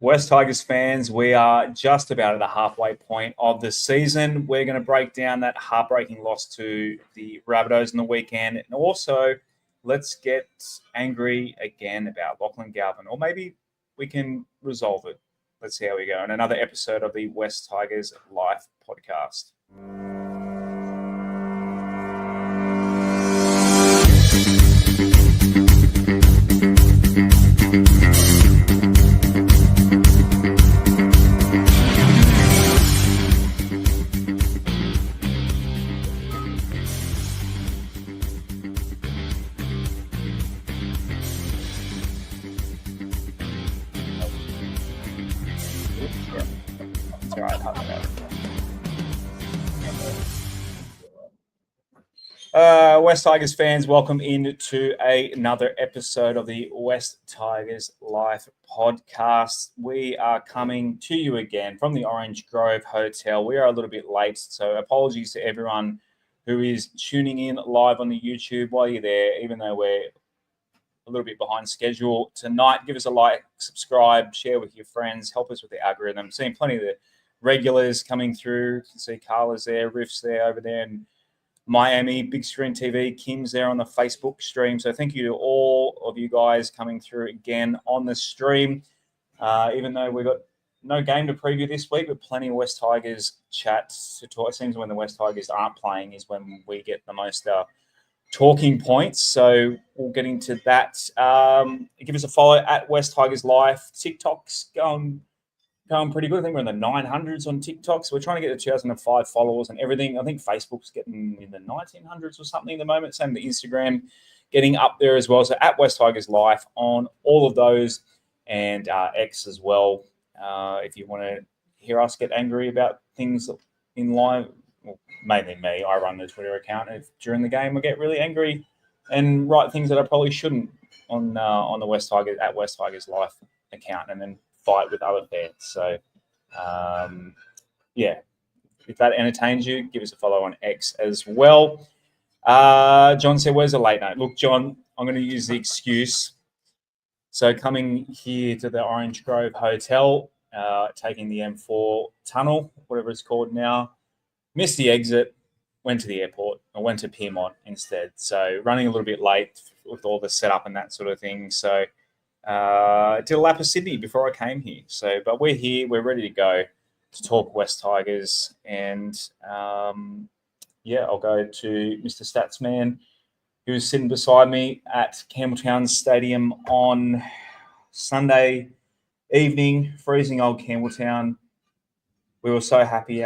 West Tigers fans, we are just about at the halfway point of the season. We're going to break down that heartbreaking loss to the Rabbitohs on the weekend. And also, let's get angry again about Lachlan Galvin. Or maybe we can resolve it. Let's see how we go. In another episode of the West Tigers Life podcast. West Tigers fans, welcome into another episode of the West Tigers Life podcast. We are coming to you again from the Orange Grove Hotel. We are a little bit late, so apologies to everyone who is tuning in live on the YouTube while you're there, even though we're a little bit behind schedule tonight. Give us a like, subscribe, share with your friends, help us with the algorithm. Seeing plenty of the regulars coming through. You can see Carla's there, Riff's there over there, and Miami, Big Screen TV, Kim's there on the Facebook stream. So thank you to all of you guys coming through again on the stream. Even though we've got no game to preview this week, but plenty of West Tigers chat to talk. It seems when the West Tigers aren't playing is when we get the most talking points. So we'll get into that. Give us a follow at West Tigers Life. TikTok's going pretty good. I think we're in the 900s on TikTok. So we're trying to get to 2005 followers and everything. I think Facebook's getting in the 1900s or something at the moment. Same with Instagram getting up there as well. So at West Tigers Life on all of those, and X as well. If you want to hear us get angry about things in live, well, mainly me. I run the Twitter account. If during the game I get really angry and write things that I probably shouldn't on the West Tigers at West Tigers Life account, and then fight with other fans. So, if that entertains you, give us a follow on X as well. John said, where's the late night? Look, John, I'm going to use the excuse. So coming here to the Orange Grove Hotel, taking the M4 tunnel, whatever it's called now, missed the exit, went to the airport. I went to Piermont instead. So running a little bit late with all the setup and that sort of thing. So did a lap of Sydney before I came here. So, but we're here. We're ready to go to talk West Tigers. And, I'll go to Mr. Statsman, who's sitting beside me at Campbelltown Stadium on Sunday evening, freezing old Campbelltown. We were so happy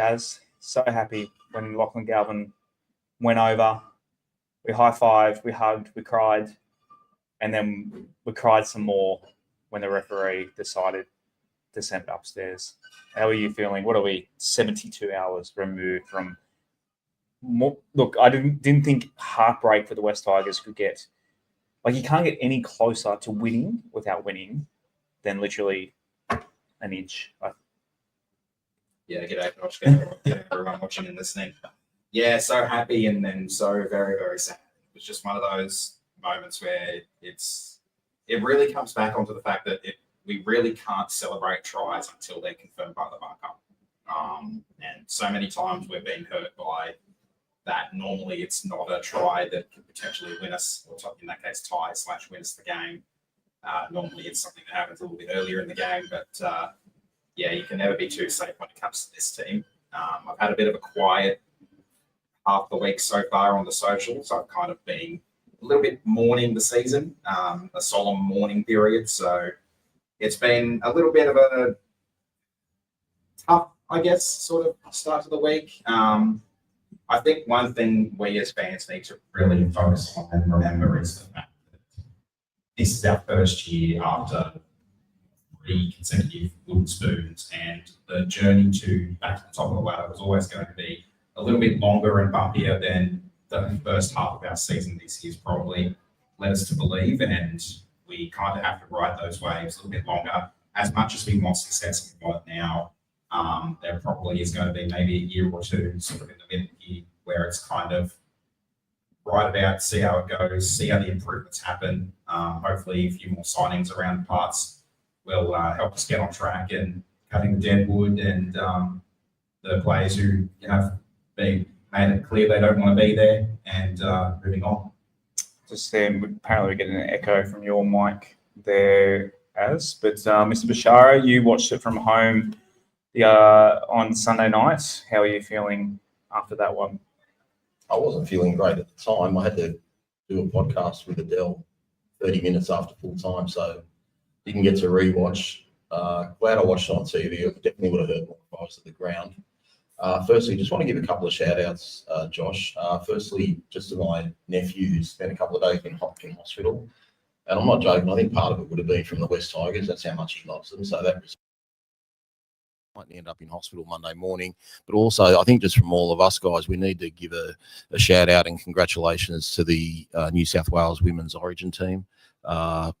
when Lachlan Galvin went over. We high-fived, we hugged, we cried. And then we cried some more when the referee decided to send it upstairs. How are you feeling? What are we, 72 hours removed from? Look, I didn't think heartbreak for the West Tigers could get, like, you can't get any closer to winning without winning than literally an inch. Yeah, g'day, Josh. G'day, everyone watching and listening. Yeah, so happy and then so very, very sad. It was just one of those moments where it really comes back onto the fact that we really can't celebrate tries until they're confirmed by the marker. And so many times we've been hurt by that. Normally it's not a try that could potentially win us, or in that case tie/win us the game. Normally it's something that happens a little bit earlier in the game, but you can never be too safe when it comes to this team. I've had a bit of a quiet half the week so far on the socials. I've kind of been a little bit mourning the season, a solemn mourning period. So it's been a little bit of a tough, I guess, sort of start to the week. I think one thing we as fans need to really focus on and remember is the fact that this is our first year after 3 consecutive wooden spoons, and the journey to back to the top of the ladder was always going to be a little bit longer and bumpier than the first half of our season this year's probably led us to believe, and we kind of have to ride those waves a little bit longer. As much as we want success and we want it now, there probably is going to be maybe a year or two sort of in the middle here where it's kind of right about, see how it goes, see how the improvements happen. Hopefully a few more signings around parts will help us get on track and cutting the dead wood and the players who have been made it clear they don't want to be there and moving on. Just apparently getting an echo from your mic there, but Mr. Bashara, you watched it from home on Sunday night. How are you feeling after that one? I wasn't feeling great at the time. I had to do a podcast with Adele 30 minutes after full time, so didn't get to rewatch. Glad I watched it on TV. I definitely would have heard more if I was at the ground. Firstly, just want to give a couple of shout outs, Josh. Firstly, just to my nephew who's spent a couple of days in hospital. And I'm not joking, I think part of it would have been from the West Tigers. That's how much he loves them. So that was might end up in hospital Monday morning. But also, I think just from all of us guys, we need to give a shout out and congratulations to the New South Wales Women's Origin team.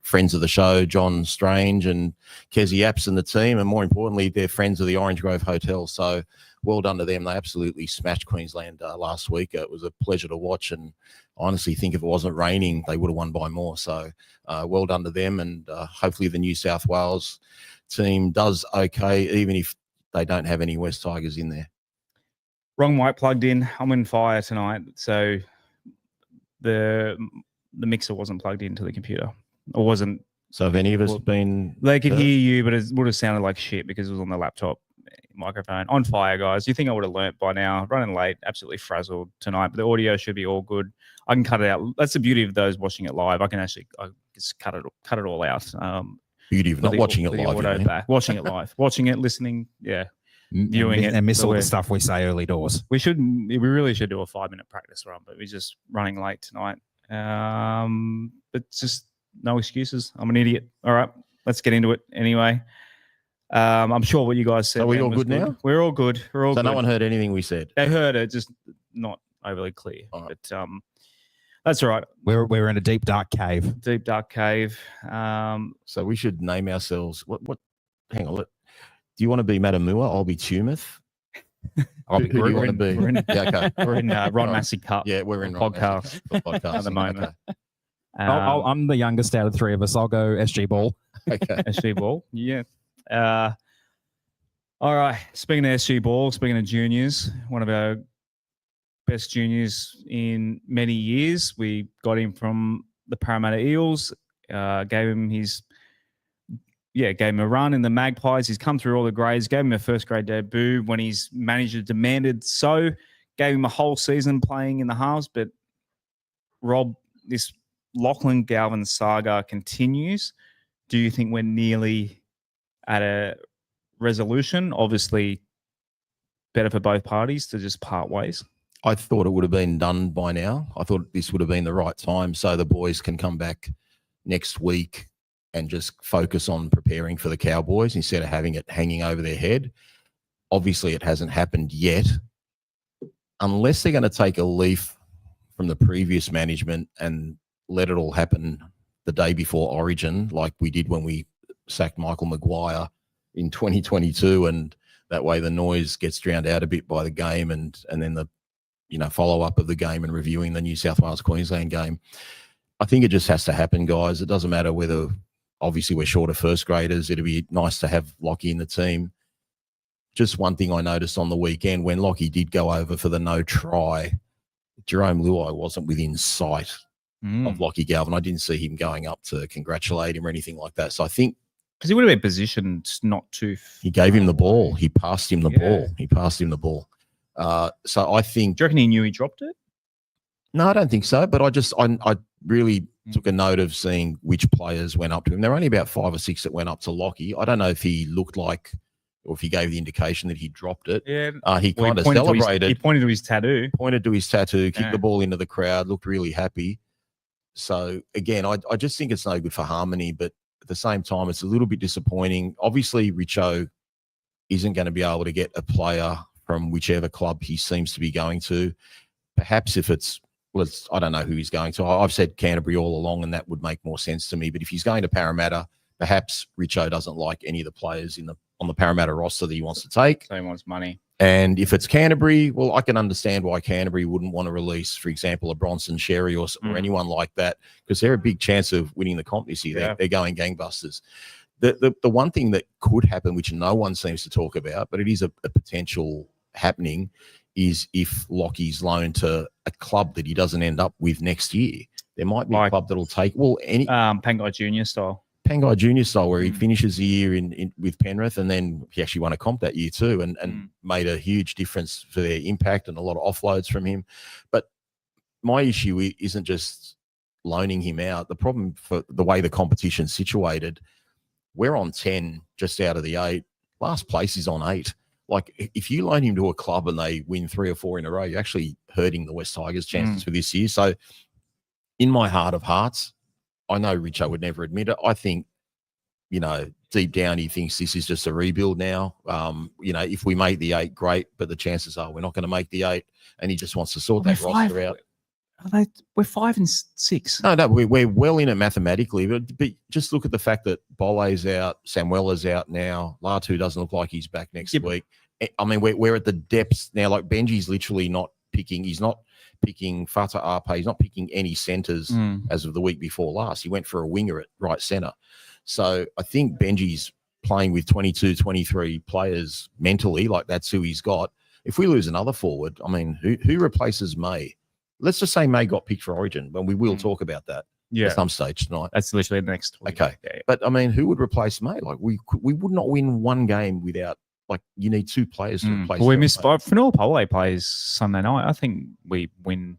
Friends of the show, John Strange and Kezi Apps and the team, and more importantly, they're friends of the Orange Grove Hotel. So well done to them. They absolutely smashed Queensland last week. It was a pleasure to watch, and I honestly think if it wasn't raining, they would have won by more. So well done to them, and hopefully the New South Wales team does okay, even if they don't have any West Tigers in there. Wrong mic plugged in. I'm in fire tonight, so the mixer wasn't plugged into the computer. Or wasn't. So have any of us been... They could hear you, but it would have sounded like shit because it was on the laptop microphone. On fire, guys. You think I would have learnt by now. Running late, absolutely frazzled tonight, but the audio should be all good. I can cut it out. That's the beauty of those watching it live. I just cut it all out. Beauty of not watching it live. Watching it live. Watching it, listening, yeah. Viewing it. And miss all the stuff we say early doors. We really should do a 5-minute practice run, but we're just running late tonight. But just no excuses. I'm an idiot. All right, let's get into it anyway. I'm sure what you guys said. Are we all good now? We're all good. We're all good. So no one heard anything we said? They heard it, just not overly clear. Right. But that's all right. We're in a deep, dark cave. Deep, dark cave. So we should name ourselves. What? Hang on. Do you want to be Matamua? I'll be Tumith. Who do you want to be? We're in Ron Massey Cup. Yeah, we're in podcast at the moment. Okay. I'm the youngest out of the three of us. I'll go SG Ball. Okay. SG Ball. Yeah. All right. Speaking of SG Ball, speaking of juniors, one of our best juniors in many years. We got him from the Parramatta Eels. Gave him a run in the Magpies. He's come through all the grades, gave him a first grade debut when his manager demanded so, gave him a whole season playing in the halves. But Rob, this Lachlan Galvin saga continues. Do you think we're nearly at a resolution? Obviously, better for both parties to just part ways. I thought it would have been done by now. I thought this would have been the right time so the boys can come back next week and just focus on preparing for the Cowboys instead of having it hanging over their head. Obviously, it hasn't happened yet. Unless they're going to take a leaf from the previous management and let it all happen the day before Origin, like we did when we sacked Michael Maguire in 2022, and that way the noise gets drowned out a bit by the game and then the follow-up of the game and reviewing the New South Wales-Queensland game. I think it just has to happen, guys. It doesn't matter whether... Obviously, we're short of first graders. It'd be nice to have Lockie in the team. Just one thing I noticed on the weekend, when Lockie did go over for the no try, Jerome Luai wasn't within sight of Lockie Galvin. I didn't see him going up to congratulate him or anything like that. So I think... Because he would have been positioned not to... He gave him the ball. He passed him the ball. He passed him the ball. So I think... Do you reckon he knew he dropped it? No, I don't think so. But I really... took a note of seeing which players went up to him. There were only about 5 or 6 that went up to Lockie. I don't know if he looked like, or if he gave the indication that he dropped it. Yeah. He kind of celebrated. He pointed to his tattoo. Kicked the ball into the crowd, looked really happy. So, again, I just think it's no good for harmony, but at the same time, it's a little bit disappointing. Obviously, Richo isn't going to be able to get a player from whichever club he seems to be going to. Perhaps if it's... I don't know who he's going to. I've said Canterbury all along, and that would make more sense to me. But if he's going to Parramatta, perhaps Richo doesn't like any of the players on the Parramatta roster that he wants to take. So he wants money. And if it's Canterbury, well, I can understand why Canterbury wouldn't want to release, for example, a Bronson Sherry or anyone like that, because they're a big chance of winning the comp this year. They're going gangbusters. The one thing that could happen, which no one seems to talk about, but it is a potential happening, is if Lockie's loaned to a club that he doesn't end up with next year. There might be a club that'll take any Pangai Junior style. Pangai Junior style, where he finishes the year in with Penrith, and then he actually won a comp that year too, and made a huge difference for their impact and a lot of offloads from him. But my issue isn't just loaning him out. The problem for the way the competition's situated, we're on 10 just out of the 8. Last place is on 8. Like, if you loan him to a club and they win 3 or 4 in a row, you're actually hurting the West Tigers' chances for this year. So in my heart of hearts, I know Richo would never admit it. I think, deep down he thinks this is just a rebuild now. If we make the 8, great, but the chances are we're not going to make the 8, and he just wants to sort that roster out. We're 5 and 6. No, we're well in it mathematically, but just look at the fact that Bole's out, Samuela's out now, Latu doesn't look like he's back next week. I mean, we're at the depths now. Like, Benji's literally not picking. He's not picking Fata Ape. He's not picking any centres as of the week before last. He went for a winger at right centre. So I think Benji's playing with 22, 23 players mentally. Like, that's who he's got. If we lose another forward, I mean, who replaces May? Let's just say May got picked for Origin, but we will talk about that at some stage tonight. That's literally the next week. Okay. Yeah. But, I mean, who would replace May? Like, we would not win one game without, like, you need 2 players to replace. Well, we missed Fanua Pole plays Sunday night. I think we win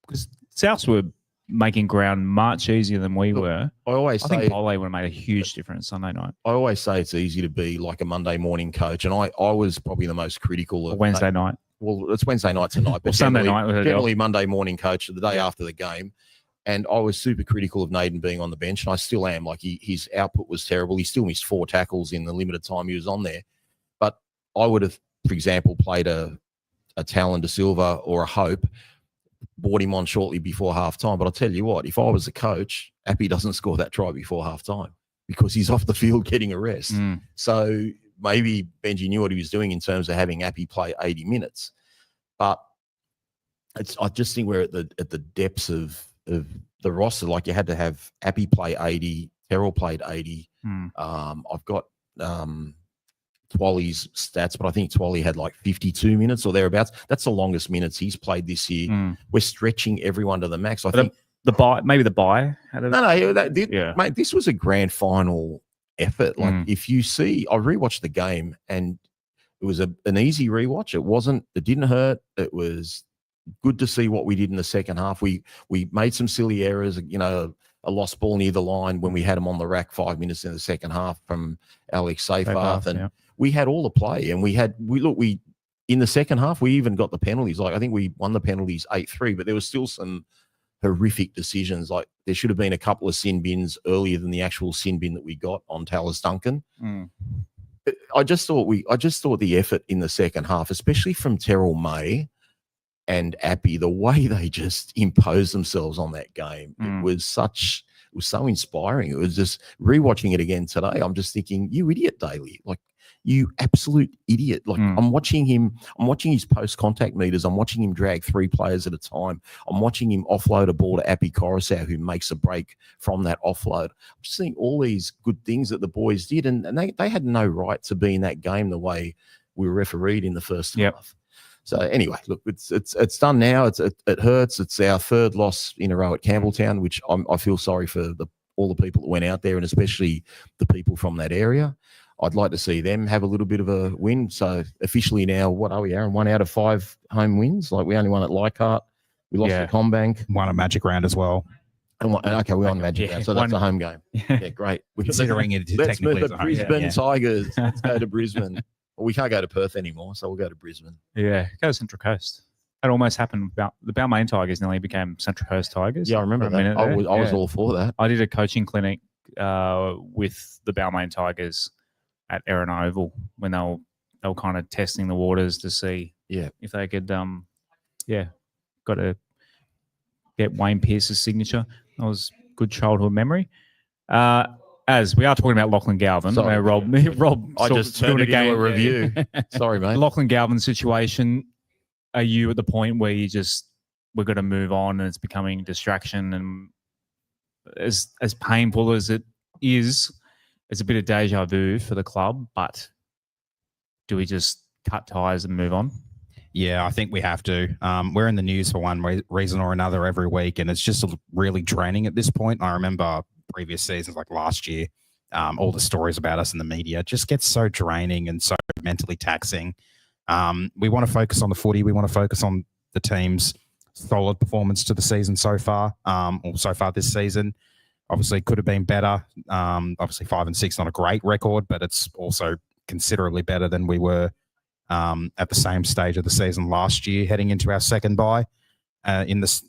because Souths were making ground much easier than we were. I think Pole would have made a huge difference Sunday night. I always say it's easy to be like a Monday morning coach, and I was probably the most critical of Wednesday night. Well, it's Wednesday night tonight, but Sunday night. Generally Monday morning coach the day after the game. And I was super critical of Naden being on the bench, and I still am. Like, his output was terrible. He still missed 4 tackles in the limited time he was on there. But I would have, for example, played a Talon De Silva or a Hope, brought him on shortly before halftime. But I'll tell you what, if I was a coach, Appy doesn't score that try before halftime because he's off the field getting a rest. So maybe Benji knew what he was doing in terms of having Appy play 80 minutes. But I just think we're at the depths of the roster. Like, you had to have Appy play 80, Terrell played 80. I've got Twally's stats, but I think Twally had like 52 minutes or thereabouts. That's the longest minutes he's played this year. We're stretching everyone to the max. I think the bye. Mate, this was a grand final effort. Like, if you see, I rewatched the game and it was an easy rewatch. It didn't hurt. It was good to see what we did in the second half. We made some silly errors, a lost ball near the line when we had him on the rack 5 minutes in the second half from Alex Seyfarth. And we had all the play, and we in the second half, we even got the penalties. Like, I think we won the penalties 8-3, but there was still some horrific decisions. Like, there should have been a couple of sin bins earlier than the actual sin bin that we got on Tallis Duncan. I just thought the effort in the second half, especially from Terrell May and Appy, the way they just imposed themselves on that game, it was so inspiring. It was just rewatching it again today. I'm just thinking, you idiot, Daly. Like, you absolute idiot. Like, I'm watching his post-contact meters. I'm watching him drag 3 players at a time. I'm watching him offload a ball to Appy Coruscant, who makes a break from that offload. I'm just seeing all these good things that the boys did, and they had no right to be in that game the way we were refereed in the first half. So anyway, look, it's done now. It hurts. It's our 3rd loss in a row at Campbelltown, which I feel sorry for all the people that went out there, and especially the people from that area. I'd like to see them have a little bit of a win. So officially now, what are we, Aaron? 1 out of 5 home wins. Like, we only won at Leichhardt. We lost to Combank. Won a Magic Round as well. Okay, we won Magic Round, so that's a home game. Yeah, great. Considering it let's move the Brisbane Tigers. Let's go to Brisbane. Well, we can't go to Perth anymore, so we'll go to Brisbane. Yeah, go to Central Coast. That almost happened. The Balmain Tigers nearly became Central Coast Tigers. Yeah, I remember that. I was all for that. I did a coaching clinic with the Balmain Tigers at Erin Oval when they were kind of testing the waters to see if they could got to get Wayne Pearce's signature. That was good childhood memory. As we are talking about Lachlan Galvin, Rob I just turned it into a review. Sorry, mate. Lachlan Galvin situation. Are you at the point where we're going to move on and it's becoming distraction? And as painful as it is, it's a bit of deja vu for the club, but do we just cut ties and move on? Yeah, I think we have to. We're in the news for one reason or another every week, and it's just really draining at this point. I remember previous seasons, like last year, all the stories about us in the media just gets so draining and so mentally taxing. We want to focus on the footy. We want to focus on the team's solid performance to the season so far, or so far this season. Obviously, could have been better. Obviously, 5 and 6, not a great record, but it's also considerably better than we were at the same stage of the season last year, heading into our second bye in this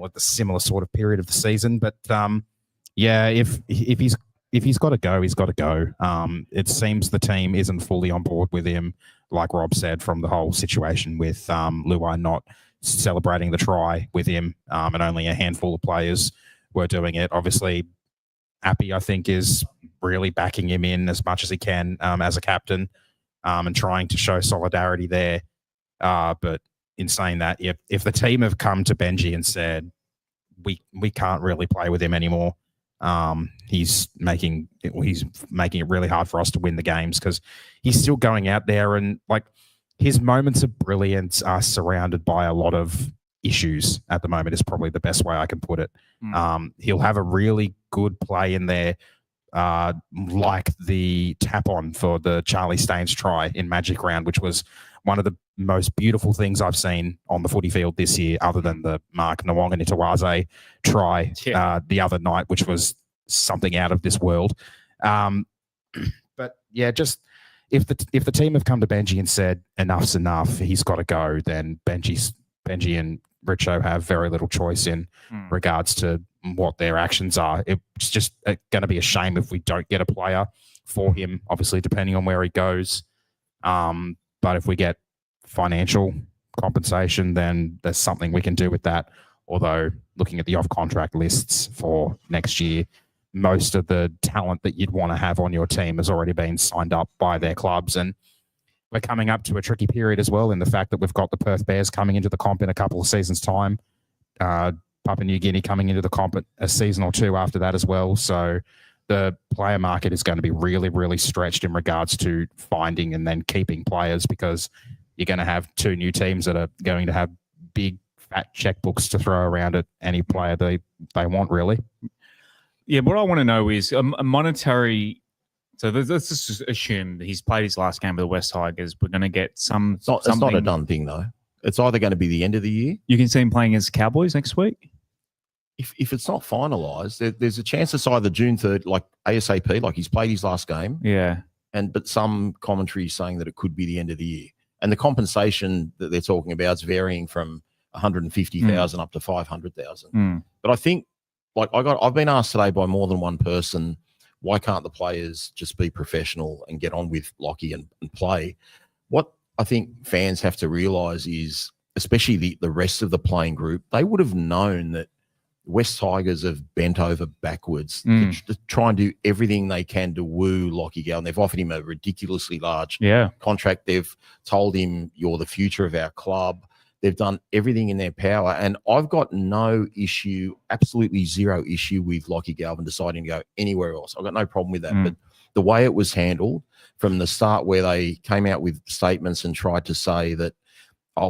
at the similar sort of period of the season. But yeah, if he's got to go, he's got to go. It seems the team isn't fully on board with him, like Rob said, from the whole situation with Luai not celebrating the try with him, and only a handful of players were doing it. Obviously, Appy, I think, is really backing him in as much as he can as a captain, and trying to show solidarity there. But in saying that, if the team have come to Benji and said, we can't really play with him anymore, he's making it really hard for us to win the games, because he's still going out there and, like, his moments of brilliance are surrounded by a lot of issues at the moment, is probably the best way I can put it. He'll have a really good play in there, like the tap on for the Charlie Staines try in Magic Round, which was one of the most beautiful things I've seen on the footy field this year, other than the Mark Nwanga-Nitawaze try the other night, which was something out of this world. But yeah, just if the team have come to Benji and said enough's enough, he's got to go, then Benji and Richo have very little choice in regards to what their actions are. It's just going to be a shame if we don't get a player for him, obviously, depending on where he goes. But if we get financial compensation, then there's something we can do with that. Although, looking at the off-contract lists for next year, most of the talent that you'd want to have on your team has already been signed up by their clubs. And we're coming up to a tricky period as well, in the fact that we've got the Perth Bears coming into the comp in a couple of seasons' time. Papua New Guinea coming into the comp a season or two after that as well. So the player market is going to be really, really stretched in regards to finding and then keeping players, because you're going to have two new teams that are going to have big, fat checkbooks to throw around at any player they want, really. Yeah, what I want to know is a monetary... So let's just assume that he's played his last game with the West Tigers. We're going to get it's not a done thing, though. It's either going to be the end of the year. You can see him playing against Cowboys next week? If it's not finalised, there's a chance it's either June 3rd, like ASAP, like he's played his last game. Yeah. But some commentary is saying that it could be the end of the year. And the compensation that they're talking about is varying from 150,000 up to 500,000. But I think, like, I've been asked today by more than one person, why can't the players just be professional and get on with Lockie and play? What I think fans have to realise is, especially the rest of the playing group, they would have known that West Tigers have bent over backwards to try and do everything they can to woo Lachlan Galvin. They've offered him a ridiculously large contract. They've told him, you're the future of our club. They've done everything in their power. And I've got no issue, absolutely zero issue with Lachlan Galvin deciding to go anywhere else. I've got no problem with that. But the way it was handled from the start, where they came out with statements and tried to say that,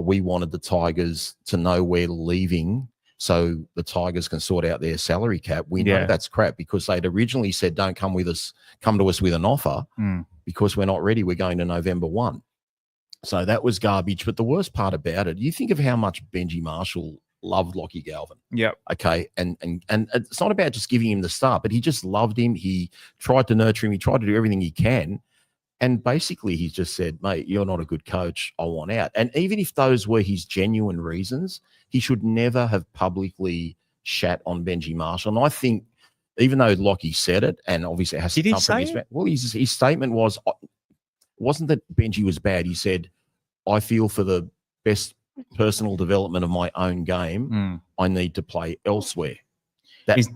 we wanted the Tigers to know we're leaving so the Tigers can sort out their salary cap. We know that's crap, because they'd originally said, don't come to us with an offer because we're not ready. We're going to November 1. So that was garbage. But the worst part about it, you think of how much Benji Marshall loved Lachlan Galvin. Yep. Okay. And it's not about just giving him the start, but he just loved him. He tried to nurture him. He tried to do everything he can. And basically he's just said, mate, you're not a good coach. I want out. And even if those were his genuine reasons, he should never have publicly shat on Benji Marshall. And I think, even though Lockie said it, and obviously it has to come from his statement wasn't that Benji was bad. He said, I feel for the best personal development of my own game, I need to play elsewhere. That's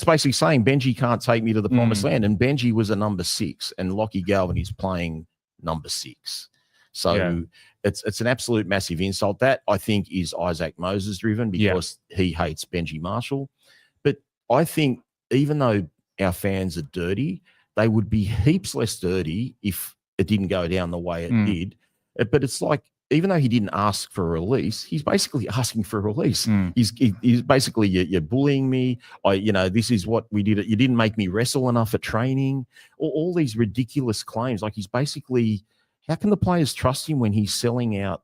basically saying Benji can't take me to the promised land. And Benji was a number 6, and Lachlan Galvin is playing number 6. So it's an absolute massive insult. That, I think, is Isaac Moses driven, because he hates Benji Marshall. But I think, even though our fans are dirty, they would be heaps less dirty if it didn't go down the way it did. But it's like, even though he didn't ask for a release, he's basically asking for a release. He's basically, you're bullying me. This is what we did. You didn't make me wrestle enough at training. All these ridiculous claims. Like, he's basically, how can the players trust him when he's selling out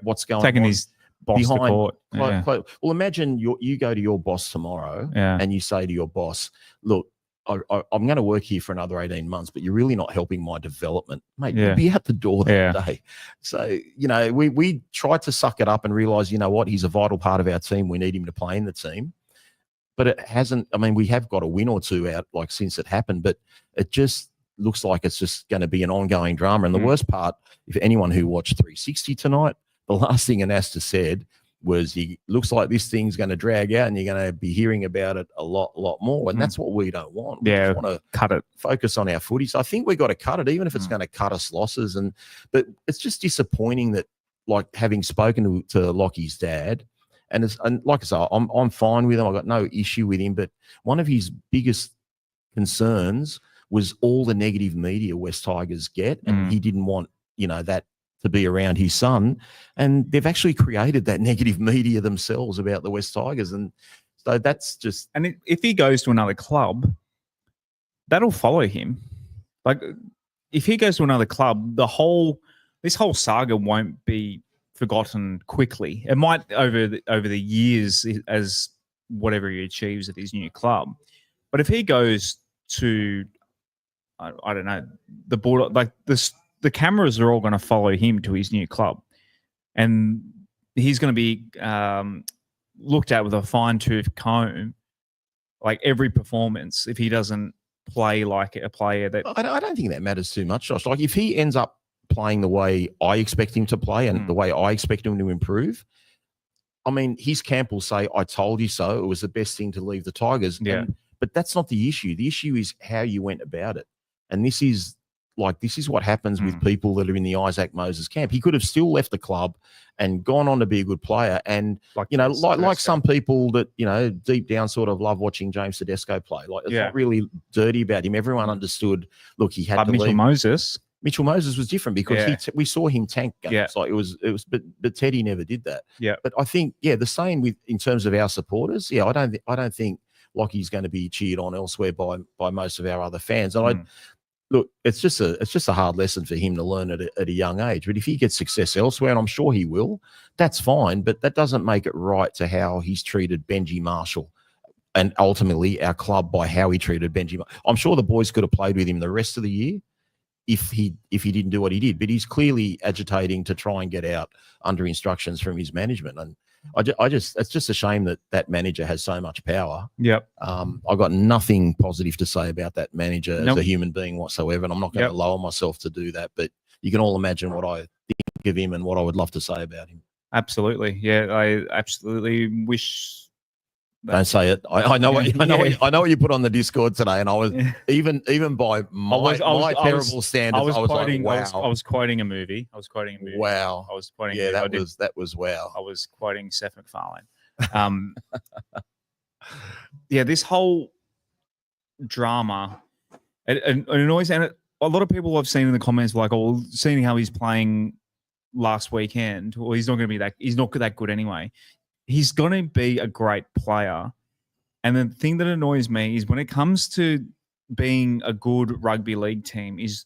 what's going taking on? his boss to court. Well, imagine you go to your boss tomorrow and you say to your boss, look, I'm going to work here for another 18 months, but you're really not helping my development. Mate, you'll be out the door that day. So, we tried to suck it up and realize, you know what, he's a vital part of our team. We need him to play in the team. But it hasn't, we have got a win or two out since it happened, but it just looks like it's just going to be an ongoing drama. And the worst part, if anyone who watched 360 tonight, the last thing Anasta said was, he looks like this thing's going to drag out and you're going to be hearing about it a lot more. And that's what we don't want. We just want to cut it, focus on our footy. So I think we've got to cut it, even if it's going to cut us losses. But it's just disappointing that, like, having spoken to Lockie's dad, and like I say, I'm fine with him. I've got no issue with him. But one of his biggest concerns was all the negative media West Tigers get. And he didn't want, that to be around his son, and they've actually created that negative media themselves about the West Tigers, and so that's just. And if he goes to another club, that'll follow him. Like, if he goes to another club, this whole saga won't be forgotten quickly. It might over the years as whatever he achieves at his new club, but if he goes to, I don't know, the border, like this. The cameras are all going to follow him to his new club, and he's going to be looked at with a fine-tooth comb, like every performance, if he doesn't play like a player that. I don't think that matters too much, Josh. Like, if he ends up playing the way I expect him to play and the way I expect him to improve, his camp will say, "I told you so. It was the best thing to leave the Tigers." Yeah. But that's not the issue. The issue is how you went about it, and this is what happens with people that are in the Isaac Moses camp. He could have still left the club and gone on to be a good player. And, like some people that, deep down sort of love watching James Tedesco play. Like, it's not really dirty about him. Everyone understood, look, he had to leave. Mitchell Moses was different because we saw him tank games. Like, but Teddy never did that. Yeah. But I think, the same in terms of our supporters. I don't think Lockie's going to be cheered on elsewhere by most of our other fans. And look, it's just a hard lesson for him to learn at a young age. But if he gets success elsewhere, and I'm sure he will, that's fine. But that doesn't make it right to how he's treated Benji Marshall, and ultimately our club by how he treated Benji. I'm sure the boys could have played with him the rest of the year if he didn't do what he did. But he's clearly agitating to try and get out under instructions from his management. And it's just a shame that manager has so much power. Yep. I've got nothing positive to say about that manager as a human being whatsoever, and I'm not going to lower myself to do that. But you can all imagine what I think of him and what I would love to say about him. Absolutely. Yeah, I absolutely wish. Don't say it. I know what you put on the Discord today, and I was even by my terrible standards. I was quoting, like, wow. I was quoting a movie. Wow. I was quoting. That was wow. I was quoting Seth MacFarlane. This whole drama, it annoys, and a lot of people I've seen in the comments were like, "Oh, seeing how he's playing last weekend, well, he's not going to be that. He's not that good anyway." He's going to be a great player. And the thing that annoys me is when it comes to being a good rugby league team, it's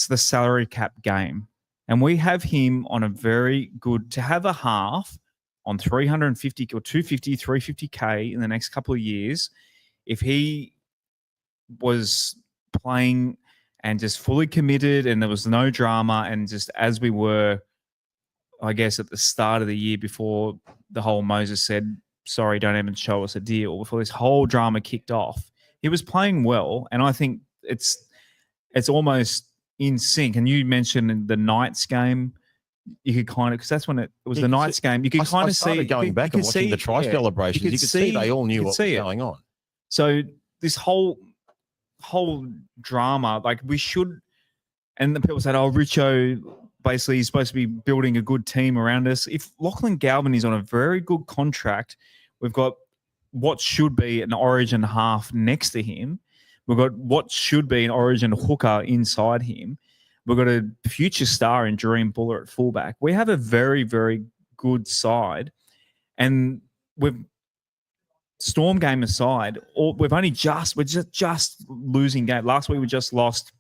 the salary cap game. And we have him on a very good, to have a half on 350 or 250, 350K in the next couple of years, if he was playing and just fully committed and there was no drama, and just as we were, I guess, at the start of the year before the whole Moses said, sorry, don't even show us a deal, before this whole drama kicked off, he was playing well. And I think it's almost in sync. And you mentioned the Knights game, you could kind of, because that's when it was the Knights game, you could kind of see. Going back and watching the try celebrations, you could see they all knew what was going on. So this whole drama, like we should, and the people said, oh, Richo, basically, he's supposed to be building a good team around us. If Lachlan Galvin is on a very good contract, we've got what should be an origin half next to him. We've got what should be an Origin hooker inside him. We've got a future star in Dream Buller at fullback. We have a very, very good side. And we've Storm game aside, we're just losing game. Last week we just lost.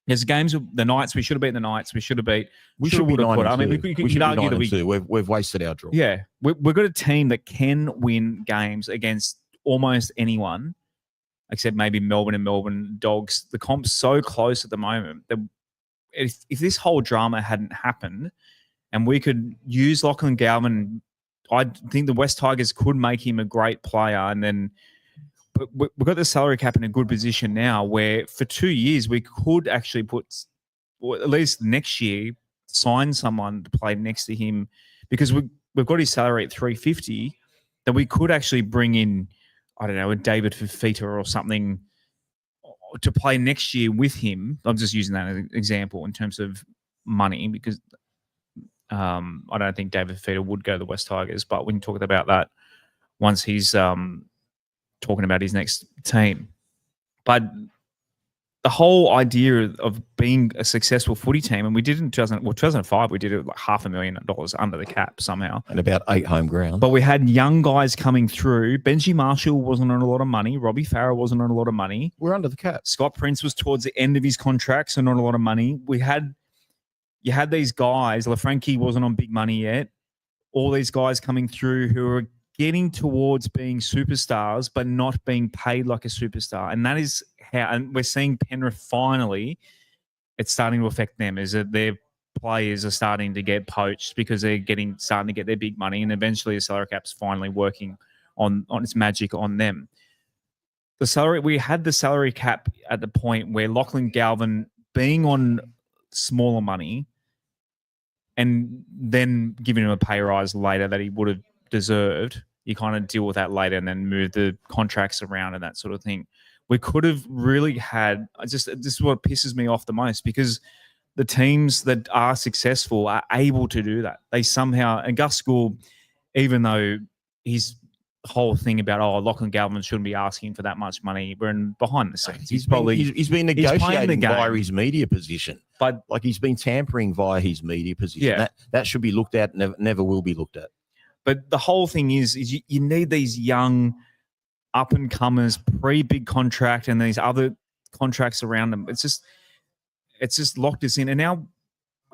There's games of the Knights. We should have beaten the Knights. We should have beat. We should be 9-2. I mean, we could argue that we've wasted our draw. Yeah, we've got a team that can win games against almost anyone, except maybe Melbourne and Melbourne Dogs. The comp's so close at the moment that if this whole drama hadn't happened, and we could use Lachlan Galvin, I think the West Tigers could make him a great player. And then we've got the salary cap in a good position now where for 2 years we could actually or at least next year, sign someone to play next to him, because we've got his salary at 350, that we could actually bring in, I don't know, a David Fifita or something to play next year with him. I'm just using that as an example in terms of money, because I don't think David Fifita would go to the West Tigers, but we can talk about that once he's talking about his next team. But the whole idea of being a successful footy team, and we did in 2005, we did it like $500,000 under the cap somehow. And about 8 home ground. But we had young guys coming through. Benji Marshall wasn't on a lot of money. Robbie Farah wasn't on a lot of money. We're under the cap. Scott Prince was towards the end of his contract, so not a lot of money. You had these guys. LaFranchi wasn't on big money yet. All these guys coming through who are getting towards being superstars, but not being paid like a superstar. And that is how, and we're seeing Penrith finally, it's starting to affect them, is that their players are starting to get poached because they're starting to get their big money, and eventually the salary cap's finally working on its magic on them. We had the salary cap at the point where Lachlan Galvin being on smaller money and then giving him a pay rise later that he would have deserved, you kind of deal with that later and then move the contracts around and that sort of thing. We could have really had, this is what pisses me off the most, because the teams that are successful are able to do that. They somehow, and Gus Gould, even though his whole thing about, Lachlan Galvin shouldn't be asking for that much money, we're behind the scenes. He's been negotiating via his media position. But like he's been tampering via his media position. Yeah. That should be looked at, never will be looked at. But the whole thing is you need these young up-and-comers, pre-big contract, and these other contracts around them. It's just locked us in. And now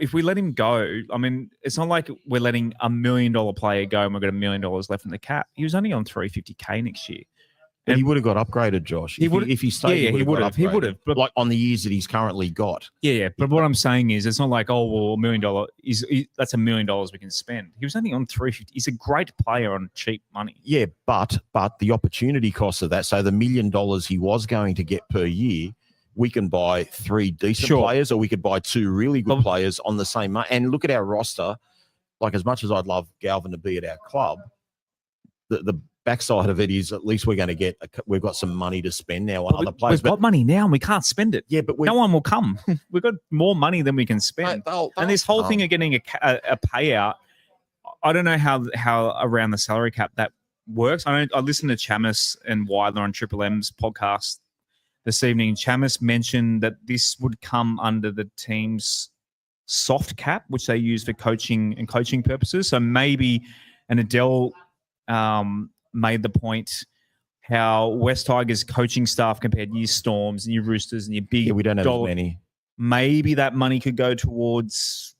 if we let him go, I mean, it's not like we're letting $1 million player go and we've got $1 million left in the cap. He was only on $350K next year. But he would have got upgraded, Josh. If he stayed, he would have. He would have. Like on the years that he's currently got. Yeah. But what I'm saying is, it's not like, $1 million. That's $1 million we can spend. He was only on $350. He's a great player on cheap money. Yeah, but the opportunity cost of that. So the $1 million he was going to get per year, we can buy 3 decent players, or we could buy 2 really good players on the same money. And look at our roster. Like, as much as I'd love Galvin to be at our club, the backside of it is at least we've got some money to spend now on other players. We've got money now and we can't spend it. Yeah, but no one will come. We've got more money than we can spend. And this whole thing of getting a payout, I don't know how around the salary cap that works. I listened to Chamis and Weidler on Triple M's podcast this evening. Chamis mentioned that this would come under the team's soft cap, which they use for coaching purposes. So maybe, and Adele made the point how West Tigers coaching staff compared to your Storms and your Roosters and your big. Yeah, we don't have as many. Maybe that money could go towards,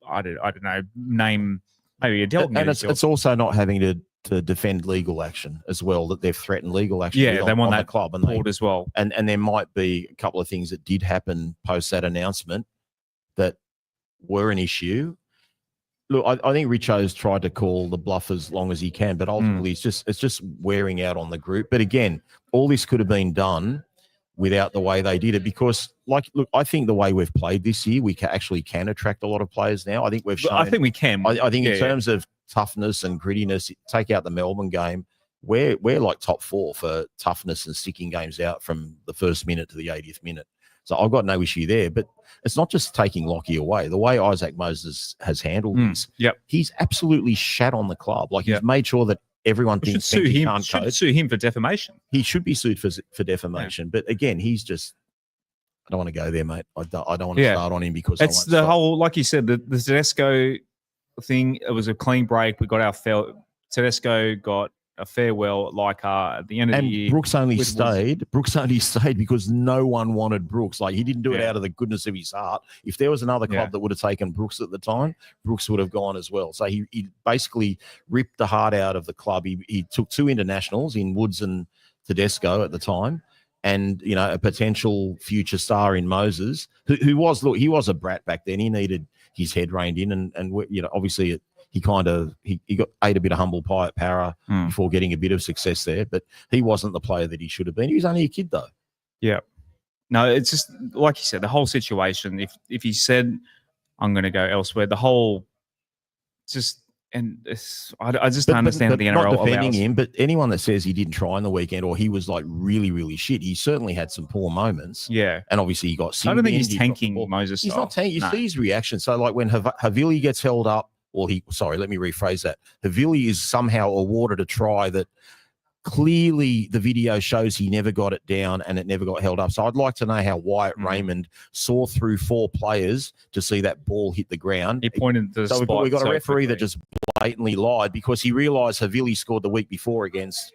I don't know, name maybe Adele. And it's also not having to defend legal action as well, that they've threatened legal action. Yeah, they want that the club pulled as well. And there might be a couple of things that did happen post that announcement that were an issue. Look, I think Richo's tried to call the bluff as long as he can, but ultimately it's just wearing out on the group. But again, all this could have been done without the way they did it, because, I think the way we've played this year, we actually can attract a lot of players now. I think we've shown. I think we can. I think in terms of toughness and grittiness, take out the Melbourne game, we're like top 4 for toughness and sticking games out from the first minute to the 80th minute. So I've got no issue there. But it's not just taking Lockie away. The way Isaac Moses has handled this, Yep. He's absolutely shat on the club. Like, he's made sure that everyone We should thinks sue Benji him. can't Should coach. sue him for defamation. He should be sued for defamation. But again, he's just. I don't want to go there, mate. I don't want to start on him because It's the whole, like you said, the Tedesco thing. It was a clean break. We got our Tedesco got a farewell at the end of the year. Brooks only stayed. Brooks only stayed because no one wanted Brooks. Like, he didn't do it out of the goodness of his heart. If there was another club that would have taken Brooks at the time, Brooks would have gone as well. So he basically ripped the heart out of the club. He took 2 internationals in Woods and Tedesco at the time. And, you know, a potential future star in Moses, who was, look, he was a brat back then. He needed his head reined in. And you know, obviously he ate a bit of humble pie at Para before getting a bit of success there. But he wasn't the player that he should have been. He was only a kid, though. Yeah. No, it's just, like you said, the whole situation. If he said, I'm going to go elsewhere, the whole just... And I just don't understand the NRL. Not defending him, but anyone that says he didn't try on the weekend or he was like really, really shit, he certainly had some poor moments. Yeah. And obviously he got sick. I don't think he's tanking Moses. He's not tanking. You see his reaction. So like when Havili gets held up, let me rephrase that. Havili is somehow awarded a try that clearly the video shows he never got it down and it never got held up. So I'd like to know how Wyatt Raymond saw through 4 players to see that ball hit the ground. He pointed to the spot. So we got a referee that just blatantly lied because he realised Havili scored the week before against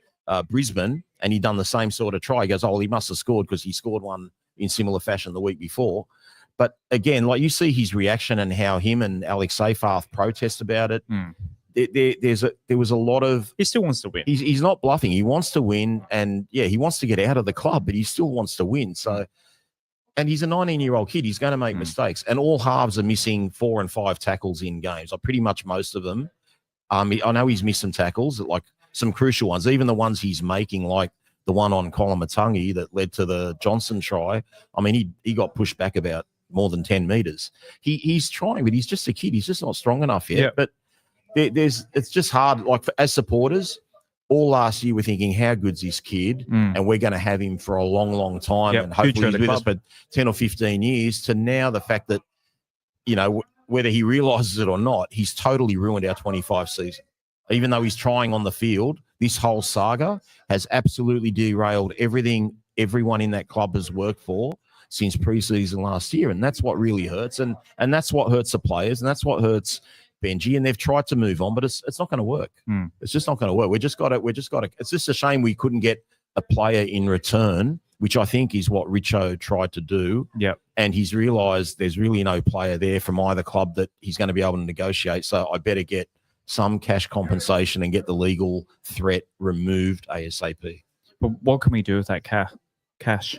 Brisbane and he'd done the same sort of try. He goes, he must have scored because he scored one in similar fashion the week before. But again, like you see his reaction and how him and Alex Seyfarth protest about it. There was a lot of... He still wants to win. He's not bluffing. He wants to win. And, he wants to get out of the club, but he still wants to win. So, and he's a 19-year-old kid. He's going to make mistakes. And all halves are missing 4 and 5 tackles in games. Like pretty much most of them. I know he's missed some tackles, like some crucial ones. Even the ones he's making, like the one on Kolomatangi that led to the Johnson try. I mean, he got pushed back about more than 10 metres. He's trying, but he's just a kid. He's just not strong enough yet. Yeah. But it's just hard. Like as supporters, all last year we're thinking, how good's this kid? And we're going to have him for a long, long time. And hopefully he's with us for 10 or 15 years. To now the fact that, you know, whether he realises it or not, he's totally ruined our 25 season. Even though he's trying on the field, this whole saga has absolutely derailed everything everyone in that club has worked for since preseason last year. And that's what really hurts. And that's what hurts the players. And that's what hurts Benji. And they've tried to move on, but it's not going to work. It's just not going to work. We just got to, it's just a shame we couldn't get a player in return, which I think is what Richo tried to do. Yeah. And he's realised there's really no player there from either club that he's going to be able to negotiate. So I better get some cash compensation and get the legal threat removed ASAP. But what can we do with that cash?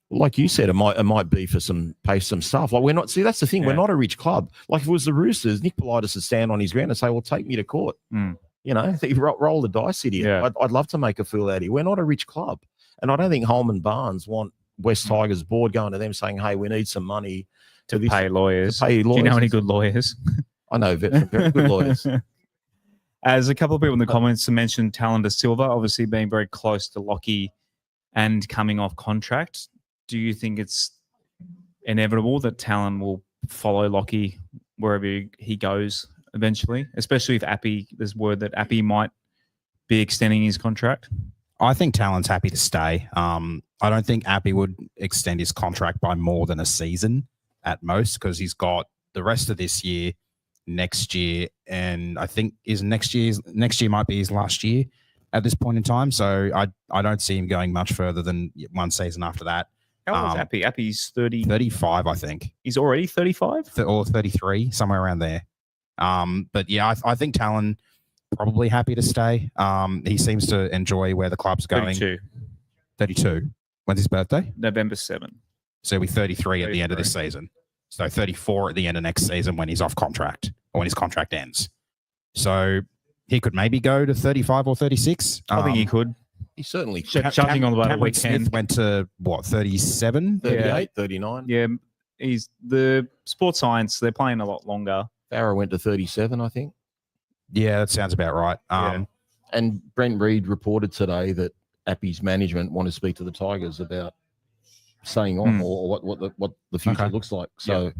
Like you said, it might be for pay some stuff. Like we're not, see, that's the thing. We're not a rich club. Like if it was the Roosters, Nick Politis would stand on his ground and say, well, take me to court. You know, roll the dice, idiot. Yeah. I'd love to make a fool out of you. We're not a rich club. And I don't think Holman Barnes want West Tigers board going to them saying, hey, we need some money to pay lawyers. Do you know any good lawyers? I know very good lawyers. As a couple of people in the comments mentioned Talon da Silva, obviously being very close to Lockie and coming off contract. Do you think it's inevitable that Talon will follow Lockie wherever he goes eventually, especially if there's word that Appy might be extending his contract? I think Talon's happy to stay. I don't think Appy would extend his contract by more than a season at most because he's got the rest of this year, next year, and I think next year might be his last year at this point in time. So I don't see him going much further than one season after that. How old is Appy? Appy's 35, I think. He's already 35? Or 33, somewhere around there. But yeah, I think Talon probably happy to stay. He seems to enjoy where the club's going. 32. When's his birthday? November 7. So he'll be 33 at the end of this season. So 34 at the end of next season when he's off contract or when his contract ends. So he could maybe go to 35 or 36. I think he could. He certainly judging on the way the weekend. Smith went to what, 37? 38, 39. Yeah, he's the sports science, they're playing a lot longer. Farah went to 37, I think. Yeah, that sounds about right. And Brent Reid reported today that Appy's management want to speak to the Tigers about staying on or what the future looks like. So,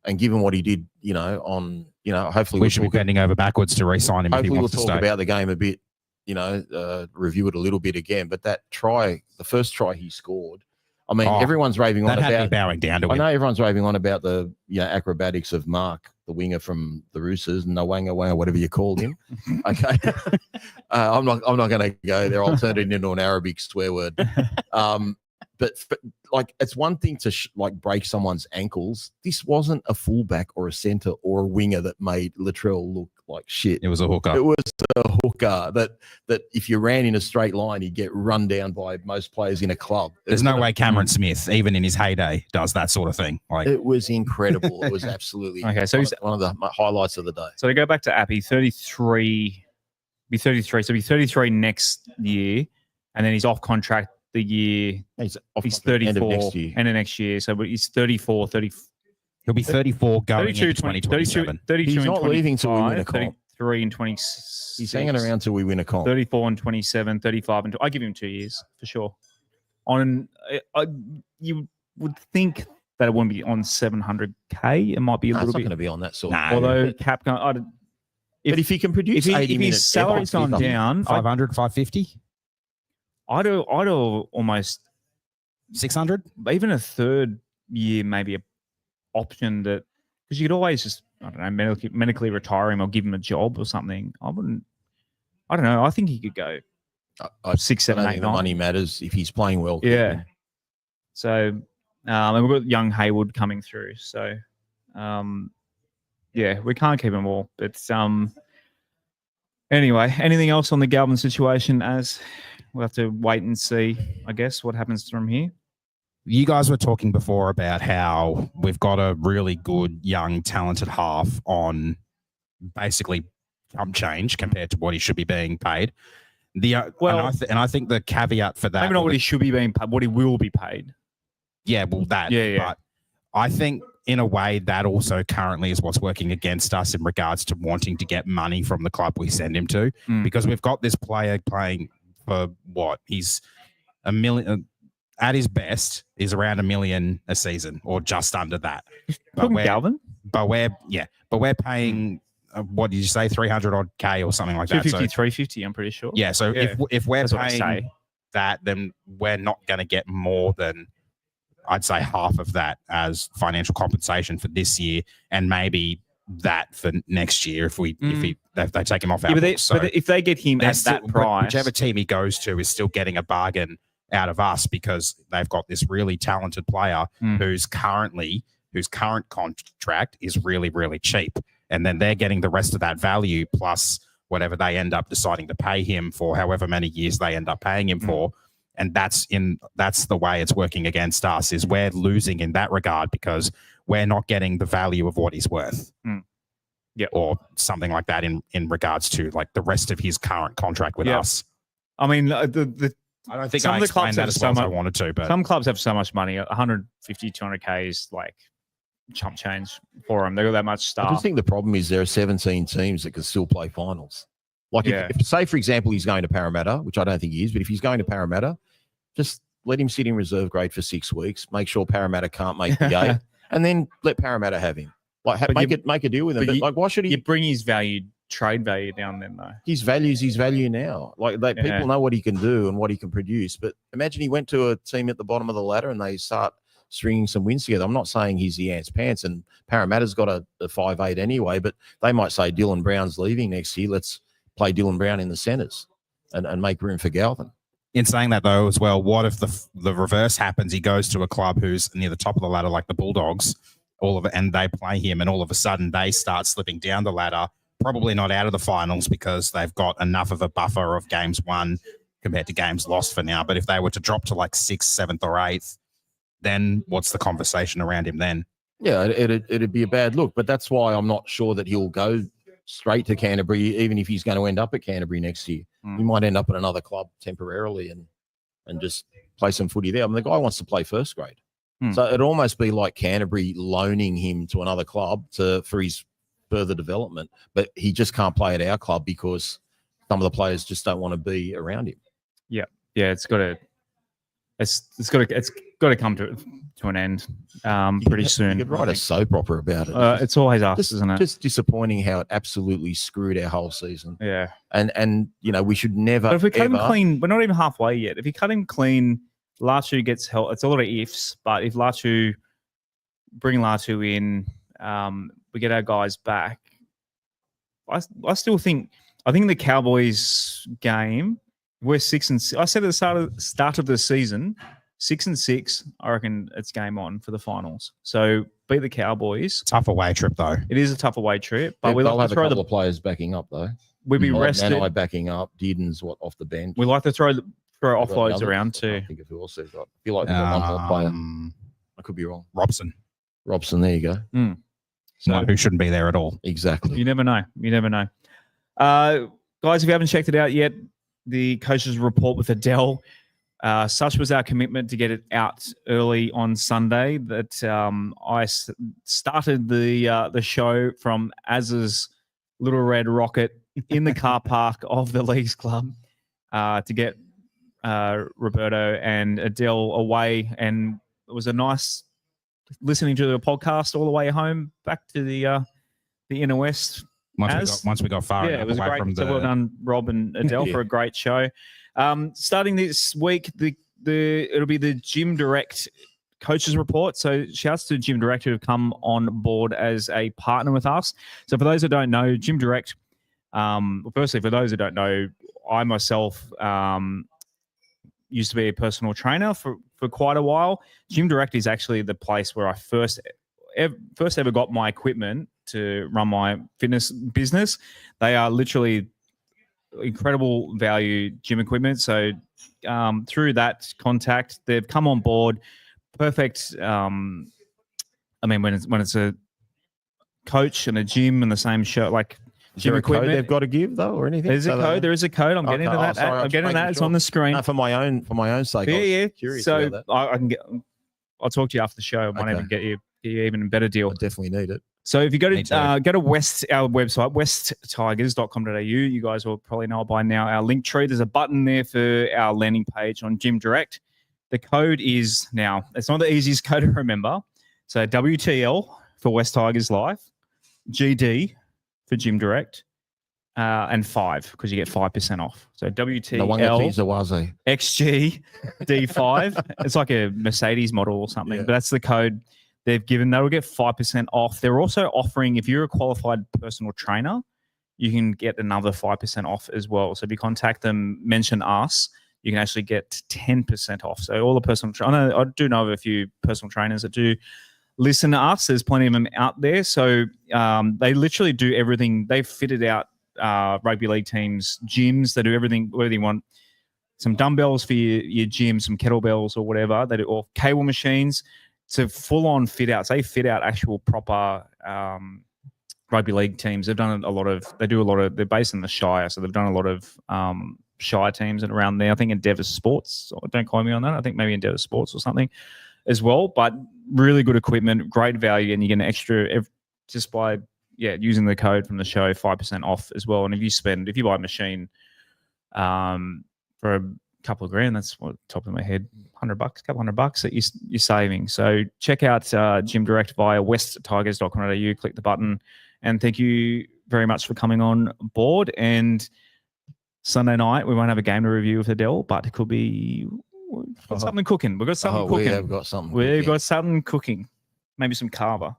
and given what he did, hopefully we should be bending over backwards to re-sign him if he wants to stay. Hopefully we'll talk about the game a bit review it a little bit again. But that try, the first try he scored, I mean, Oh, everyone's raving on That had me about. bowing down to I him. know everyone's raving on about the acrobatics of Mark, the winger from the Roosters, Nawanga Wanga, whatever you called him. Okay, I'm not going to go there. I'll turn it into an Arabic swear word. But like, it's one thing to break someone's ankles. This wasn't a fullback or a centre or a winger that made Latrell look like shit. It was a hooker. It was a hooker that if you ran in a straight line, he'd get run down by most players in a club. There's no way Cameron Smith, even in his heyday, does that sort of thing. Like, it was incredible. It was absolutely Okay, so he's one of the highlights of the day. So to go back to Appy, 33, be 33. So be 33 next year, and then he's off contract the year. He's 34 end of next year. end of next year. So he's 34, 30, he'll be 34 going 32, into 2027. 32 He's and not leaving till we win a 25, comp. 33 and 26. He's hanging around till we win a comp. 34 and 27, 35 and I give him 2 years for sure. You would think that it wouldn't be on 700k. It might be a No, it's little not bit. going to be on that sort. Nah. Although but cap, but if he can produce 80 if minutes, his salary's gone down, 500, 550, I'd almost 600. even a third year maybe a option that because you could always just medically retire him or give him a job or something. I don't know. I think he could go I 6, don't 7, 8, think the 9. money matters if he's playing well. keep Yeah. him. So and we've got young Haywood coming through. So yeah, we can't keep them all. But anyway, anything else on the Galvin situation? As we'll have to wait and see, I guess, what happens from here. You guys were talking before about how we've got a really good, young, talented half on basically jump change compared to what he should be being paid. And I think the caveat for that, Maybe not what he should be being paid, what he will be paid. Yeah, well, that. Yeah. But I think in a way that also currently is what's working against us in regards to wanting to get money from the club we send him to, because we've got this player playing for what? He's $1 million. At his best, is around $1 million a season or just under that. But Galvin? But we're paying, what did you say, 300 odd K or something like that. 250, 350, I'm pretty sure. Yeah, so if we're That's what I paying say. that, then we're not going to get more than, I'd say, half of that as financial compensation for this year, and maybe that for next year if they take him off our books. But if they get him at that price, whichever team he goes to is still getting a bargain out of us because they've got this really talented player whose current contract is really, really cheap. And then they're getting the rest of that value plus whatever they end up deciding to pay him for, however many years they end up paying him for. And that's the way it's working against us, is we're losing in that regard because we're not getting the value of what he's worth. Yeah. Or something like that in regards to like the rest of his current contract with us. I mean, I don't think some I of the explained clubs that have as so well as I much- wanted to, but some clubs have so much money. 150, 200k is like chump change for them. They've got that much I staff. just think the problem is there are 17 teams that can still play finals. Like if say, for example, he's going to Parramatta, which I don't think he is, but if he's going to Parramatta, just let him sit in reserve grade for 6 weeks, make sure Parramatta can't make the game, and then let Parramatta have him. Like make a deal with him. But like, why should he? You bring his trade value down then, though. His value now. Like people know what he can do and what he can produce. But imagine he went to a team at the bottom of the ladder and they start stringing some wins together. I'm not saying he's the ants pants, and Parramatta's got a 5'8" anyway, but they might say Dylan Brown's leaving next year. Let's play Dylan Brown in the centres and make room for Galvin. In saying that, though, as well, what if the reverse happens? He goes to a club who's near the top of the ladder, like the Bulldogs, and they play him, and all of a sudden they start slipping down the ladder, probably not out of the finals because they've got enough of a buffer of games won compared to games lost for now. But if they were to drop to like 6th, 7th, or 8th, then what's the conversation around him then? Yeah, it'd be a bad look. But that's why I'm not sure that he'll go straight to Canterbury, even if he's going to end up at Canterbury next year. He might end up at another club temporarily and just play some footy there. I mean, the guy wants to play first grade. So it'd almost be like Canterbury loaning him to another club for his further development, but he just can't play at our club because some of the players just don't want to be around him. Yeah, it's got to. it's got to come to an end pretty soon. You could write a soap opera about it. It's always us, isn't it? Just disappointing how it absolutely screwed our whole season. Yeah. And we should never. But if we cut him ever- clean, we're not even halfway yet. If you cut him clean, Latu gets help. It's a lot of ifs, but if bring Latu in, we get our guys back. I still think the Cowboys game, we're 6-6. I said at the start of the season, 6-6. I reckon it's game on for the finals. So beat the Cowboys. Tough away trip though. It is a tough away trip, but we they'll like have to a throw couple of players backing up though. We'd be rested. Nanai backing up. Dearden's off the bench. We like to throw offloads Another- around I too. think who else they've got. I feel like they've got one more player. I could be wrong. Robson, There you go. someone who shouldn't be there at all. Exactly. You never know. Guys, if you haven't checked it out yet, the coaches report with Adele. Such was our commitment to get it out early on Sunday that I started the show from Az's Little Red Rocket in the car park of the Leagues Club to get Roberto and Adele away, and it was a nice listening to the podcast all the way home back to the inner west. Once we got far Yeah, enough it was away great. from So well done, Rob and Adele, for a great show. Starting this week, it'll be the Gym Direct coaches report. So shouts to Gym Direct who have come on board as a partner with us. So for those who don't know, Gym Direct, firstly, for those who don't know, I myself used to be a personal trainer for quite a while. Gym Direct is actually the place where I first ever got my equipment to run my fitness business. They are literally incredible value gym equipment. So through that contact, they've come on board. Perfect. I mean, when it's a coach and a gym and the same show, like gym equipment, they've got to give though, or anything. There's a code. There is a code. I'm getting to that. Sorry, I'm getting to that. It's on the screen. No, for my own sake. Yeah. Curious So about that. I can get. I'll talk to you after the show. I might even get you even a better deal. I definitely need it. So if you go Me to too. our website, westtigers.com.au, you guys will probably know by now our link tree. There's a button there for our landing page on Gym Direct. The code is now, it's not the easiest code to remember. So WTL for West Tigers Life, GD for Gym Direct, and 5 because you get 5% off. So WTL XG D5. It's like a Mercedes model or something, but that's the code they've given. That'll get 5% off. They're also offering, if you're a qualified personal trainer, you can get another 5% off as well. So if you contact them, mention us, you can actually get 10% off. So all the personal I do know of a few personal trainers that do listen to us. There's plenty of them out there. So they literally do everything. They've fitted out rugby league teams, gyms. They do everything, whether you want some dumbbells for your gym, some kettlebells or whatever. They do all cable machines. It's a full-on fit-out. They fit out actual proper rugby league teams. They've done they're based in the Shire, so they've done a lot of Shire teams and around there. I think Endeavour Sports, don't quote me on that. I think maybe Endeavour Sports or something as well. But really good equipment, great value, and you get an extra just by using the code from the show, 5% off as well. And if you buy a machine for a couple of grand, that's what top of my head, couple $100 that you're saving. So check out Gym Direct via westtigers.com.au, click the button, and thank you very much for coming on board. And Sunday night we won't have a game to review with Adele, but it could be something cooking. We've got something cooking. We've got something. We've got something cooking. Maybe some carver.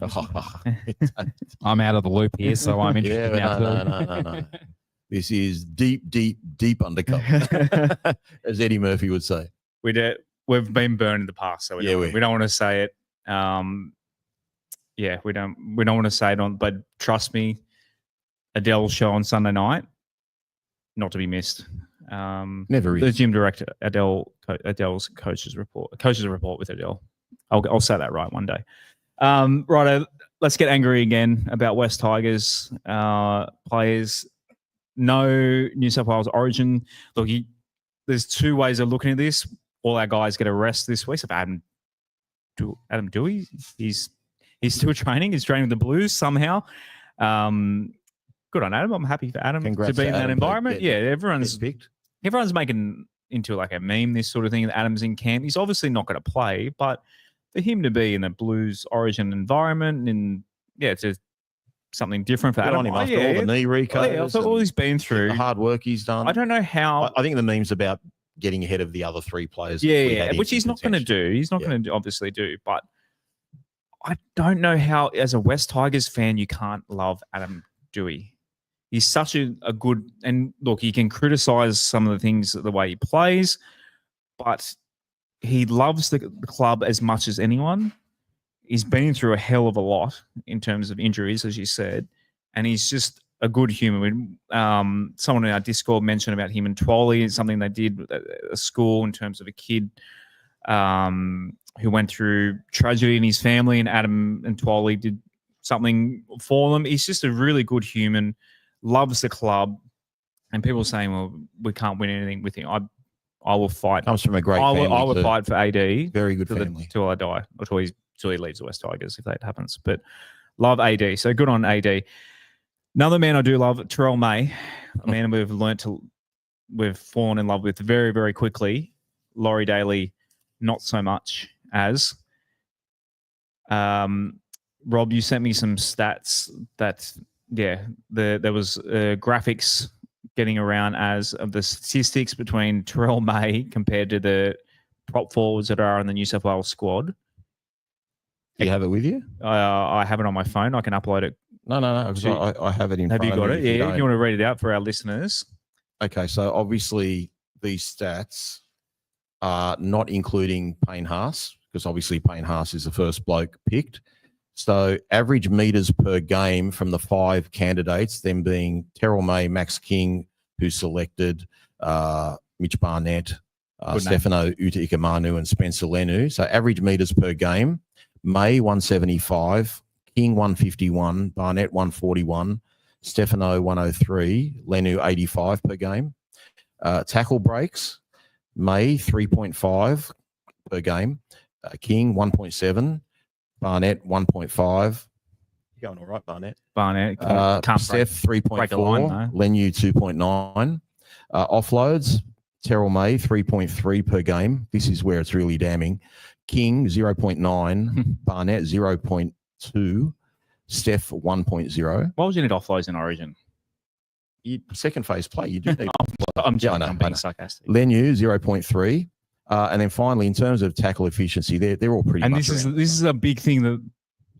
I'm out of the loop here, so I'm interested now. No. This is deep undercover, as Eddie Murphy would say. We've been burned in the past, so we don't want to say it. We don't want to say it on, but trust me, Adele's show on Sunday night, not to be missed. Never the is. Gym Director Adele's coaches report with Adele. I'll say that right one day. Right, let's get angry again about West Tigers players. No New South Wales origin. Look, there's two ways of looking at this. All our guys get a rest this week. So Adam Dewey, he's still training. He's training with the Blues somehow. Good on Adam. I'm happy for Adam Congrats to be in that Adam, environment. Everyone's making into like a meme, this sort of thing. Adam's in camp. He's obviously not going to play, but for him to be in a Blues Origin environment, and it's something different for Good Adam. on him after all the knee recos, After all he's been through, the hard work he's done. I don't know how. I think the meme's about getting ahead of the other three players. Which he's not going to do. He's not going to obviously do. But I don't know how, as a West Tigers fan, you can't love Adam Dewey. He's such a good, and look, you can criticize some of the things, the way he plays, but he loves the club as much as anyone. He's been through a hell of a lot in terms of injuries, as you said, and he's just a good human. Someone in our Discord mentioned about him and Twoley. It's something they did at a school in terms of a kid who went through tragedy in his family, and Adam and Twoley did something for them. He's just a really good human, loves the club, and people saying, well, we can't win anything with him. I will fight. Comes from a great family. I will fight for AD. Very good family. Till I die, or till he leaves the West Tigers, if that happens. But love AD. So good on AD. Another man I do love, Terrell May, a man we've fallen in love with very, very quickly. Laurie Daly, not so much as. Rob, you sent me some stats that, there was graphics getting around as of the statistics between Terrell May compared to the prop forwards that are in the New South Wales squad. Do you have it with you? I have it on my phone. I can upload it. No. I have it in front of me. Have you got it? Yeah. If you want to read it out for our listeners. Okay, so obviously these stats are not including Payne Haas, because obviously Payne Haas is the first bloke picked. So average meters per game from the 5 candidates, them being Terrell May, Max King, who selected, Mitch Barnett, Stefano Uta-Ikamanu, and Spencer Lenu. So average meters per game, May 175, King 151, Barnett 141, Stefano 103, Lenu 85 per game. Tackle breaks, May 3.5 per game, King 1.7, Barnett 1.5. Going all right, Barnett. Can't Steph 3.4, Lenu 2.9. Offloads, Terrell May 3.3 per game. This is where it's really damning. King 0.9, Barnett 0.2, Steph 1.0. Why would you need offloads in Origin? Second phase play, you do need offloads. I'm being sarcastic. Lenu 0.3. And then finally, in terms of tackle efficiency, they're all pretty. And much this is a big thing that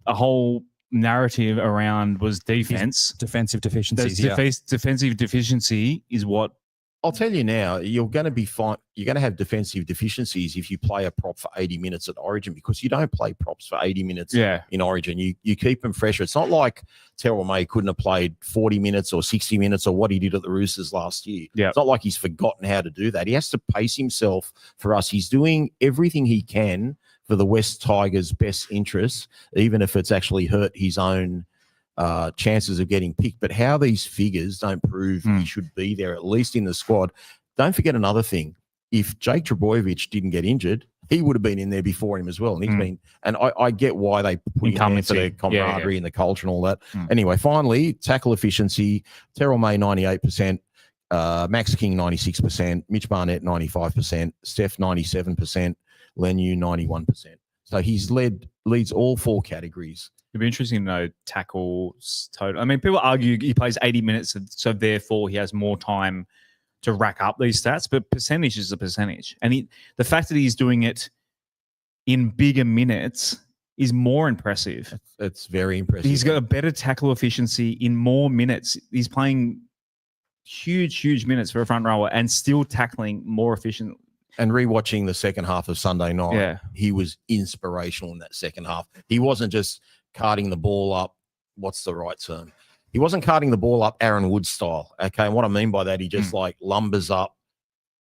a whole narrative around was defense, defensive deficiencies. Defensive deficiency is what. I'll tell you now, you're going to be fine. You're going to have defensive deficiencies if you play a prop for 80 minutes at Origin, because you don't play props for 80 minutes in Origin. You keep them fresher. It's not like Terrell May couldn't have played 40 minutes or 60 minutes or what he did at the Roosters last year. Yeah. It's not like he's forgotten how to do that. He has to pace himself for us. He's doing everything he can for the West Tigers' best interests, even if it's actually hurt his own chances of getting picked. But how these figures don't prove he should be there, at least in the squad. Don't forget another thing. If Jake Trbojevic didn't get injured, he would have been in there before him as well. And he's been, and I get why they put him there for the camaraderie and the culture and all that. Anyway, finally, tackle efficiency, Terrell May 98%, Max King 96%, Mitch Barnett 95%, Steph 97%, Lenu 91%. So he's leads all 4 categories. It'd be interesting to know tackles total. I mean, people argue he plays 80 minutes, so therefore he has more time to rack up these stats, but percentage is a percentage. And the fact that he's doing it in bigger minutes is more impressive. It's very impressive. He's got a better tackle efficiency in more minutes. He's playing huge minutes for a front rower and still tackling more efficient. And rewatching the second half of Sunday night, he was inspirational in that second half. He wasn't just carting the ball up. What's the right term? He wasn't carting the ball up Aaron Wood style. Okay. And what I mean by that, he just like lumbers up,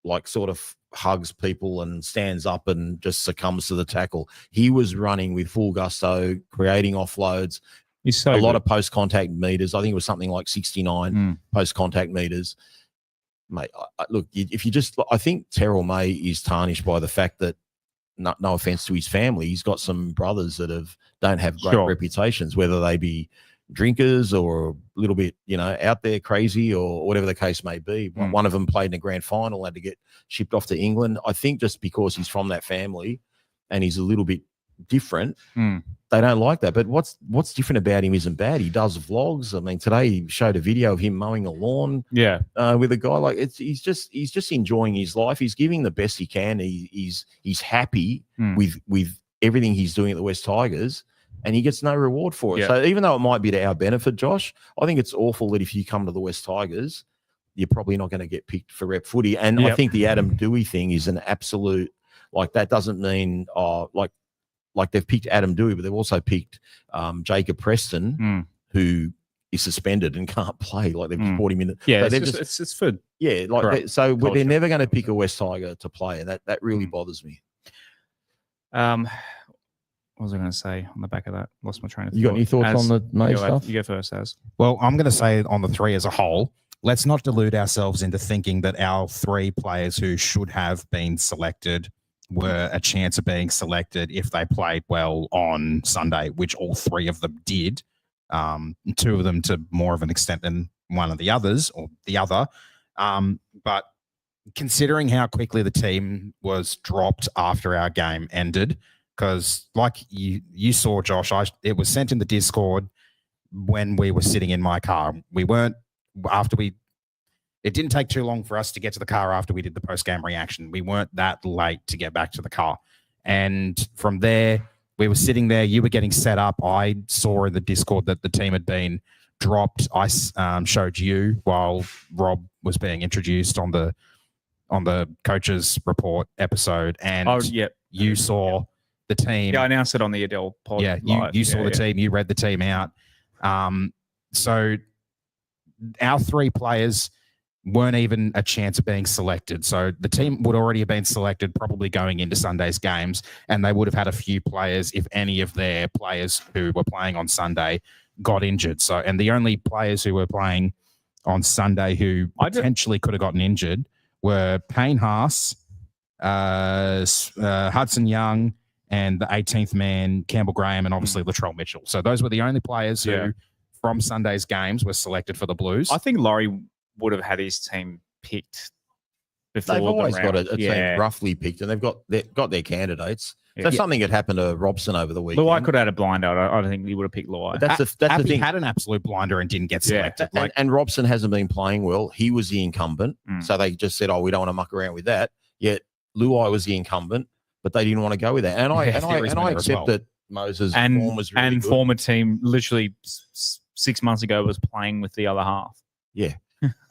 like sort of hugs people and stands up and just succumbs to the tackle. He was running with full gusto, creating offloads. He's so a lot of post-contact meters. I think it was something like 69 post-contact meters. Mate, look, if you just, I think Terrell May is tarnished by the fact that, no offense to his family, he's got some brothers that don't have great reputations, whether they be, drinkers or a little bit, out there crazy or whatever the case may be. One of them played in the grand final, had to get shipped off to England. I think just because he's from that family and he's a little bit different, they don't like that. But what's different about him isn't bad. He does vlogs. I mean, today he showed a video of him mowing a lawn. With a guy like he's just enjoying his life. He's giving the best he can. He's happy with everything he's doing at the West Tigers, and he gets no reward for it. So even though it might be to our benefit, Josh, I think it's awful that if you come to the West Tigers, you're probably not going to get picked for rep footy. And I think the Adam Dewey thing is an absolute, that doesn't mean like they've picked Adam Dewey, but they've also picked Jacob Preston, who is suspended and can't play. Like they've just brought him in. Yeah, so it's for they're never going to pick a West Tiger to play, and that really bothers me. What was I going to say on the back of that? Lost my train of thought. You got any thoughts on the May stuff? You go first, Az. Well, I'm going to say on the three as a whole, let's not delude ourselves into thinking that our three players who should have been selected were a chance of being selected if they played well on Sunday, which all three of them did. Two of them to more of an extent than one of the others or the other. But considering how quickly the team was dropped after our game ended, because like you saw, Josh, it was sent in the Discord when we were sitting in my car. It didn't take too long for us to get to the car after we did the post-game reaction. We weren't that late to get back to the car. And from there, we were sitting there. You were getting set up. I saw in the Discord that the team had been dropped. I showed you while Rob was being introduced on the coaches report episode. And you saw the team. Yeah, I announced it on the Adele pod. Yeah, you saw the team. You read the team out. So our three players weren't even a chance of being selected. So the team would already have been selected probably going into Sunday's games, and they would have had a few players, if any of their players who were playing on Sunday got injured. So, and the only players who were playing on Sunday who potentially could have gotten injured were Payne Haas, Hudson Young, and the 18th man, Campbell Graham, and obviously Latrell Mitchell. So those were the only players who, from Sunday's games, were selected for the Blues. I think Laurie would have had his team picked before. They've always got a team roughly picked, and they've got their candidates. So if something had happened to Robson over the weekend, Luai could have had a blinder. I don't think he would have picked Luai. That's the thing. Had an absolute blinder and didn't get selected. And Robson hasn't been playing well. He was the incumbent, so they just said, "Oh, we don't want to muck around with that." Yet Luai was the incumbent, but they didn't want to go with that. And I accept that Moses' form was really good. Former team literally 6 months ago was playing with the other half. Yeah.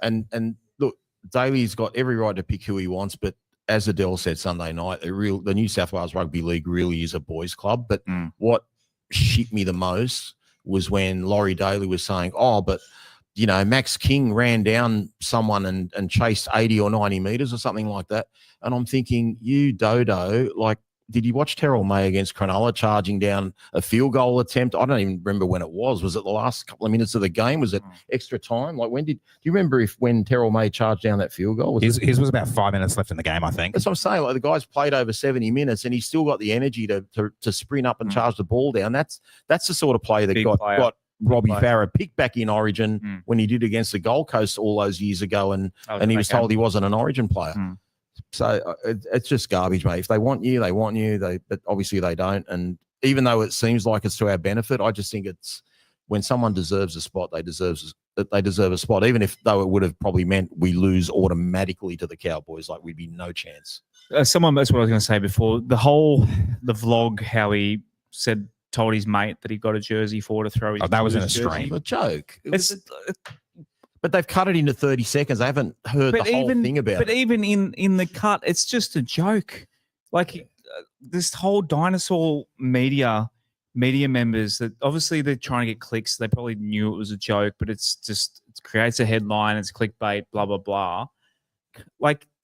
and look, Daly's got every right to pick who he wants, but as Adele said Sunday night, the New South Wales Rugby League really is a boys' club. But what shit me the most was when Laurie Daly was saying, "Oh, but Max King ran down someone and chased 80 or 90 meters or something like that." And I'm thinking, you dodo, did you watch Terrell May against Cronulla charging down a field goal attempt? I don't even remember when it was. Was it the last couple of minutes of the game? Was it extra time? Do you remember when Terrell May charged down that field goal? His was about 5 minutes left in the game, I think. That's what I'm saying. The guy's played over 70 minutes and he's still got the energy to sprint up and charge the ball down. That's the sort of player that got Robbie Farah picked back in Origin when he did against the Gold Coast all those years ago, and he was told he wasn't an Origin player. So it's just garbage, mate. If they want you, they want you. But obviously they don't. And even though it seems like it's to our benefit, I just think it's when someone deserves a spot, they deserve a spot, even if though it would have probably meant we lose automatically to the Cowboys. We'd be no chance. That's what I was going to say before. The vlog, how he told his mate that he got a jersey for to throw his. That was in a stream. A joke. But they've cut it into 30 seconds. I haven't heard the whole thing about it. But even in the cut, it's just a joke. This whole dinosaur media members that obviously they're trying to get clicks. They probably knew it was a joke, but it creates a headline. It's clickbait, blah, blah, blah.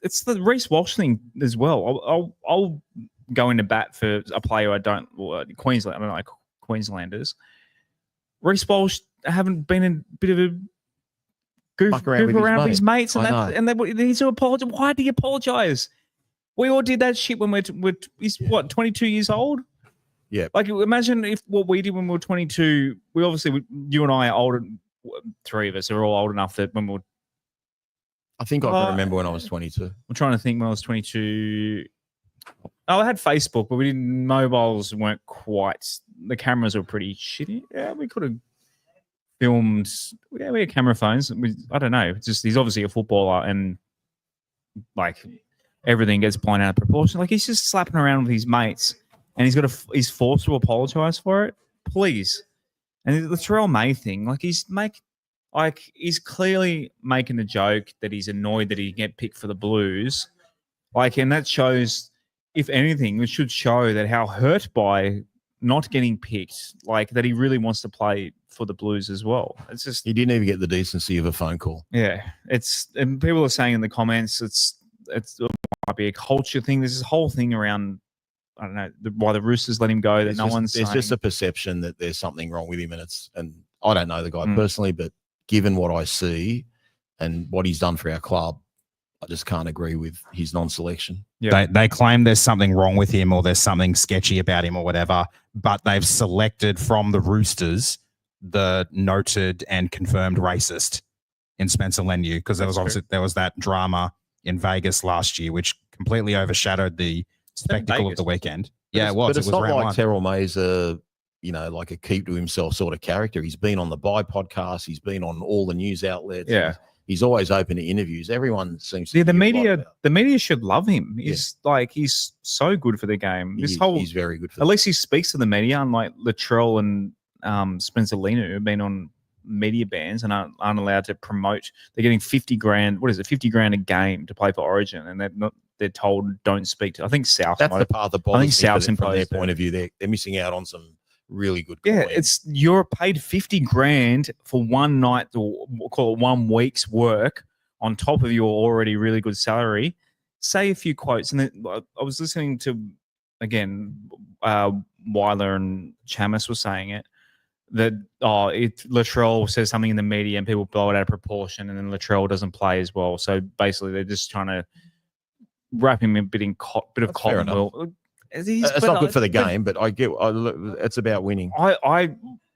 It's the Reece Walsh thing as well. I'll go into bat for a player I don't like Queenslanders. Reece Walsh haven't been in a bit of a goof around with his mates, and they need to apologize. Why do you apologize? We all did that shit when he's 22 years old. Yeah. Like, imagine if what we did when we were 22. We obviously, you and I are older. 3 of us are all old enough that when we were. I think I can remember when I was 22. I'm trying to think when I was 22. Oh, I had Facebook, but we didn't. Mobiles weren't quite. The cameras were pretty shitty. Yeah, we could have filmed. Yeah, we had camera phones. I don't know. It's just he's obviously a footballer, and like everything gets blown out of proportion. Like he's just slapping around with his mates, and he's forced to apologize for it. Please. And the Terrell May thing, like he's clearly making a joke that he's annoyed that he can get picked for the Blues. Like, and that shows, if anything, it should show that how hurt by not getting picked, like that he really wants to play for the Blues as well. It's just He didn't even get the decency of a phone call. yeah. And people are saying in the comments it might be a culture thing. There's this whole thing around I don't know why the Roosters let him go. That There's just a perception that there's something wrong with him, and I don't know the guy personally, but given what I see and what he's done for our club, I just can't agree with his non-selection. Yeah. They claim there's something wrong with him or there's something sketchy about him or whatever, but they've selected from the Roosters the noted and confirmed racist in Spencer Leniu, because there was that drama in Vegas last year, which completely overshadowed the spectacle of the weekend. Yeah, it was. But it's not like Terrell May's like a keep to himself sort of character. He's been on the Buy podcast. He's been on all the news outlets. Yeah. He's always open to interviews. Everyone seems to. Yeah, the media should love him. He's so good for the game. He's very good for at least he speaks to the media, unlike Latrell and Spencer Leniu, who've been on media bans and aren't allowed to promote. They're getting $50,000. What is it? $50,000 a game to play for Origin, and they're told don't speak to. I think South. That's the part that bothers me from their imposed point of view. They're missing out on some really good. Yeah, coin. you're paid $50,000 for one night, or we'll call it 1 week's work on top of your already really good salary. Say a few quotes, and then I was listening to again. Weiler and Chamis were saying it. That Latrell says something in the media and people blow it out of proportion, and then Latrell doesn't play as well. So basically, they're just trying to wrap him in a bit of cotton wool. It's not good for the game, but I get. It's about winning. I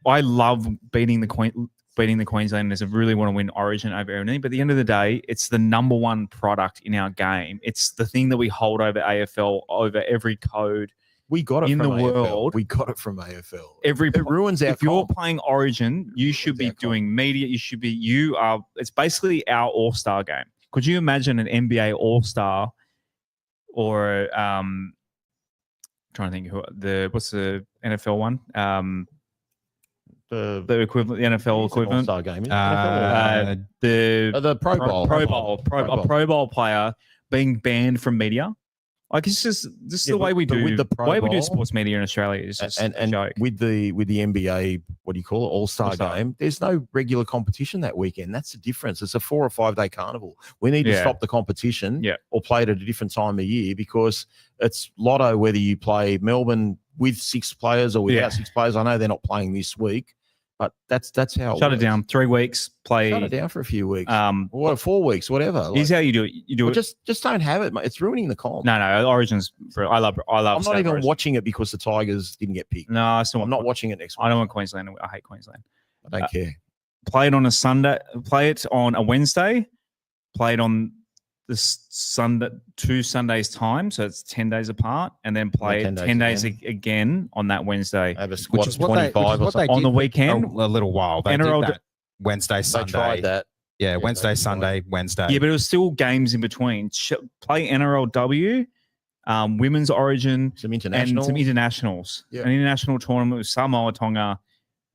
love beating the Queenslanders. I really want to win Origin over everything. But at the end of the day, it's the number one product in our game. It's the thing that we hold over AFL, over every code. We got it in from the AFL. world. We got it from AFL. It ruins our. If you're playing Origin, you should be doing media. It's basically our All-Star game. Could you imagine an NBA All-Star or trying to think what's the NFL one? The equivalent, the NFL equivalent. All-Star game. The Pro Bowl. A Pro Bowl player being banned from media. Like it's just the way we do sports media in Australia is just a joke. With the NBA, what do you call it? All-Star game. There's no regular competition that weekend. That's the difference. It's a 4 or 5 day carnival. We need to stop the competition or play it at a different time of year, because it's lotto whether you play Melbourne with 6 players or without 6 players. I know they're not playing this week, but that's how. Shut it down. 3 weeks. Play. Shut it down for a few weeks. Or 4 weeks, whatever. Here's how you do it. You do it. Just don't have it, mate. It's ruining the comp. No. Origins. I love. I'm not even watching it because the Tigers didn't get picked. No, I'm not watching it next week. I don't want Queensland. I hate Queensland. I don't care. Play it on a Sunday. Play it on a Wednesday. Play it on the Sunday, 2 Sundays time, so it's 10 days apart, and then play 10 days again on that Wednesday. Have a squad of 25 or something. On the weekend. A little while. They did that Wednesday, Sunday. They tried that. Yeah, Wednesday, Sunday, Wednesday. Yeah, but it was still games in between. Play NRLW, Women's Origin, some internationals. Yeah. An international tournament with Samoa, Tonga,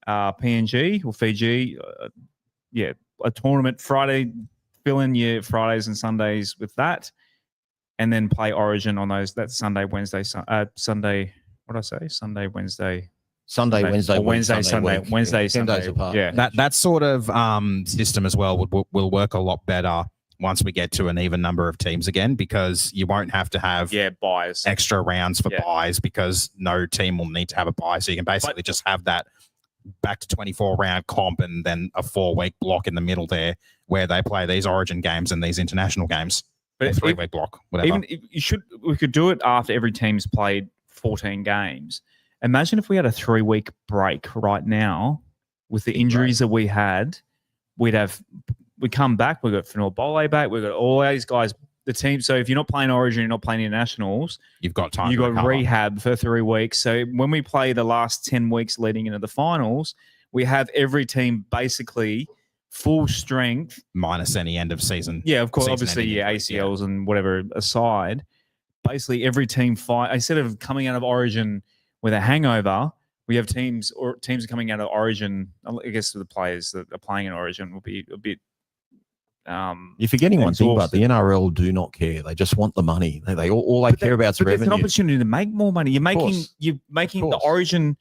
PNG or Fiji. A tournament Friday. Fill in your Fridays and Sundays with that, and then play Origin on those. That's Sunday, Wednesday, Sunday. What did I say? Sunday, Wednesday. Sunday, Wednesday, Wednesday, Sunday, week. Wednesday, 10 Sunday. days apart. Yeah, that sort of system as well will work a lot better once we get to an even number of teams again, because you won't have to have buys, extra rounds for buys, because no team will need to have a buy. So you can basically just have that back to 24-round comp and then a 4-week block in the middle there where they play these Origin games and these international games. But 3-week block, whatever. We could do it after every team's played 14 games, Imagine if we had a 3-week break right now with the injuries that we had. We come back. We've got Fanor Bole back. We've got all these guys, the team. So if you're not playing Origin, you're not playing internationals, You've got time. you've to got recover. rehab for 3 weeks. So when we play the last 10 weeks leading into the finals, we have every team basically full strength. minus any end of season. Yeah, of course, season obviously, ending yeah, injuries, ACLs and whatever aside. Basically, every team fight. Instead of coming out of Origin with a hangover, we have teams are coming out of Origin. I guess the players that are playing in Origin will be a bit. You're forgetting one thing, but exhausted. the NRL do not care. They just want the money. They all they care about is But there's an revenue. opportunity to make more money. You're making the course. Origin.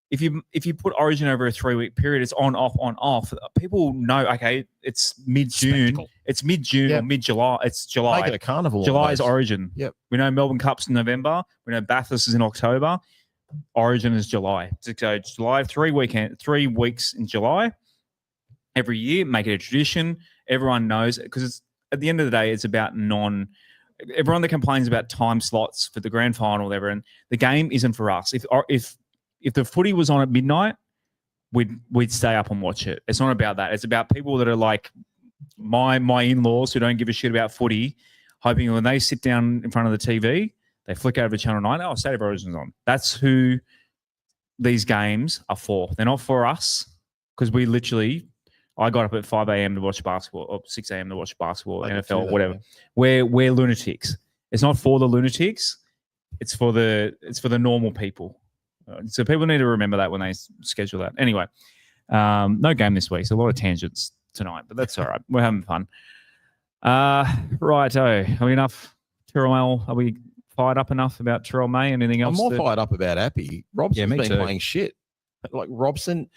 If you put Origin over a 3-week period, it's on off. People know. Okay, it's mid-June. Spectacle. It's mid-June Yep. or mid-July. It's July. Make it a carnival. July is almost. Origin. Yep. We know Melbourne Cup's in November. We know Bathurst is in October. Origin is July. So July, 3 weeks in July every year. Make it a tradition. Everyone knows because it's at the end of the day, it's about everyone that complains about time slots for the grand final, whatever, and the game isn't for us. If the footy was on at midnight, we'd stay up and watch it. It's not about that. It's about people that are like my in-laws who don't give a shit about footy, hoping when they sit down in front of the TV, they flick over Channel 9. Oh, State of Origin's on. That's who these games are for. They're not for us because I got up at 5 a.m. to watch basketball or 6 a.m. to watch basketball, I can see NFL, that, whatever. man. We're lunatics. It's not for the lunatics. It's for the normal people. So people need to remember that when they schedule that. Anyway, no game this week. So a lot of tangents tonight, but that's all right. We're having fun. Righto. Are we enough? Tyrrell, are we fired up enough about Tyrrell May? Anything I'm else? more fired up about Appy. Robson's me been too. playing shit. Like Robson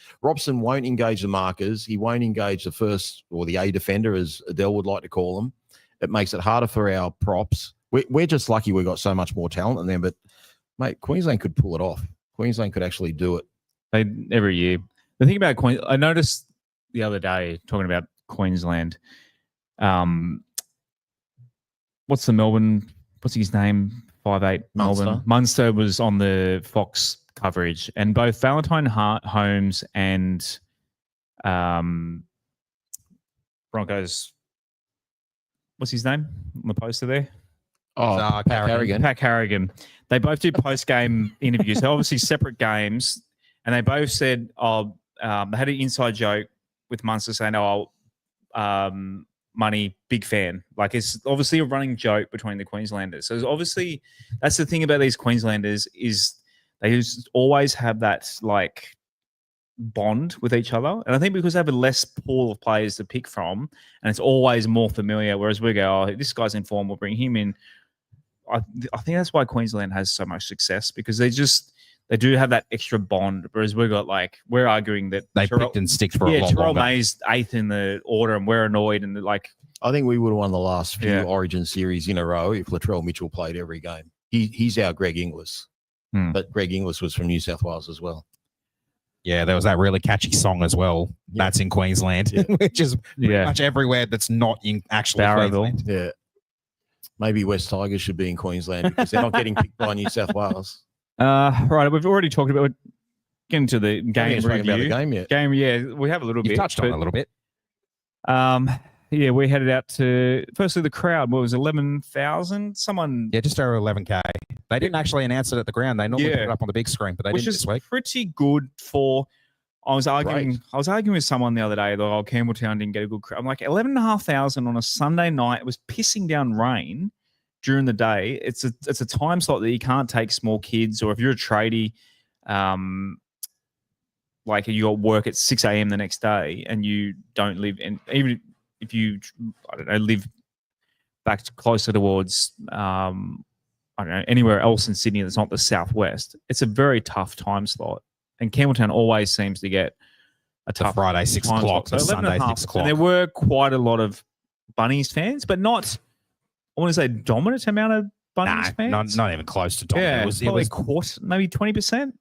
won't engage the markers. He won't engage the first or the A defender, as Adele would like to call them. It makes it harder for our props. We're just lucky we got so much more talent than them. But mate, Queensland could pull it off. Queensland could actually do it. Every year. The thing about Queensland, I noticed the other day talking about Queensland. What's his name? 5'8" Melbourne. Munster was on the Fox coverage, and both Valentine Holmes and Broncos. What's his name on the poster there? Oh, Pat Carrigan. Pat Carrigan. They both did post-game interviews. So obviously separate games, and they both said, they had an inside joke with Munster saying, money, big fan. Like it's obviously a running joke between the Queenslanders. So obviously that's the thing about these Queenslanders is they just always have that like bond with each other. And I think because they have a less pool of players to pick from, and it's always more familiar, whereas we go, oh, this guy's in form, we'll bring him in. I think that's why Queensland has so much success because they do have that extra bond, whereas we're arguing that They picked and sticked for a lot Tyrrell longer. May's 8th in the order, and we're annoyed and I think we would have won the last few Yeah. Origin series in a row if Latrell Mitchell played every game. He's our Greg Inglis, but Greg Inglis was from New South Wales as well. Yeah, there was that really catchy song as well. Yeah. That's in Queensland, Yeah. which is pretty much everywhere that's not in actually Barrowville. Queensland. Yeah, maybe West Tigers should be in Queensland because they're not getting picked by New South Wales. Right, we've already talked about getting to the Haven't game even spoken review. about the game yet. Yeah, we have a little You bit. touched on it a little bit. Yeah, we headed out to firstly the crowd. What was it, 11,000? Someone, Yeah, just over 11K. They didn't actually announce it at the ground. They normally put it up on the big screen, but they which didn't is this week. pretty good for. I was arguing with someone the other day that Campbelltown didn't get a good crowd. I'm like 11,500 on a Sunday night. It was pissing down rain during the day. It's a time slot that you can't take small kids, or if you're a tradie, like you got work at 6 a.m. the next day and you don't live in, even if you, I don't know, live back closer towards, I don't know, anywhere else in Sydney that's not the southwest, it's a very tough time slot. And Campbelltown always seems to get a The tough Friday 6 time o'clock, slot. the So 11 and Sunday a half. 6 o'clock. And there were quite a lot of Bunnies fans, but not, I want to say, dominant amount of Bunnies fans. Not even close to dominant. Yeah, It was probably quarter, maybe 20%.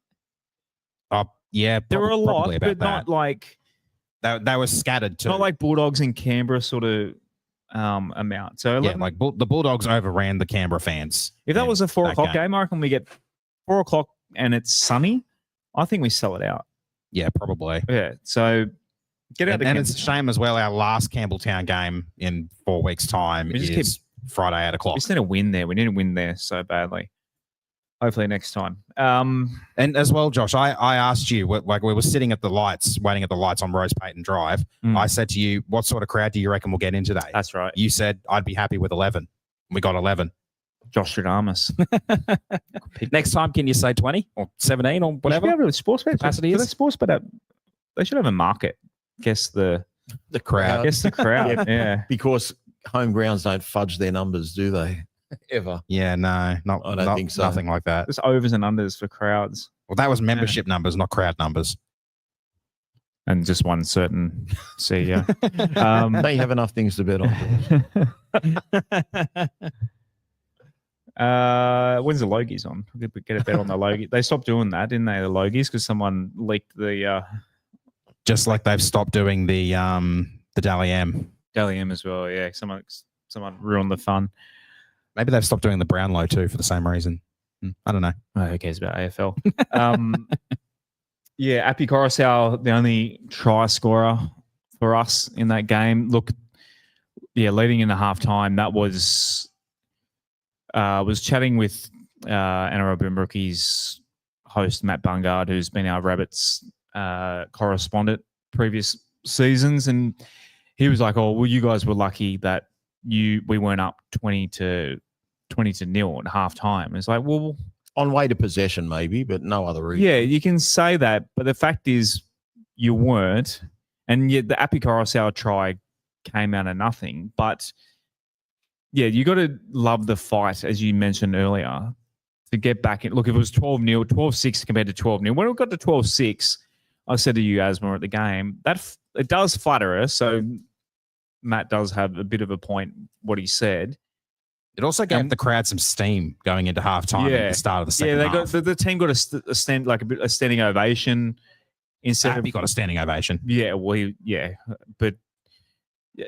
Yeah, There were a lot, probably about but not like they were scattered too. not like Bulldogs in Canberra sort of amount. So 11, like the Bulldogs overran the Canberra fans. if that was a 4 that o'clock game, I reckon we get 4 o'clock and it's sunny. I think we sell it out. Yeah, probably. Yeah. So get out. And it's a shame as well. Our last Campbelltown game in 4 weeks' time is Friday 8 o'clock. We just need a win there. We need a win there so badly. Hopefully next time. And as well, Josh, I asked you, like we were sitting at the lights, waiting at the lights on Rose Payton Drive. I said to you, what sort of crowd do you reckon we'll get in today? That's right. You said I'd be happy with 11. We got 11. Josh Stradamus. Next time, can you say 20 or 17 or whatever? You should have a sports bet capacity is. Sports bet. They should have a market. Guess the crowd. Guess the crowd. Yeah. Because home grounds don't fudge their numbers, do they? Ever? Yeah, no, I don't think so. Nothing like that. Just overs and unders for crowds. Well, that was membership numbers, not crowd numbers. And just one certain CEO. They have enough things to bet on. When's the Logies on? We could get a bet on the Logies. They stopped doing that, didn't they? The Logies, because someone leaked the. Just like they've stopped doing the Dally M. Dally M as well. Yeah, someone ruined the fun. Maybe they've stopped doing the Brownlow too for the same reason. I don't know. Oh, who cares about AFL? Yeah, Appy Coruscant, the only try scorer for us in that game. Look, yeah, leading into halftime, that was chatting with NRL Rookie's host, Matt Bungard, who's been our Rabbits correspondent previous seasons, and he was like, "Oh, well, you guys were lucky that we weren't up 20 to 0 at halftime." It's like, well, on way to possession, maybe, but no other reason. Yeah, you can say that, but the fact is, you weren't, and yet the Appy Coruscant try came out of nothing. But yeah, you got to love the fight, as you mentioned earlier, to get back in. Look, if it was 12-0, 12-6 compared to 12-0, when it got to 12-6, I said to you, Asma, at the game, that it does flatter us. So Matt does have a bit of a point what he said. It also gave the crowd some steam going into halftime at the start of the second half. The team got a standing ovation instead of got a standing ovation. Yeah, but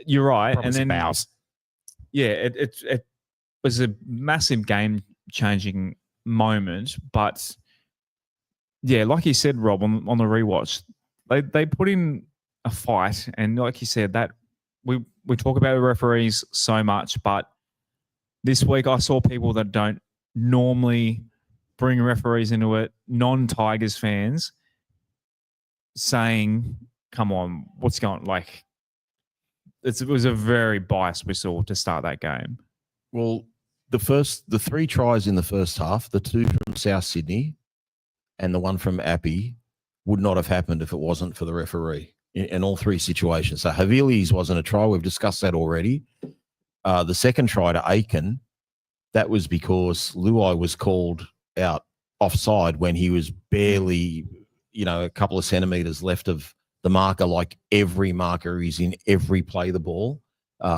you're right. Probably and then bows. Yeah, it was a massive game changing moment, but yeah, like you said, Rob, on the rewatch, they put in a fight, and like you said, that we talk about the referees so much, but this week I saw people that don't normally bring referees into it, non-Tigers fans, saying, "Come on, what's going?" Like, it was a very biased whistle to start that game. Well, the 3 tries in the first half, the 2 from South Sydney and the 1 from Appy, would not have happened if it wasn't for the referee in all 3 situations. So Havili's wasn't a try. We've discussed that already. The second try to Aiken, that was because Luai was called out offside when he was barely, a couple of centimetres left of the marker, like every marker is in every play the ball,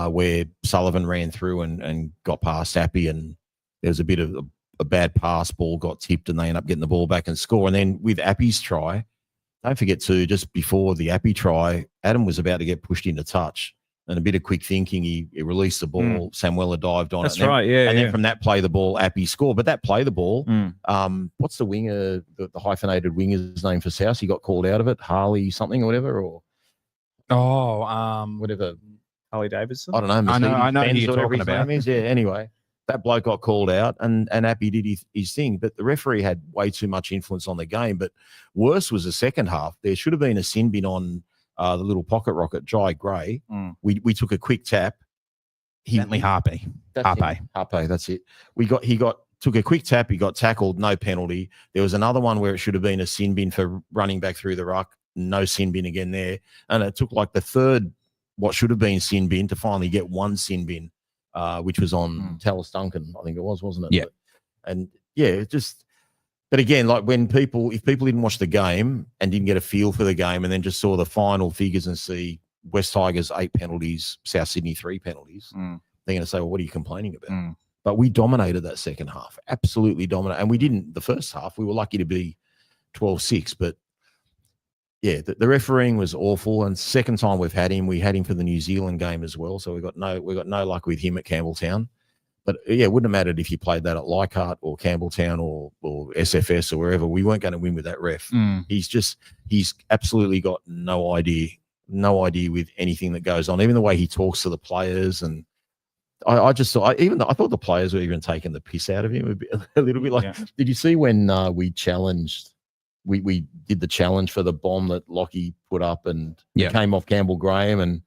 where Sullivan ran through and got past Appy, and there was a bit of a bad pass, ball got tipped, and they end up getting the ball back and score. And then with Appy's try, don't forget too, just before the Appy try, Adam was about to get pushed into touch. And a bit of quick thinking, he released the ball. Samuela dived on That's it. That's right, yeah. And then from that play the ball, Appy scored. But that play the ball, what's the winger, the hyphenated winger's name for South? He got called out of it, Harley something or whatever, or whatever. Harley Davidson. I don't know. I know who Benz, you're whatever talking his about. name is. Yeah. Anyway, that bloke got called out, and Appy did his thing. But the referee had way too much influence on the game. But worse was the second half. There should have been a sin bin on the little pocket rocket, Jai Gray. We took a quick tap. Bentley Harpe. Harpe, that's it. He took a quick tap. He got tackled, no penalty. There was another one where it should have been a sin bin for running back through the ruck, no sin bin again there. And it took like the third, what should have been sin bin, to finally get one sin bin, which was on Tallis Duncan, I think it was, wasn't it? Yeah. But again, like if people didn't watch the game and didn't get a feel for the game and then just saw the final figures and see West Tigers 8 penalties, South Sydney 3 penalties, they're going to say, well, what are you complaining about? But we dominated that second half, absolutely dominated. And we didn't the first half. We were lucky to be 12-6. But, yeah, the refereeing was awful. And second time we had him for the New Zealand game as well. So we got no luck with him at Campbelltown. But yeah, it wouldn't have mattered if you played that at Leichhardt or Campbelltown or SFS or wherever. We weren't going to win with that ref. He's absolutely got no idea with anything that goes on, even the way he talks to the players. And I just thought, I thought the players were even taking the piss out of him a little bit. Like, did you see when we challenged? We did the challenge for the bomb that Lockie put up, and it came off Campbell Graham. And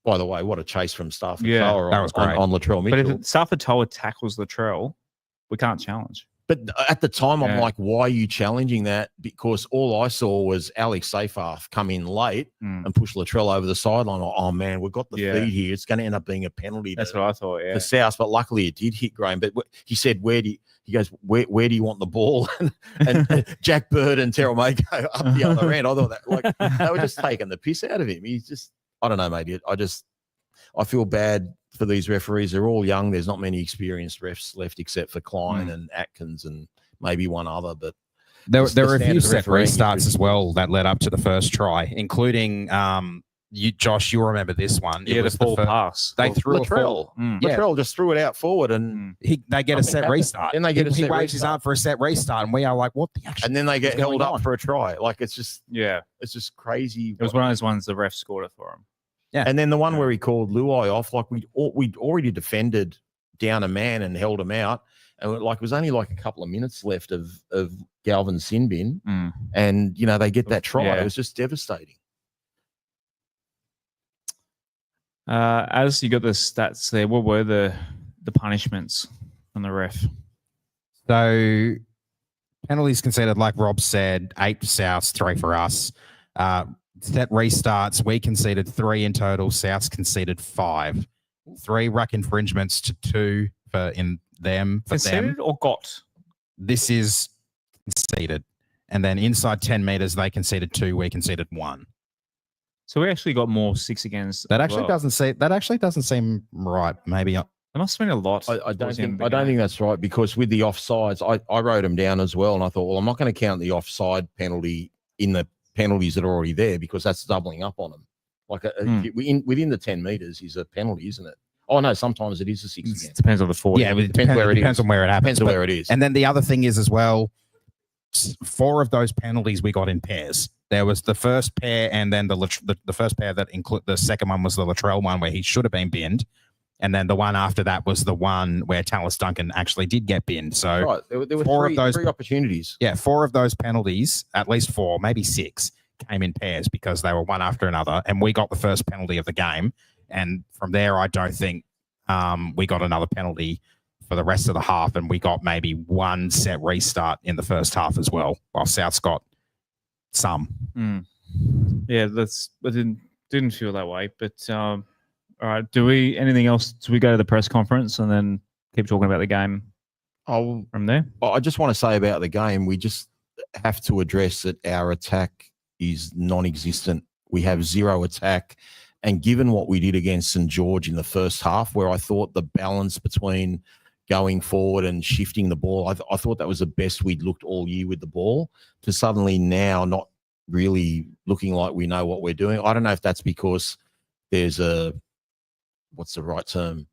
by the way, what a chase from Stafford Toa that was great. on Latrell Mitchell. But if Stafford Toa tackles Latrell, we can't challenge. But at the time, I'm like, why are you challenging that? Because all I saw was Alex Seyfarth come in late and push Latrell over the sideline. Oh, man, we've got the feed here. It's going to end up being a penalty. That's what I thought, for South. But luckily, it did hit Graham. But he said, where do you want the ball? and Jack Bird and Terrell May go up the other end. I thought that, they were just taking the piss out of him. He's just, I don't know, mate. I feel bad for these referees. They're all young. There's not many experienced refs left except for Klein and Atkins and maybe one other. But there were a few set restarts as well that led up to the first try, including Josh, you remember this one. Yeah, the full pass. They threw Latrell. Latrell just threw it out forward and they get a set restart. Then they get he waves his arm for a set restart and we are like, what the actual? And then they get held up for a try. Like, it's just it's just crazy. It was one of those ones the ref scored it for him. Yeah. And then the one where he called Luai off, like we'd already defended down a man and held him out. And it was only like a couple of minutes left of Galvin's sin bin. And, they get that try. It was just devastating. As you got the stats there, what were the punishments on the ref? So penalties conceded, like Rob said, 8 for Souths, 3 for us. Set restarts, we conceded 3 in total. Souths conceded 5. 3 ruck infringements to 2 for them. Conceded or got? This is conceded. And then inside 10 meters, they conceded 2. We conceded 1. So we actually got more 6 against. That actually doesn't seem right. Maybe there must have been a lot. I don't think that's right, because with the offsides, I wrote them down as well, and I thought, well, I'm not going to count the offside penalty in the penalties that are already there, because that's doubling up on them. Like within the 10 meters is a penalty, isn't it? Oh no, sometimes it is a 6 again. Depends on the 40. Yeah, it depends on where it happens. Depends on where it is. And then the other thing is as well, 4 of those penalties we got in pairs. There was the first pair, and then the first pair that include the second one was the Latrell one where he should have been binned, and then the one after that was the one where Tallis Duncan actually did get binned. So right, there were 3 opportunities. Yeah, 4 of those penalties, at least 4, maybe 6, came in pairs because they were one after another, and we got the first penalty of the game. And from there, I don't think we got another penalty for the rest of the half, and we got maybe 1 set restart in the first half as well, while South's got some. Yeah, I didn't feel that way. But all right, anything else? Do we go to the press conference and then keep talking about the game from there? I just want to say about the game, we just have to address that our attack is non-existent. We have 0 attack. And given what we did against St. George in the first half, where I thought the balance between going forward and shifting the ball, I thought that was the best we'd looked all year with the ball, to suddenly now not really looking like we know what we're doing. I don't know if that's because there's what's the right term?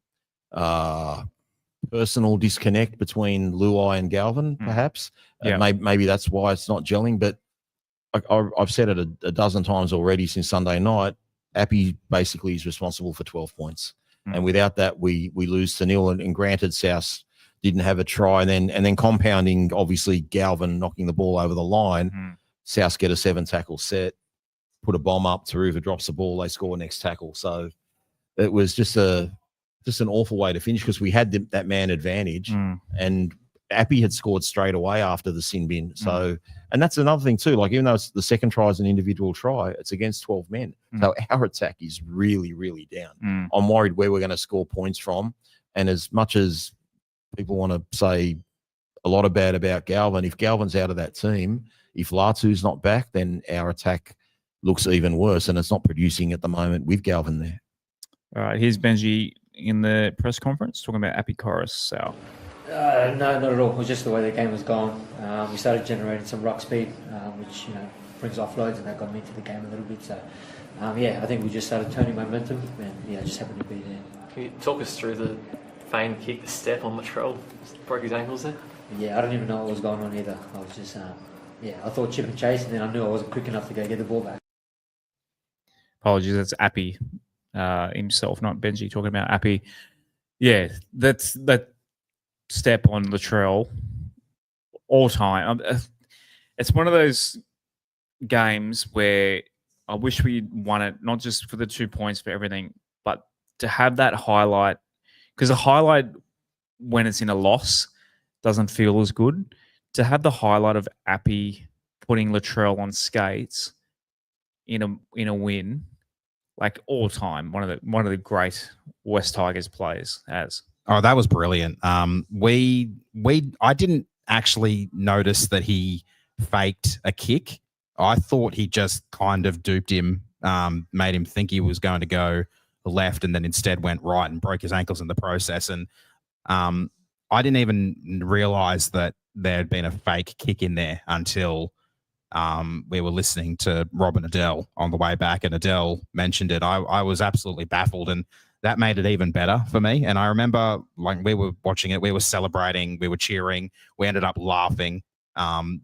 Personal disconnect between Luai and Galvin, perhaps. Maybe that's why it's not gelling. But I've said it a dozen times already since Sunday night. Appy basically is responsible for 12 points. And without that, we lose to 0. And granted, South didn't have a try. And then compounding, obviously, Galvin knocking the ball over the line. South get a 7 tackle set, put a bomb up, Taruva drops the ball, they score next tackle. So it was just an awful way to finish, because we had that man advantage. And Appy had scored straight away after the sin bin. So, and that's another thing too. Like, even though the second try is an individual try, it's against 12 men. So our attack is really, really down. I'm worried where we're going to score points from. And as much as people want to say a lot about Galvin, if Galvin's out of that team, if Latu's not back, then our attack looks even worse, and it's not producing at the moment with Galvin there. All right, here's Benji in the press conference talking about Appy Chorus, Sal. No, not at all. It was just the way the game was going. We started generating some ruck speed, which brings offloads, and that got me into the game a little bit. So, I think we just started turning momentum, and just happened to be there. Can you talk us through feign kick, the step on Latrell, broke his ankles there. Yeah, I don't even know what was going on either. I was just, I thought chip and chase, and then I knew I wasn't quick enough to go get the ball back. Apologies, that's Appy himself, not Benji, talking about Appy. Yeah, that step on Latrell all time. It's one of those games where I wish we won it, not just for the 2 points for everything, but to have that highlight, because a highlight when it's in a loss doesn't feel as good. To have the highlight of Appy putting Latrell on skates in a win, like all time, one of the great West Tigers players has. Oh, that was brilliant. I didn't actually notice that he faked a kick. I thought he just kind of duped him, made him think he was going to go left, and then instead went right and broke his ankles in the process. And I didn't even realize that there had been a fake kick in there until we were listening to Rob and Adele on the way back, and Adele mentioned it. I was absolutely baffled, and that made it even better for me. And I remember, like, we were watching it, we were celebrating, we were cheering, we ended up laughing,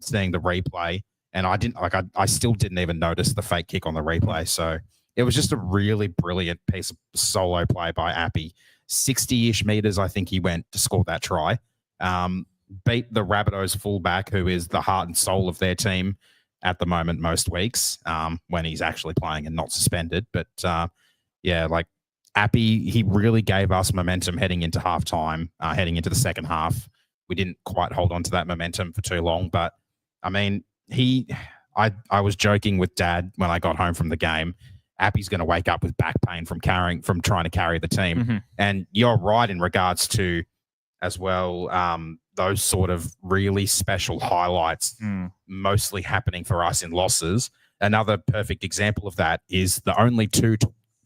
seeing the replay, and I still didn't even notice the fake kick on the replay. So it was just a really brilliant piece of solo play by Appy. 60-ish meters, I think he went to score that try. Beat the Raibbitohs fullback, who is the heart and soul of their team at the moment most weeks, when he's actually playing and not suspended. But like Appy, he really gave us momentum heading into halftime, heading into the second half. We didn't quite hold on to that momentum for too long, but I mean, I was joking with Dad when I got home from the game. Appy's going to wake up with back pain from trying to carry the team. Mm-hmm. And you're right in regards to, as well, those sort of really special highlights mostly happening for us in losses. Another perfect example of that is the only two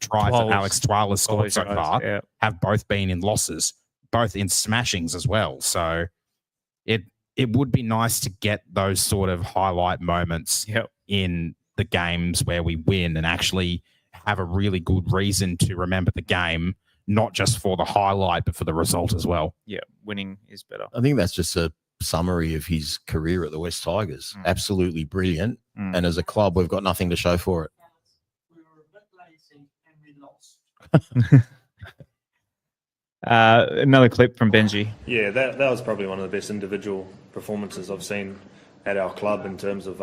tries that Alex Twala scored so far have both been in losses, both in smashings as well. So it would be nice to get those sort of highlight moments in the games where we win and actually have a really good reason to remember the game, not just for the highlight, but for the result as well. Yeah, winning is better. I think that's just a summary of his career at the West Tigers. Absolutely brilliant. And as a club, we've got nothing to show for it. We were a bit lazy and we lost. Another clip from Benji. Yeah, that was probably one of the best individual performances I've seen at our club in terms of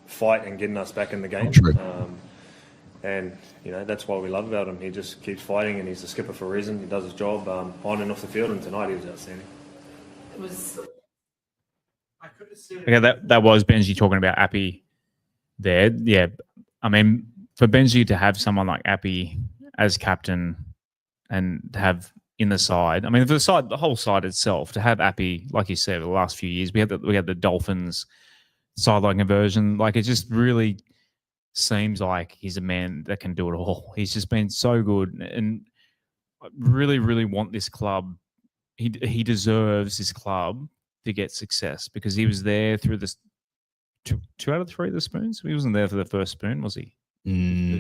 fight and getting us back in the game. And, you know, that's what we love about him. He just keeps fighting, and he's the skipper for a reason. He does his job on and off the field, and tonight he was outstanding. It was. I could have said. Okay, that was Benji talking about Appy there. Yeah, I mean, for Benji to have someone like Appy as captain and to have in the side, I mean, for the whole side itself, to have Appy, like you said, the last few years, we had the Dolphins sideline conversion. Like, it just really seems like he's a man that can do it all. He's just been so good, and I really, really want this club. He deserves this club to get success, because he was there through this two out of three of the spoons. He wasn't there for the first spoon, was he?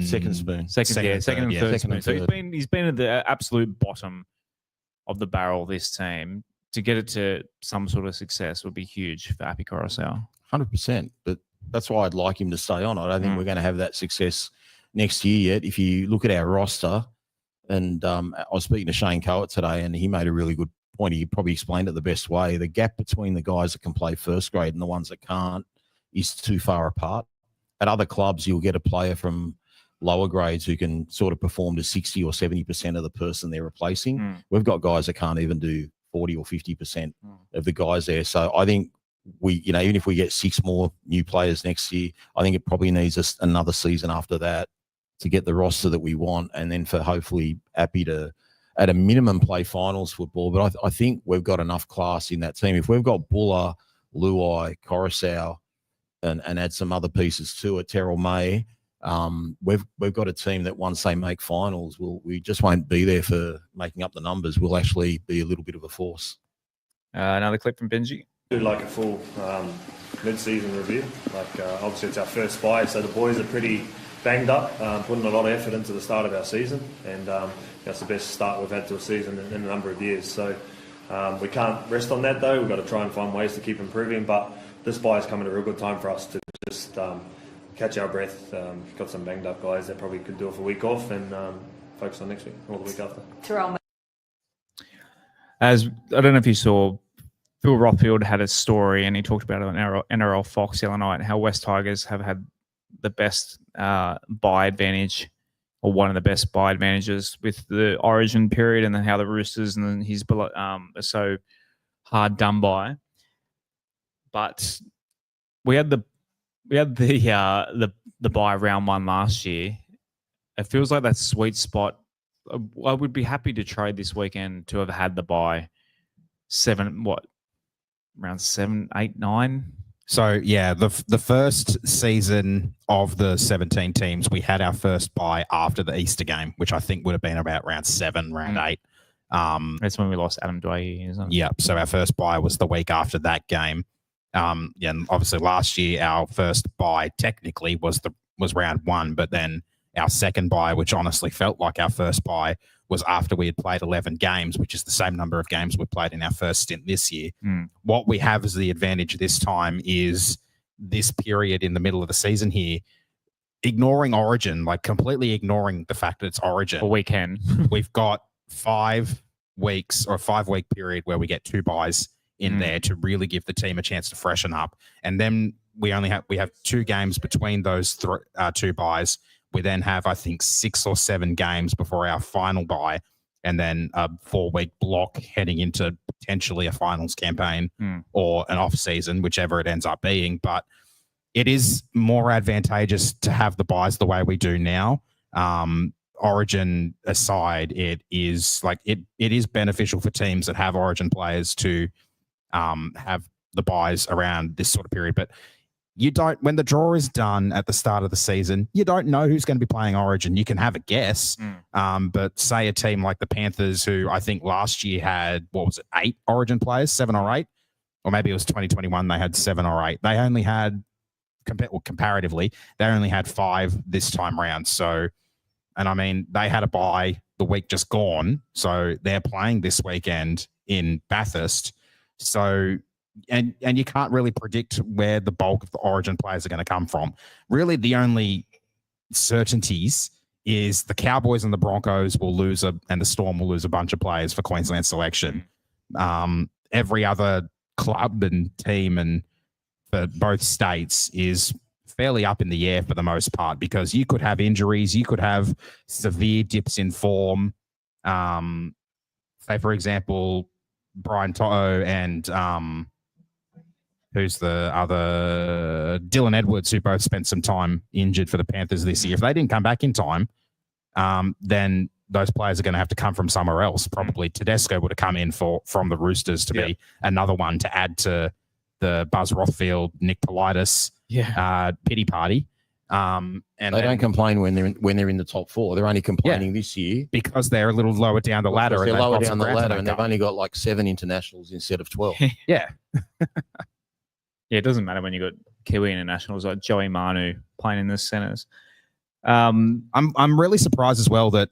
Second spoon. Second and third spoon. So he's been at the absolute bottom of the barrel. This team, to get it to some sort of success would be huge for Appy Coruscant. 100%. But that's why I'd like him to stay on. I don't think we're going to have that success next year yet. If you look at our roster, and I was speaking to Shane Coates today, and he made a really good point. He probably explained it the best way. The gap between the guys that can play first grade and the ones that can't is too far apart. At other clubs, you'll get a player from lower grades who can sort of perform to 60 or 70% of the person they're replacing. We've got guys that can't even do 40 or 50% of the guys there. So I think even if we get 6 more new players next year, I think it probably needs us another season after that to get the roster that we want, and then for hopefully Appy to, at a minimum, play finals football. But I think we've got enough class in that team. If we've got Buller, Luai, Coruscant, and add some other pieces to it, Terrell May, we've got a team that once they make finals, we just won't be there for making up the numbers. We'll actually be a little bit of a force. Another clip from Benji. Do like a full mid-season review. Like obviously it's our first buy, so the boys are pretty banged up, putting a lot of effort into the start of our season, and that's the best start we've had to a season in a number of years. So we can't rest on that though. We've got to try and find ways to keep improving, but this bye is coming at a real good time for us to just catch our breath. Got some banged up guys that probably could do it for a week off and focus on next week or the week after. As I don't know if you saw, Phil Rothfield had a story and he talked about it on NRL Fox the other night, how West Tigers have had the best buy advantage, or one of the best buy advantages with the Origin period, and then how the Roosters and then his are so hard done by. But we had the buy round one last year. It feels like that sweet spot. I would be happy to trade this weekend to have had the buy round 7, 8, 9. So yeah, the first season of the 17 teams, we had our first bye after the Easter game, which I think would have been about round 7, round 8. That's when we lost Adam Dwyer, isn't it? Yeah, so our first bye was the week after that game. And obviously last year our first bye technically was round 1, but then our second bye, which honestly felt like our first bye, was after we had played 11 games, which is the same number of games we played in our first stint this year. What we have as the advantage this time is this period in the middle of the season here, ignoring Origin, like completely ignoring the fact that it's Origin. Well, we can. We've got 5 weeks or a 5-week period where we get 2 buys in there to really give the team a chance to freshen up. And then we have 2 games between those 2 buys. We then have, I think, 6 or 7 games before our final bye, and then a 4-week block heading into potentially a finals campaign or an off season, whichever it ends up being. But it is more advantageous to have the buys the way we do now. Origin aside, it is beneficial for teams that have Origin players to have the buys around this sort of period. But you don't, when the draw is done at the start of the season, you don't know who's going to be playing Origin. You can have a guess, but say a team like the Panthers, who I think last year had, 8 Origin players, 7 or 8, or maybe it was 2021, they had 7 or 8. They only had, comparatively, they only had 5 this time round. So, and I mean, they had a bye the week just gone, so they're playing this weekend in Bathurst. So, and you can't really predict where the bulk of the Origin players are going to come from. Really, the only certainties is the Cowboys and the Broncos will lose and the Storm will lose a bunch of players for Queensland selection. Every other club and team and for both states is fairly up in the air for the most part, because you could have injuries, you could have severe dips in form. Say, for example, Brian To'o and who's the other, Dylan Edwards, who both spent some time injured for the Panthers this year. If they didn't come back in time, then those players are going to have to come from somewhere else. Probably Tedesco would have come in from the Roosters to be another one to add to the Buzz Rothfield, Nick Politis pity party. And they don't complain when they're in the top 4. They're only complaining this year because they're a little lower down the ladder. They're lower down the ladder, and they've only got like 7 internationals instead of 12. Yeah, it doesn't matter when you got Kiwi internationals like Joey Manu playing in the centres. I'm really surprised as well that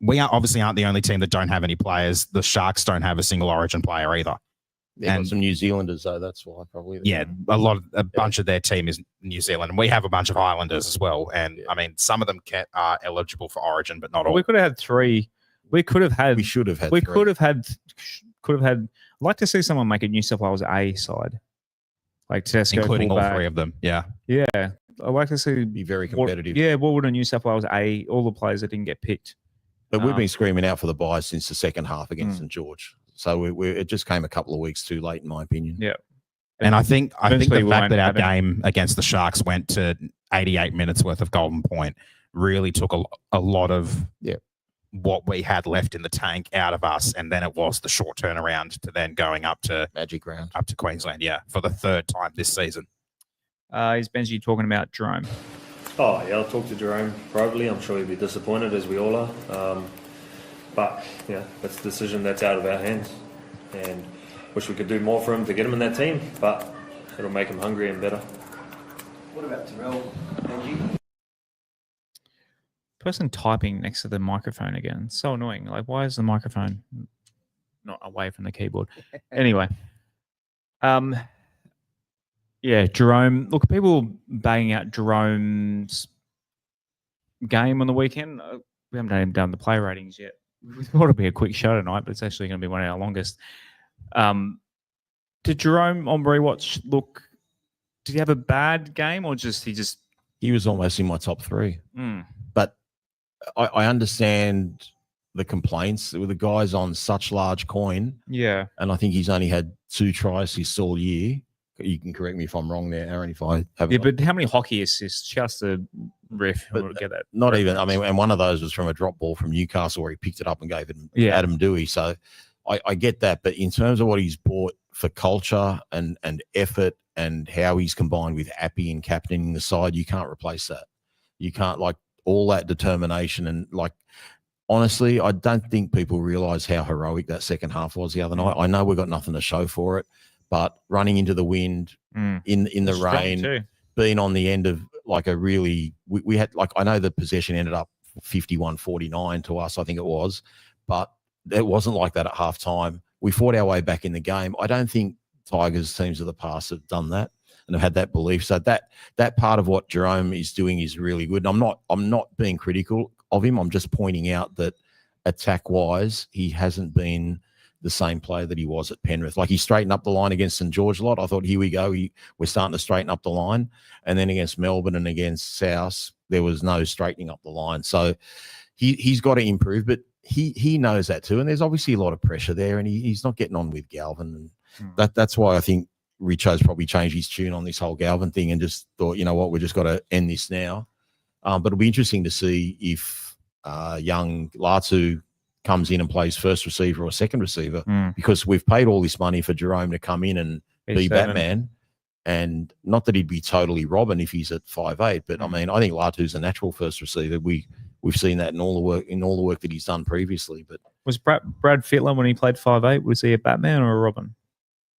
we obviously aren't the only team that don't have any players. The Sharks don't have a single Origin player either. They've got some New Zealanders, though. That's why probably. Yeah, a bunch of their team is New Zealand, and we have a bunch of Islanders as well. And I mean, some of them are eligible for Origin, but not all. We could have had 3. We should have had. We 3. could have had. I'd like to see someone make a New South Wales A side, like Tedesco, including fullback. all 3 of them. Yeah. I'd like to see be very competitive. What would a New South Wales A? All the players that didn't get picked. But we've been screaming out for the buy since the second half against St George. So it just came a couple of weeks too late, in my opinion. Yeah. And I think the fact that our game against the Sharks went to 88 minutes worth of golden point really took a lot of what we had left in the tank out of us. And then it was the short turnaround to then going up to Magic Round, up to Queensland, for the 3rd time this season. Is Benji talking about Jerome? Oh, yeah, I'll talk to Jerome privately. I'm sure he'll be disappointed, as we all are. But, that's a decision that's out of our hands. And wish we could do more for him to get him in that team, but it'll make him hungry and better. What about Terrell, Benji? person typing next to the microphone again. It's so annoying. Like, why is the microphone not away from the keyboard? Anyway, yeah, Jerome. Look, people banging out Jerome's game on the weekend. We haven't even done the play ratings yet. We thought it'd be a quick show tonight, but it's actually going to be one of our longest. Did Jerome on rewatch look? Did he have a bad game, or he was almost in my top 3? But I understand the complaints with the guys on such large coin. Yeah, and I think he's only had 2 try assists all year. You can correct me if I'm wrong there, Aaron. If I have, yeah, but how many hockey assists? Just a riff. But Get that. Not even. I mean, and one of those was from a drop ball from Newcastle where he picked it up and gave it Adam Dewey. So I get that, but in terms of what he's brought for culture and effort and how he's combined with Appy and captaining the side, you can't replace that. You can't, like, all that determination and, like, honestly, I don't think people realise how heroic that second half was the other night. I know we've got nothing to show for it, but running into the wind in the rain, being on the end of like a really, we had, like, I know the possession ended up 51-49 to us, I think it was, but it wasn't like that at halftime. We fought our way back in the game. I don't think Tigers teams of the past have done that and have had that belief. So that part of what Jerome is doing is really good. And I'm not being critical of him. I'm just pointing out that attack-wise, he hasn't been the same player that he was at Penrith. Like, he straightened up the line against St George a lot. I thought, here we go. We're starting to straighten up the line. And then against Melbourne and against South, there was no straightening up the line. So he's got to improve, but he knows that too. And there's obviously a lot of pressure there, and he's not getting on with Galvin. And that's why I think Richo's probably changed his tune on this whole Galvin thing and just thought, you know what, we've just got to end this now. But it'll be interesting to see if young Latu comes in and plays first receiver or second receiver, because we've paid all this money for Jerome to come in and be Batman. And not that he'd be totally Robin if he's at 5'8", but I mean, I think Latu's a natural first receiver. We've seen that in all the work that he's done previously. But was Brad Fittler, when he played 5'8", was he a Batman or a Robin?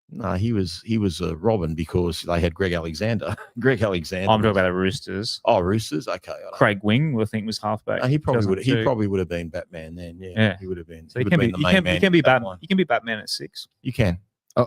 No, he was a Robin because they had Greg Alexander. I'm talking about the Roosters. Oh, Roosters. Okay. Craig Wing, I think, was halfback. No, he probably would have been Batman then. Yeah. He would have been. So you can be Batman. You can be Batman at 6. You can.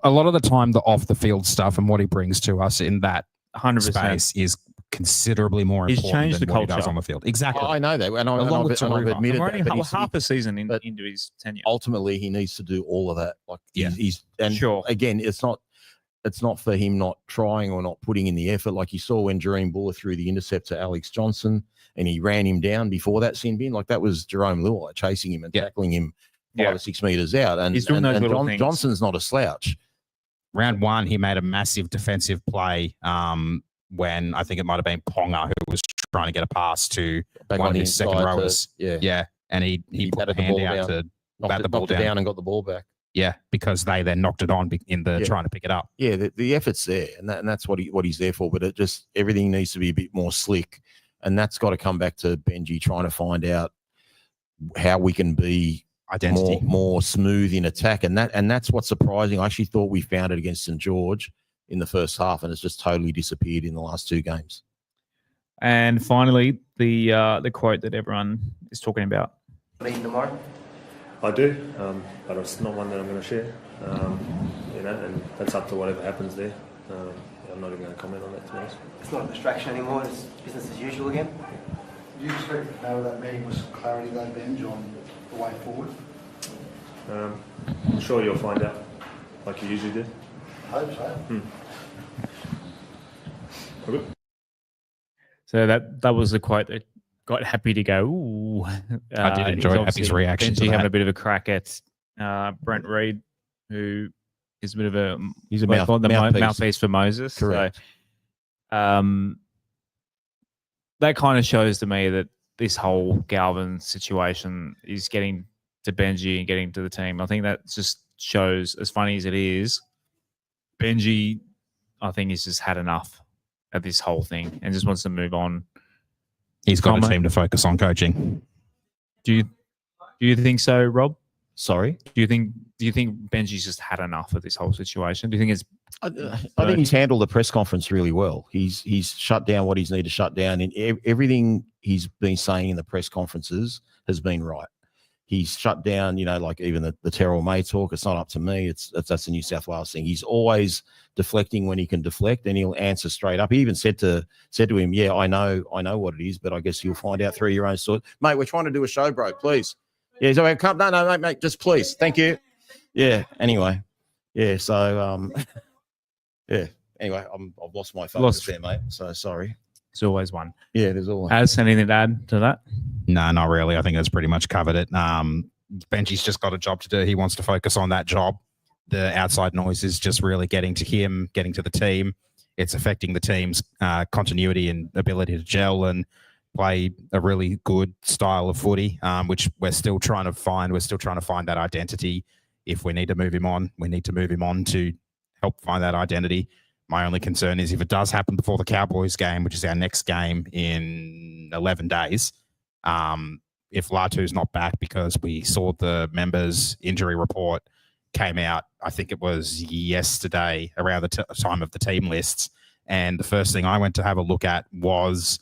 A lot of the time, the off the field stuff and what he brings to us in that 100% space is considerably more important. He's changed than the what he culture does on the field. Exactly. I know that, and I've admitted we're only that. half a season into his tenure. Ultimately, he needs to do all of that. Like, he's sure. Again, it's not for him not trying or not putting in the effort. Like you saw when Jerome Buller threw the intercept to Alex Johnson and he ran him down before that sin bin. Like, that was Jerome Luai chasing him and tackling him 5 or 6 meters out. And, he's doing those little things. Johnson's not a slouch. Round 1, he made a massive defensive play when I think it might have been Ponga who was trying to get a pass to one of his second rowers. And he put the hand out to bat the ball down and got the ball back. Yeah, because they then knocked it on in the trying to pick it up. Yeah, the effort's there, and that's what he's there for. But it just, everything needs to be a bit more slick, and that's got to come back to Benji trying to find out how we can be more smooth in attack, and that's what's surprising. I actually thought we found it against St George in the first half, and it's just totally disappeared in the last 2 games. And finally, the quote that everyone is talking about. Meeting tomorrow. I do, but it's not one that I'm going to share. And that's up to whatever happens there. I'm not even going to comment on that, to be honest. It's not a distraction anymore. It's business as usual again. Do you expect out of that meeting with some clarity, though, Benj, on the way forward? I'm sure you'll find out, like you usually do. I hope so. Okay. So that was the quote that got Happy to go, ooh. I did enjoy Happy's reaction to that. having a bit of a crack at Brent Reid, who is a bit of a mouthpiece for Moses. Correct. So, that kind of shows to me that this whole Galvin situation is getting to Benji and getting to the team. I think that just shows, as funny as it is, Benji, I think, has just had enough of this whole thing and just wants to move on. He's got a team to focus on coaching. Do you think so, Rob? Sorry? Do you think do you think Benji's just had enough of this whole situation? Do you think it's? I think he's handled the press conference really well. He's shut down what he's needed to shut down, and everything he's been saying in the press conferences has been right. He's shut down, like even the Terrell May talk. It's not up to me. That's a New South Wales thing. He's always deflecting when he can deflect, and he'll answer straight up. He even said to him, "Yeah, I know what it is, but I guess you'll find out through your own sort." Mate, we're trying to do a show, bro. Please. Yeah, so no, mate, just please. Thank you. Yeah. Anyway. Yeah. So yeah. Anyway, I've lost my focus there, mate. So sorry. There's always one. Yeah, there's always. Has anything to add to that? No, not really. I think that's pretty much covered it. Benji's just got a job to do. He wants to focus on that job. The outside noise is just really getting to him, getting to the team. It's affecting the team's continuity and ability to gel and play a really good style of footy, which we're still trying to find. We're still trying to find that identity. If we need to move him on, we need to move him on to help find that identity. My only concern is if it does happen before the Cowboys game, which is our next game in 11 days, if Latu's not back, because we saw the members' injury report came out, I think it was yesterday around the time of the team lists. And the first thing I went to have a look at was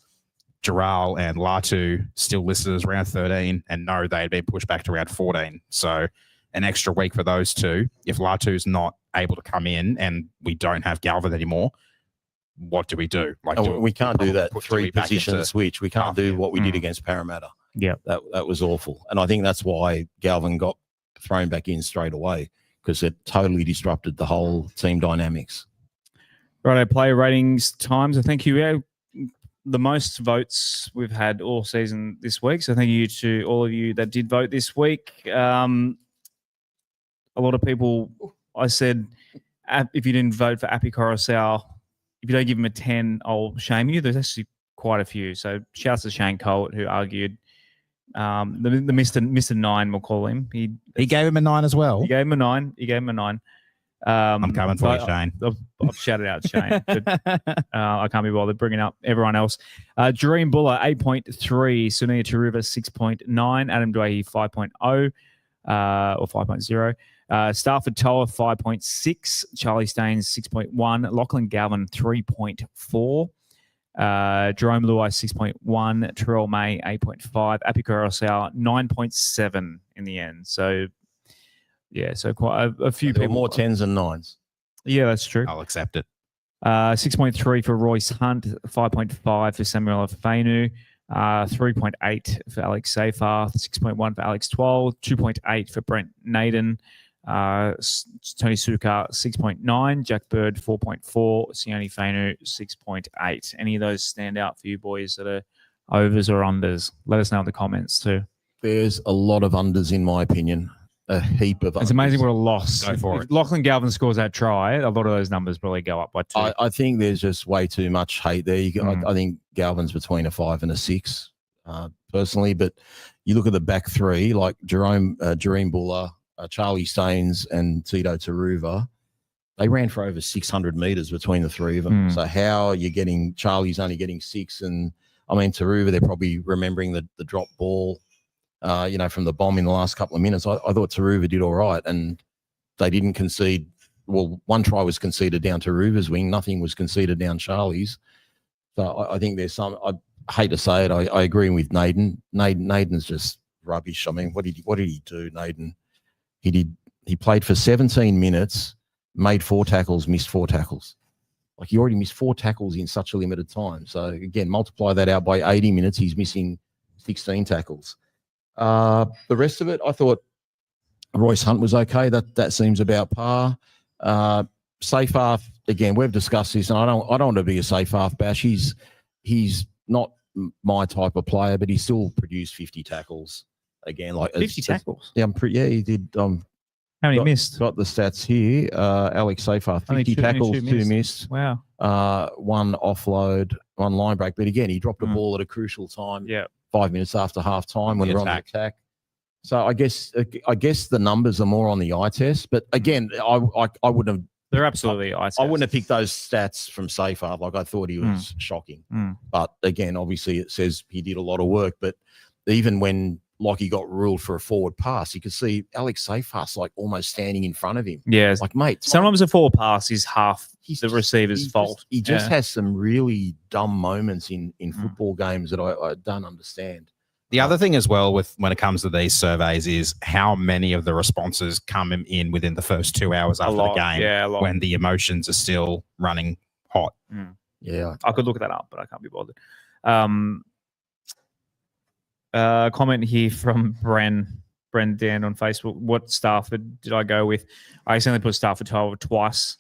Giral and Latu still listed as round 13, and no, they had been pushed back to round 14. So an extra week for those two. If Latu's not able to come in and we don't have Galvin anymore, what do we do? We can't do that three-position switch. We can't do what we did against Parramatta. Yeah, that was awful. And I think that's why Galvin got thrown back in straight away, because it totally disrupted the whole team dynamics. Righto, player ratings times. I thank you. The most votes we've had all season this week. So thank you to all of you that did vote this week. A lot of people, I said, if you didn't vote for Appy Coruscant, if you don't give him a 10, I'll shame you. There's actually quite a few. So shouts to Shane Colt, who argued. The Mr. 9, we'll call him. He gave him a 9 as well. He gave him a 9. I'm coming for you, Shane. I've shouted out Shane. But, I can't be bothered bringing up everyone else. Dream Buller, 8.3. Sunia Taruva, 6.9. Adam Dwayne, 5.0 or 5.0. Stafford Toa, 5.6. Charlie Staines, 6.1. Lachlan Galvin, 3.4. Jerome Luai, 6.1. Terrell May, 8.5. Appy Coruscant, 9.7 in the end. So, yeah, so quite a few people. More 10s and 9s. Yeah, that's true. I'll accept it. 6.3 for Royce Hunt, 5.5 for Samuel Afenu, 3.8 for Alex Seyfarth, 6.1 for Alex Twal, 2.8 for Brent Naden, Tony Suka, 6.9, Jack Bird, 4.4, Sione Fainu, 6.8. Any of those stand out for you boys that are overs or unders? Let us know in the comments too. There's a lot of unders in my opinion. A heap of unders. It's amazing what a loss. Go for it. If Lachlan Galvin scores that try, a lot of those numbers probably go up by 2. I think there's just way too much hate there. I think Galvin's between a 5 and a 6, personally. But you look at the back three, like Jerome Buller, Charlie Staines, and Tito Taruva. They ran for over 600 metres between the three of them. So how are you getting Charlie's only getting 6, and I mean Taruva, they're probably remembering the drop ball. From the bomb in the last couple of minutes. I thought Taruva did all right, and they didn't concede. Well, one try was conceded down Taruva's wing. Nothing was conceded down Charlie's. So I think there's some. I hate to say it. I agree with Naden. Naden's just rubbish. I mean, what did he do, Naden? He played for 17 minutes, made 4 tackles, missed 4 tackles. Like, he already missed 4 tackles in such a limited time. So again, multiply that out by 80 minutes. He's missing 16 tackles. The rest of it, I thought Royce Hunt was okay. That seems about par. Seyfarth, again, we've discussed this, and I don't want to be a Seyfarth bash. He's not my type of player, but he still produced 50 tackles. Again, like 50 tackles. Yeah, he did. How many missed? Got the stats here. Alex Seyfarth, 50 tackles, 2 missed. Wow. 1 offload, 1 line break. But again, he dropped a ball at a crucial time. Yeah. 5 minutes after half time when they're on the attack. So I guess the numbers are more on the eye test. But again, I wouldn't have. They're absolutely eye test. I wouldn't have picked those stats from Seyfarth. Like, I thought he was shocking. But again, obviously it says he did a lot of work. But even when like he got ruled for a forward pass. You could see Alex Seyfarth like almost standing in front of him. Yeah, like mate. Sometimes a forward pass is half the receiver's fault. He just has some really dumb moments in football games that I don't understand. The other thing as well with when it comes to these surveys is how many of the responses come in within the first 2 hours after the game when the emotions are still running hot. Yeah. I could look that up, but I can't be bothered. Comment here from Bren Dan on Facebook. What Stafford did I go with? I accidentally put Stafford Toll twice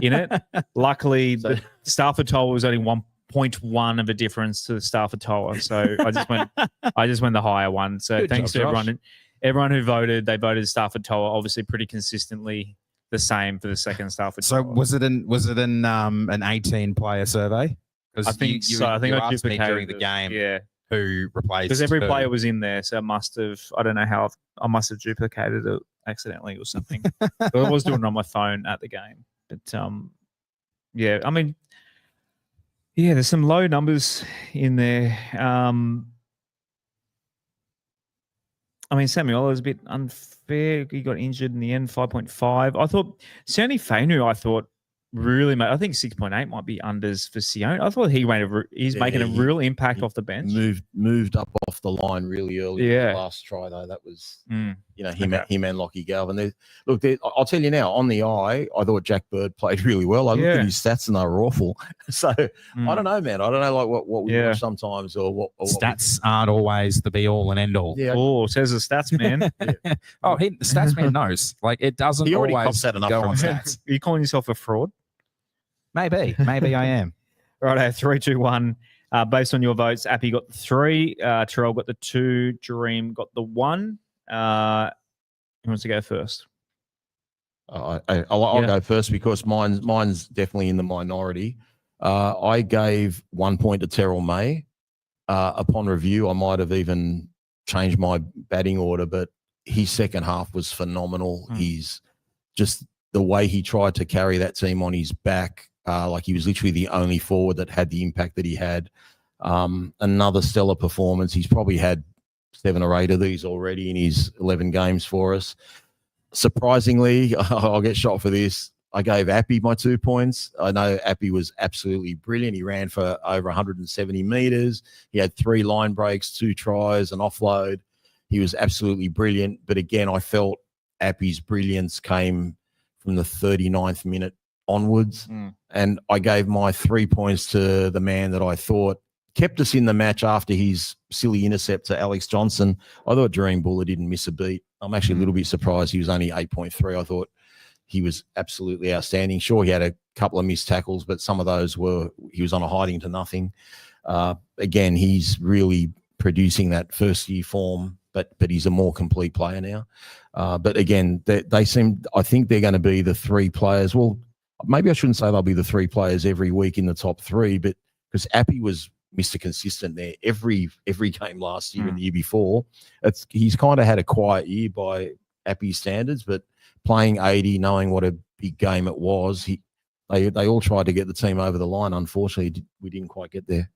in it. Luckily, the Stafford Toll was only 1.1 of a difference to the Stafford Toll. So I just went the higher one. So Good thanks job, to Josh. everyone who voted. They voted Stafford Toll, obviously pretty consistently the same for the second Stafford So Toll. was it an 18-player survey? I think so. I think I asked me duplicated during the game. Yeah. Who replaced? Because every who. player was in there, so I must have. I don't know how. I must have duplicated it accidentally or something. But I was doing it on my phone at the game. But yeah. I mean, yeah. There's some low numbers in there. I mean, Samuel was a bit unfair. He got injured in the end. 5.5. I thought Sione Fainu. I thought really, I think 6.8 might be unders for Sione. I thought he's making a real impact off the bench. Moved up off the line really early. Yeah. In the last try though, that was him and Lachlan Galvin. I'll tell you now. On the eye, I thought Jack Bird played really well. I looked at his stats and they were awful. So I don't know, man. I don't know like what we watch sometimes or what Stats aren't always the be all and end all. Yeah. Oh, says the stats man. Oh, the stats man knows. Like it doesn't He already always cops that enough go from on him. stats. Are you calling yourself a fraud? Maybe I am. Right, 3, 2, 1. Based on your votes, Appy got the 3, Terrell got the 2, Dream got the 1. Who wants to go first? I'll go first because mine's definitely in the minority. I gave 1 point to Terrell May. Upon review, I might have even changed my batting order, but his second half was phenomenal. He's just the way he tried to carry that team on his back. Like he was literally the only forward that had the impact that he had. Another stellar performance. He's probably had 7 or 8 of these already in his 11 games for us. Surprisingly, I'll get shot for this. I gave Appy my 2 points. I know Appy was absolutely brilliant. He ran for over 170 meters. He had 3 line breaks, 2 tries, an offload. He was absolutely brilliant. But again, I felt Appy's brilliance came from the 39th minute onwards. And I gave my 3 points to the man that I thought kept us in the match after his silly intercept to Alex Johnson. I thought Dream Buller didn't miss a beat. I'm actually a little bit surprised he was only 8.3. I thought he was absolutely outstanding. Sure, he had a couple of missed tackles, but some of those he was on a hiding to nothing. Again, he's really producing that first year form, but he's a more complete player now. But again, I think they're going to be the 3 players. Well, maybe I shouldn't say they'll be the 3 players every week in the top 3, but because Appy was Mr. Consistent there every game last year and the year before. He's kind of had a quiet year by Appy's standards, but playing 80, knowing what a big game it was, they all tried to get the team over the line. Unfortunately, we didn't quite get there.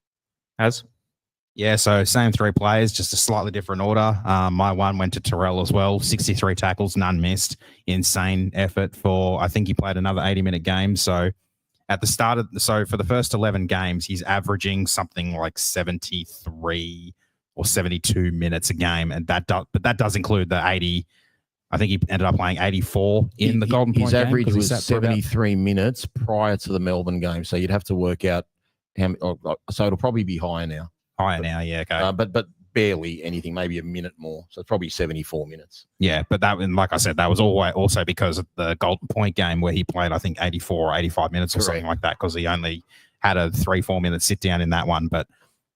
Yeah, so same 3 players, just a slightly different order. My 1 went to Terrell as well. 63 tackles, none missed. Insane effort for, I think he played another 80-minute game. So at the start for the first 11 games, he's averaging something like 73 or 72 minutes a game. And that does include the 80. I think he ended up playing 84 in the Golden Point his game. average was 73 minutes prior to the Melbourne game. So you'd have to work out so it'll probably be higher now. Yeah, okay. But barely anything, maybe a minute more. So it's probably 74 minutes. Yeah, but like I said, that was also because of the Golden Point game where he played, I think, 84 or 85 minutes or something like that, because he only had a 3-4 minute sit down in that one. But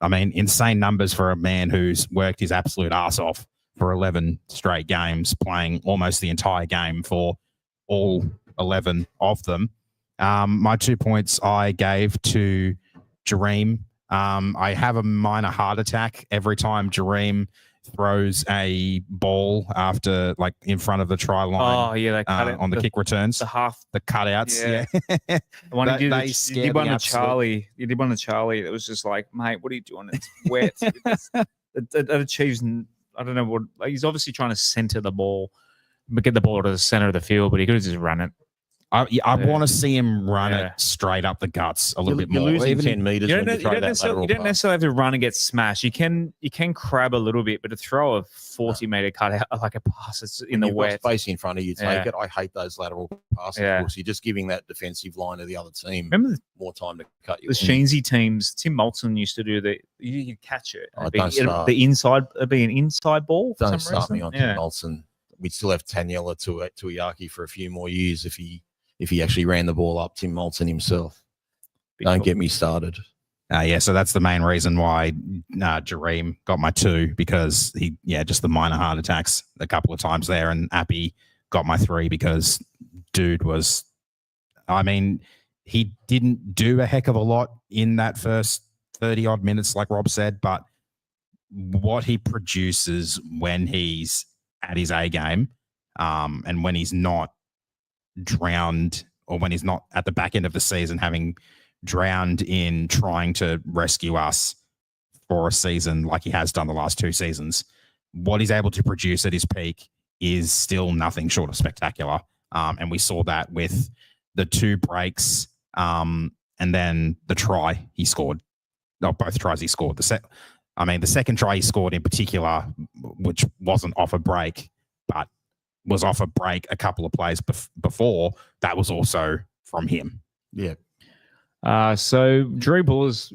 I mean, insane numbers for a man who's worked his absolute ass off for 11 straight games, playing almost the entire game for all 11 of them. My 2 points I gave to Jareem. I have a minor heart attack every time Jareem throws a ball after, like, in front of the try line. Oh, yeah, they cut it on the kick returns. The cutouts. Yeah. The one he did one to absolute... Charlie. He did one to Charlie that was just like, mate, what are you doing? It's wet. It achieves, I don't know what he's obviously trying to center the ball, but get the ball to the center of the field, but he could have just run it. I want to see him run it straight up the guts a little bit more. You're losing 10 metres when you throw that lateral You don't pass. necessarily have to run and get smashed. You can crab a little bit, but to throw a 40-metre cut out like a pass it's in the You've got wet. space in front of you, take it. I hate those lateral passes. Yeah. Because you're just giving that defensive line of the other team Remember more time to cut you. the Sheensy teams? Tim Moulton used to do that. You could catch it. Oh, It'd be an inside ball. For Don't some start reason. me on Tim Olsen. We'd still have Taniela Tuiaki for a few more years if he actually ran the ball up. Tim Moulton himself. Don't get me started. So that's the main reason why Jareem got my 2, because just the minor heart attacks a couple of times there, and Appy got my 3 because dude was, he didn't do a heck of a lot in that first 30 odd minutes, like Rob said, but what he produces when he's at his A game, and when he's not drowned, or when he's not at the back end of the season having drowned in trying to rescue us for a season like he has done the last 2 seasons, what he's able to produce at his peak is still nothing short of spectacular. And we saw that with the 2 breaks and then the try he scored. No, both tries he scored. The second try he scored in particular, which wasn't off a break, but was off a break a couple of plays before, that was also from him. Yeah. So Dribble is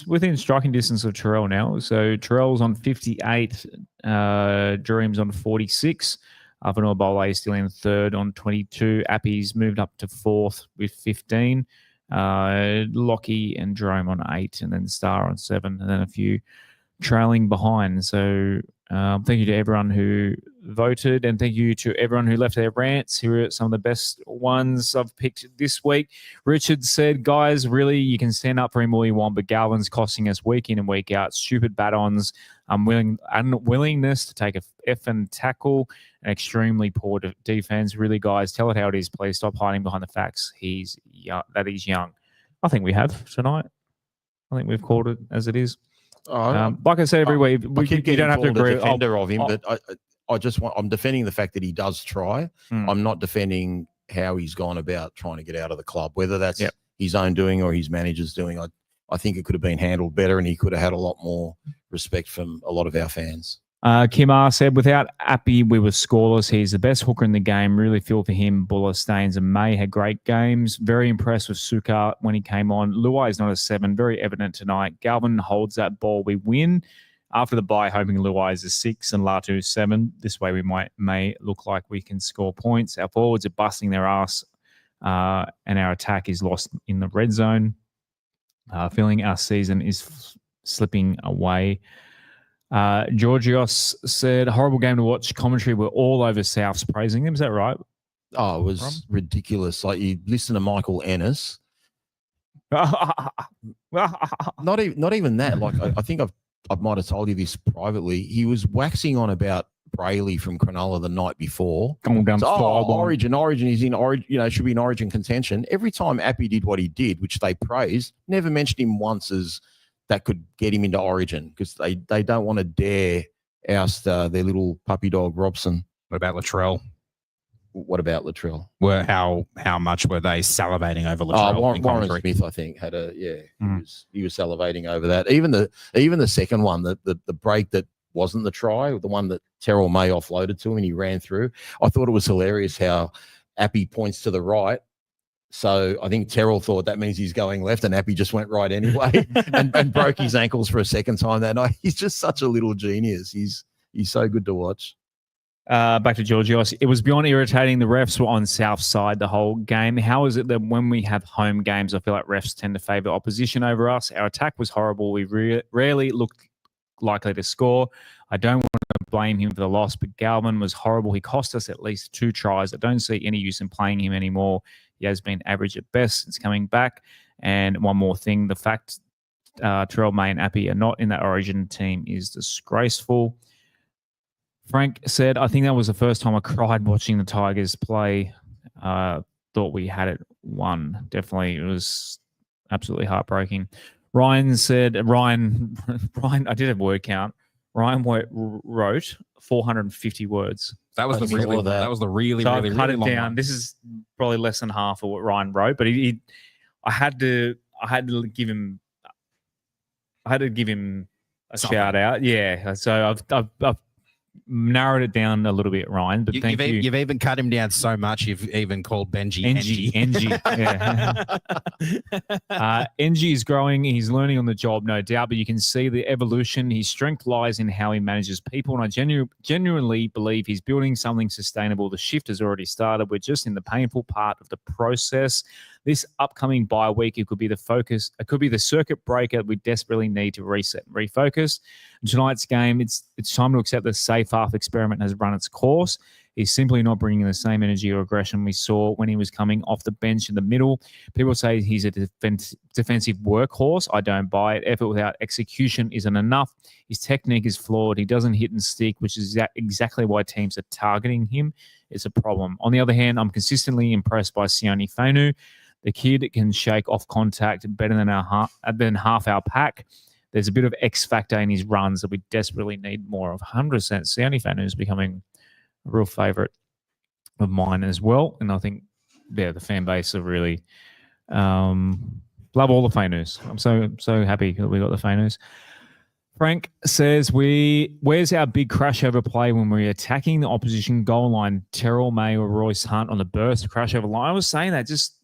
within striking distance of Terrell now. So Terrell's on 58, Dream's on 46. Avanor Bole is still in third on 22. Appy's moved up to fourth with 15. Lockie and Jerome on 8, and then Star on 7, and then a few trailing behind. So thank you to everyone who voted, and thank you to everyone who left their rants. Here are some of the best ones I've picked this week. Richard said, guys, really, you can stand up for him all you want, but Galvin's costing us week in and week out. Stupid bat-ons, unwillingness to take a effing tackle, and extremely poor defense. Really, guys, tell it how it is, please. Stop hiding behind the facts. He's young. I think we have tonight. I think we've called it as it is. Like I said every week, you don't have to agree. Defender of him, but I'm defending the fact that he does try. I'm not defending how he's gone about trying to get out of the club, whether that's his own doing or his manager's doing. I think it could have been handled better, and he could have had a lot more respect from a lot of our fans. Kim R said, without Appy, we were scoreless. He's the best hooker in the game. Really feel for him. Buller, Staines, and May had great games. Very impressed with Sukkar when he came on. Luai is not a 7. Very evident tonight. Galvin holds that ball. We win. After the bye, hoping Luai is a 6 and Latu 7. This way we may look like we can score points. Our forwards are busting their ass, and our attack is lost in the red zone. Feeling our season is slipping away. Georgios said, horrible game to watch. Commentary were all over Souths praising him. Is that right? Oh, it was ridiculous. Like, you listen to Michael Ennis. Not even that. Like, I think I might have told you this privately. He was waxing on about Brayley from Cronulla the night before. Origin, he's in Origin, should be in Origin contention. Every time Appy did what he did, which they praised, never mentioned him once as that could get him into Origin, because they don't want to dare oust their little puppy dog Robson. What about Latrell? How much were they salivating over Latrell? Warren Smith, I think, had he was salivating over that. Even the second one, the break that wasn't the try, the one that Terrell May offloaded to him and he ran through. I thought it was hilarious how Appy points to the right. So I think Terrell thought that means he's going left, and Appy just went right anyway and broke his ankles for a second time that night. He's just such a little genius. He's so good to watch. Back to Georgios. It was beyond irritating. The refs were on South side the whole game. How is it that when we have home games, I feel like refs tend to favour opposition over us? Our attack was horrible. We rarely looked likely to score. I don't want to blame him for the loss, but Galvin was horrible. He cost us at least 2 tries. I don't see any use in playing him anymore. He has been average at best since coming back. And one more thing, the fact Terrell May and Appy are not in that Origin team is disgraceful. Frank said, I think that was the first time I cried watching the Tigers play. Thought we had it won. Definitely, it was absolutely heartbreaking. Ryan said, Ryan, I did a word count. Ryan wrote 450 words. That was the really So really I cut it long down. one. This is probably less than half of what Ryan wrote, but I had to give him a Something. shout out. Yeah. So I've narrowed it down a little bit, Ryan. But thank you. You've even cut him down so much. You've even called Benji NG. Yeah. NG is growing. He's learning on the job, no doubt. But you can see the evolution. His strength lies in how he manages people, and I genuinely believe he's building something sustainable. The shift has already started. We're just in the painful part of the process. This upcoming bye week, it could be the focus. It could be the circuit breaker we desperately need to reset and refocus. In tonight's game, it's time to accept the safe half experiment has run its course. He's simply not bringing the same energy or aggression we saw when he was coming off the bench in the middle. People say he's a defensive workhorse. I don't buy it. Effort without execution isn't enough. His technique is flawed. He doesn't hit and stick, which is exactly why teams are targeting him. It's a problem. On the other hand, I'm consistently impressed by Sione Fainu. The kid can shake off contact better than half our pack. There's a bit of X factor in his runs that we desperately need more of. 100%. Sione Fainu is becoming a real favourite of mine as well. And I think, the fan base are really love all the Fainus. I'm so happy that we got the Fainus. Frank says, where's our big crash over play when we're attacking the opposition goal line? Terrell May or Royce Hunt on the burst, crash over line. I was saying that, just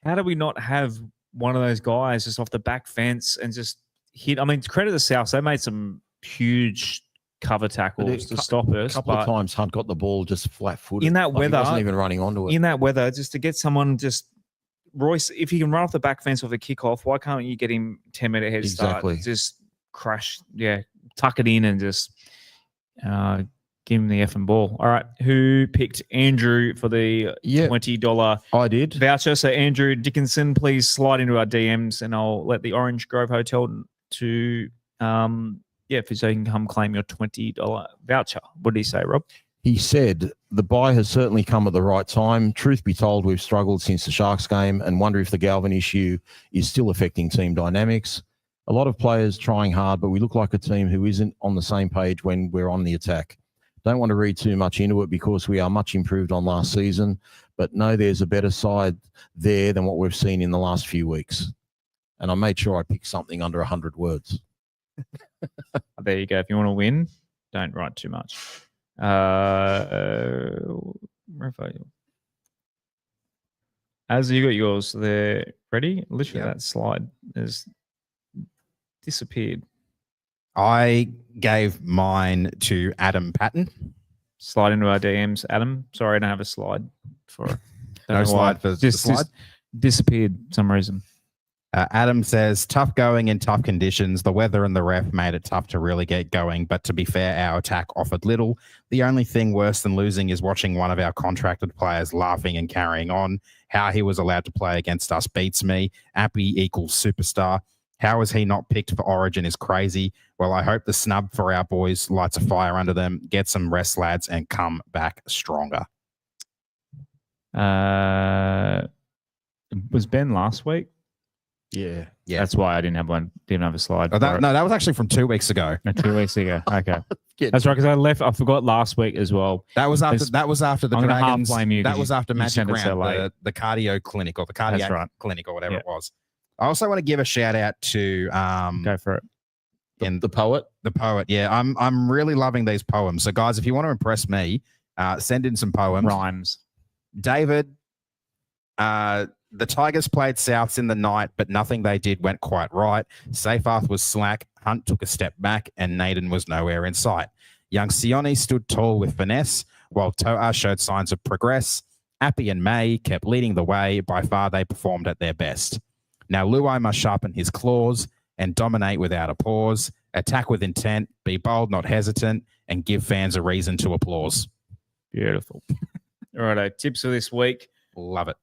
how do we not have one of those guys just off the back fence and just hit? I mean, credit the South. They made some huge cover tackles to stop us. A couple of times Hunt got the ball just flat-footed. In that weather. He wasn't even running onto it. In that weather, just to get someone Royce, if he can run off the back fence off the kickoff, why can't you get him 10-minute head start? Just crash, tuck it in and just give him the effing ball. All right. Who picked Andrew for the $20 I did. voucher? So Andrew Dickinson, please slide into our DMs and I'll let the Orange Grove Hotel to so you can come claim your $20 voucher. What did he say, Rob? He said, the buy has certainly come at the right time. Truth be told, we've struggled since the Sharks game and wonder if the Galvin issue is still affecting team dynamics. A lot of players trying hard, but we look like a team who isn't on the same page when we're on the attack. Don't want to read too much into it because we are much improved on last season, but know there's a better side there than what we've seen in the last few weeks. And I made sure I picked something under 100 words. There you go. If you want to win, don't write too much. As you got yours there, ready? Literally, that slide has disappeared. I gave mine to Adam Patton. Slide into our DMs, Adam. Sorry, I don't have a slide for it. No slide for the slide? Just disappeared for some reason. Adam says, tough going in tough conditions. The weather and the ref made it tough to really get going. But to be fair, our attack offered little. The only thing worse than losing is watching one of our contracted players laughing and carrying on. How he was allowed to play against us beats me. Appy equals superstar. How is he not picked for Origin is crazy. Well, I hope the snub for our boys lights a fire under them, get some rest, lads, and come back stronger. Was Ben last week? Yeah. That's why I didn't have a slide. Oh, that was actually from 2 weeks ago. 2 weeks ago. Okay. That's right, because I forgot last week as well. That was after the I'm Dragons. blame you That was after Magic so Round, the cardio clinic or the cardiac clinic or whatever it was. I also want to give a shout out to go for it. The poet. The poet, yeah. I'm really loving these poems. So guys, if you want to impress me, send in some poems. Rhymes. David, the Tigers played Souths in the night, but nothing they did went quite right. Seyfarth was slack, Hunt took a step back, and Naden was nowhere in sight. Young Sione stood tall with finesse, while Toa showed signs of progress. Appy and May kept leading the way. By far, they performed at their best. Now Luai must sharpen his claws and dominate without a pause, attack with intent, be bold, not hesitant, and give fans a reason to applause. Beautiful. All right, tips for this week. Love it.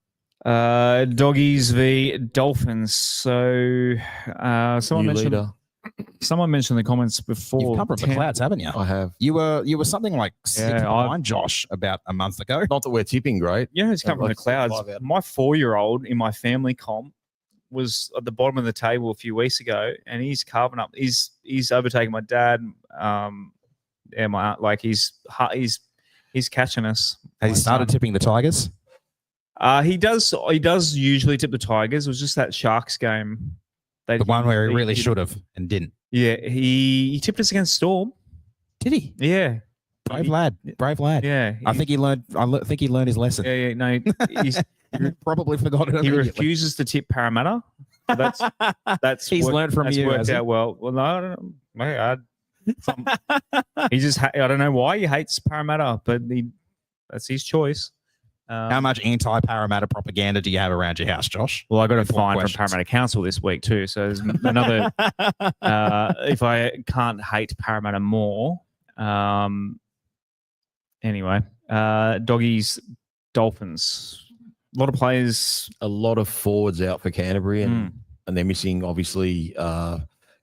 Doggies v Dolphins. So someone mentioned in the comments before. You've come from the clouds, haven't you? I have. You were something like 6 behind Josh about a month ago. Not that we're tipping great. You know who's come from the clouds? My 4-year-old in my family comp was at the bottom of the table a few weeks ago, and he's carving up. He's overtaken my dad. Yeah, my aunt. Like he's catching us. Has he started tipping the Tigers? He does usually tip the Tigers. It was just that Sharks game. The one where he really should have and didn't. Yeah, he tipped us against Storm. Did he? Yeah. Brave lad. Yeah. I think he learned his lesson. Yeah. No, he's probably forgot it. he immediately. refuses to tip Parramatta. So that's He's learned from that's you. worked out well. Well, no, I don't know. He just I don't know why he hates Parramatta, but that's his choice. How much anti-Parramatta propaganda do you have around your house, Josh? Well, I got a Important fine from questions. Parramatta Council this week too. So there's another. If I can't hate Parramatta more, anyway, doggies, Dolphins. A lot of players. A lot of forwards out for Canterbury, and they're missing obviously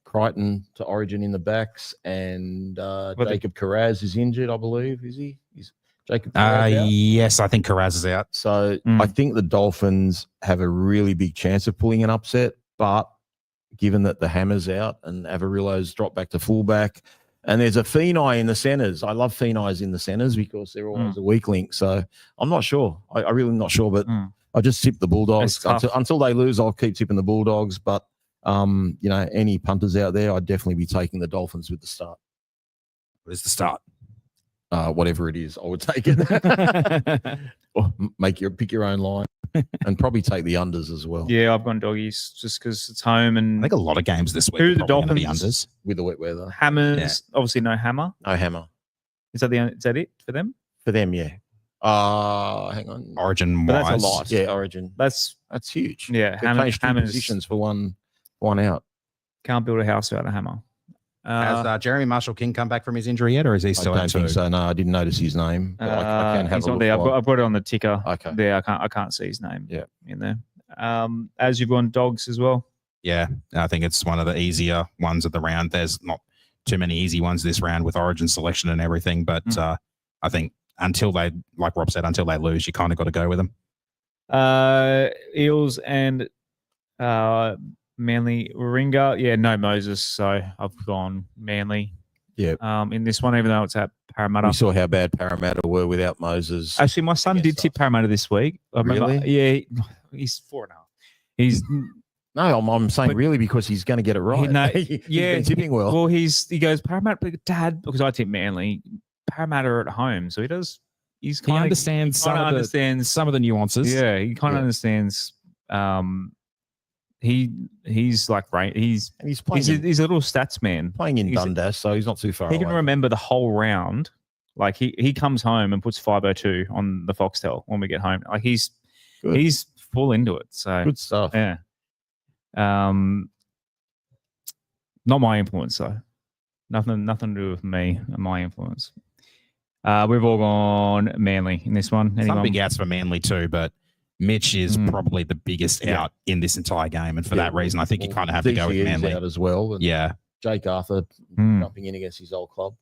Crichton to Origin in the backs, and Jacob Carraz is injured, I believe. Is he? Is Jacob Carraz out? Yes, I think Carraz is out. So I think the Dolphins have a really big chance of pulling an upset, but given that the Hammer's out and Avarillo's dropped back to fullback, and there's a Feeney in the centres. I love Feeney's in the centres because they're always a weak link. So I'm not sure. I really not sure, but I just tip the Bulldogs. Until they lose, I'll keep tipping the Bulldogs. But, any punters out there, I'd definitely be taking the Dolphins with the start. Where's the start? Whatever it is, I would take it. Or pick your own line, and probably take the unders as well. Yeah, I've gone doggies just because it's home and I think a lot of games this week. Who are are the probably gonna Dolphins? be unders. With the wet weather. Hammers. Obviously, no Hammer. No Hammer Is that it for them? for them. Yeah. Hang on. Origin But that's a wise. lot. Yeah, Origin. That's huge. yeah. They changed two Hammers positions for one out. can't build a house without a hammer. Has Jeremy Marshall King come back from his injury yet, or is he still I out don't too? think so. No, I didn't notice his name. But I can have he's a not look. there. while- I've got it on the ticker. Okay. There, I can't see his name. Yeah. in there. As you've gone dogs as well. Yeah, I think it's one of the easier ones of the round. There's not too many easy ones this round with Origin selection and everything, but I think until they, like Rob said, until they lose, you kind of got to go with them. Eels and Manly Warringah. Yeah, no Moses, so I've gone Manly. Yeah. In this one, even though it's at Parramatta. We saw how bad Parramatta were without Moses. Actually, my son did tip Parramatta this week. I remember, Really? yeah, he's 4.5. He's No, I'm saying really because he's going to get it right. He's been tipping well. Well, he goes Parramatta, but Dad, because I tip Manly. Parramatta are at home, so he does. He's He kind of understands some of the nuances. Yeah, he kind of understands. He's like right. He's playing. He's a little stats man. Playing in Dundas, so he's not too far He away. can remember the whole round. Like he comes home and puts 502 on the Foxtel when we get home. Like he's full into it. So Good stuff. Yeah. Not my influence though. Nothing to do with me and my influence. We've all gone Manly in this one. Some big outs for Manly too, but Mitch is probably the biggest out in this entire game, and for that reason, I think you kind of have to go with DCE's Manly out as well. And Yeah, Jake Arthur jumping in against his old club.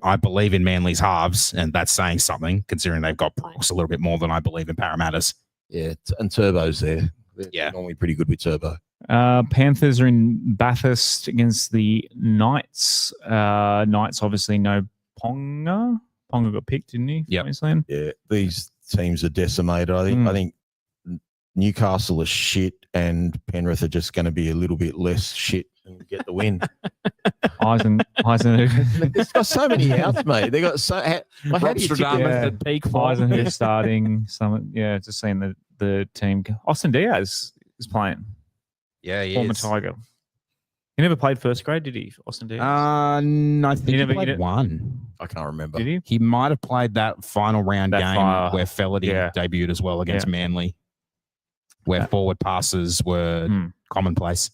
I believe in Manly's halves, and that's saying something considering they've got Brooks a little bit more than I believe in Parramatta's. Yeah, and Turbo's there. They're normally pretty good with Turbo. Panthers are in Bathurst against the Knights. Knights obviously no Ponga. Ponga got picked, didn't he? Yeah. Yeah, these teams are decimated. I think Newcastle is shit, and Penrith are just going to be a little bit less shit and get the win. Eisen. It's got so many outs, mate. They got so. How do you tip the peak Eisenhower starting. Just seeing the team. Austin Diaz is playing. Yeah, he former is. Tiger. He never played first grade, did he, Austin Diaz? No, I think he played one. I can't remember. Did he? He might have played that final round game where Felity debuted as well against Manly, where forward passes were commonplace.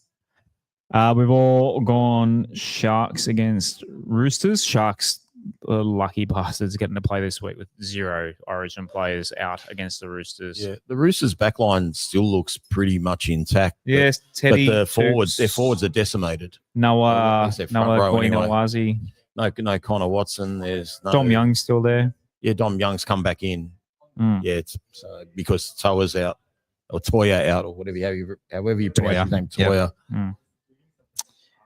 We've all gone Sharks against Roosters. Sharks, lucky bastards, getting to play this week with 0 Origin players out against the Roosters. Yeah, the Roosters' backline still looks pretty much intact. Yes, Teddy. But their forwards are decimated. Noah anyway. Koinawazi. No Connor Watson. There's no Dom Young's still there. Yeah, Dom Young's come back in. Yeah, because Toa's out. or Toya out, or whatever however you pronounce his name, Toya.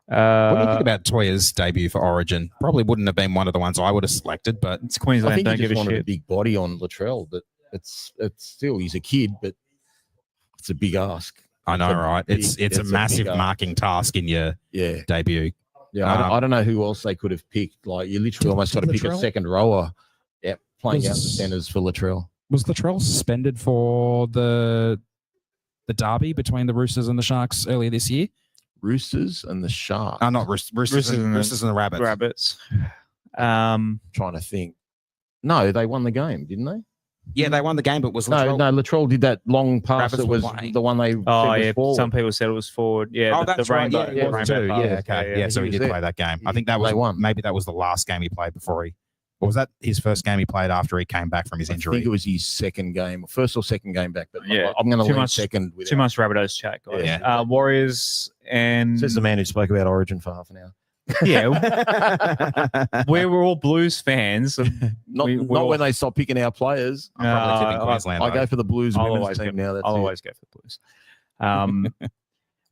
What do you think about Toya's debut for Origin? Probably wouldn't have been one of the ones I would have selected, but it's Queensland. I think don't he give just a wanted shit. a big body on Latrell, but it's still, he's a kid, but it's a big ask. I know, right? It's a massive marking task in your debut. Yeah, I don't know who else they could have picked. Like, you literally almost got to pick a second rower. Yeah, playing out the centers for Latrell. Was Latrell suspended for the derby between the Roosters and the Sharks earlier this year? Roosters and the Sharks. Oh, not Roosters and the Rabbits. Rabbits. Trying to think. No, they won the game, didn't they? Yeah, they won the game, but was No, Latrell did that long pass. Rabbits That was were the one they said was forward. Some people said it was forward. Yeah, that's right. rainbow, Yeah, rainbow too. pass. Yeah, okay. Yeah, so he did play that game. I think that was maybe that was the last game he played before he. Or was that his first game he played after he came back from his injury? I think it was his second game, first or second game back. But Yeah, I'm going to leave much- second. With Too much Raibbitohs chat, guys. Yeah. Warriors and Says the man who spoke about Origin for half an hour. yeah, we were all Blues fans. Not when they stop picking our players. I'm probably tipping Queensland. I go for the Blues I'll women's always team now. I'll always go for the Blues.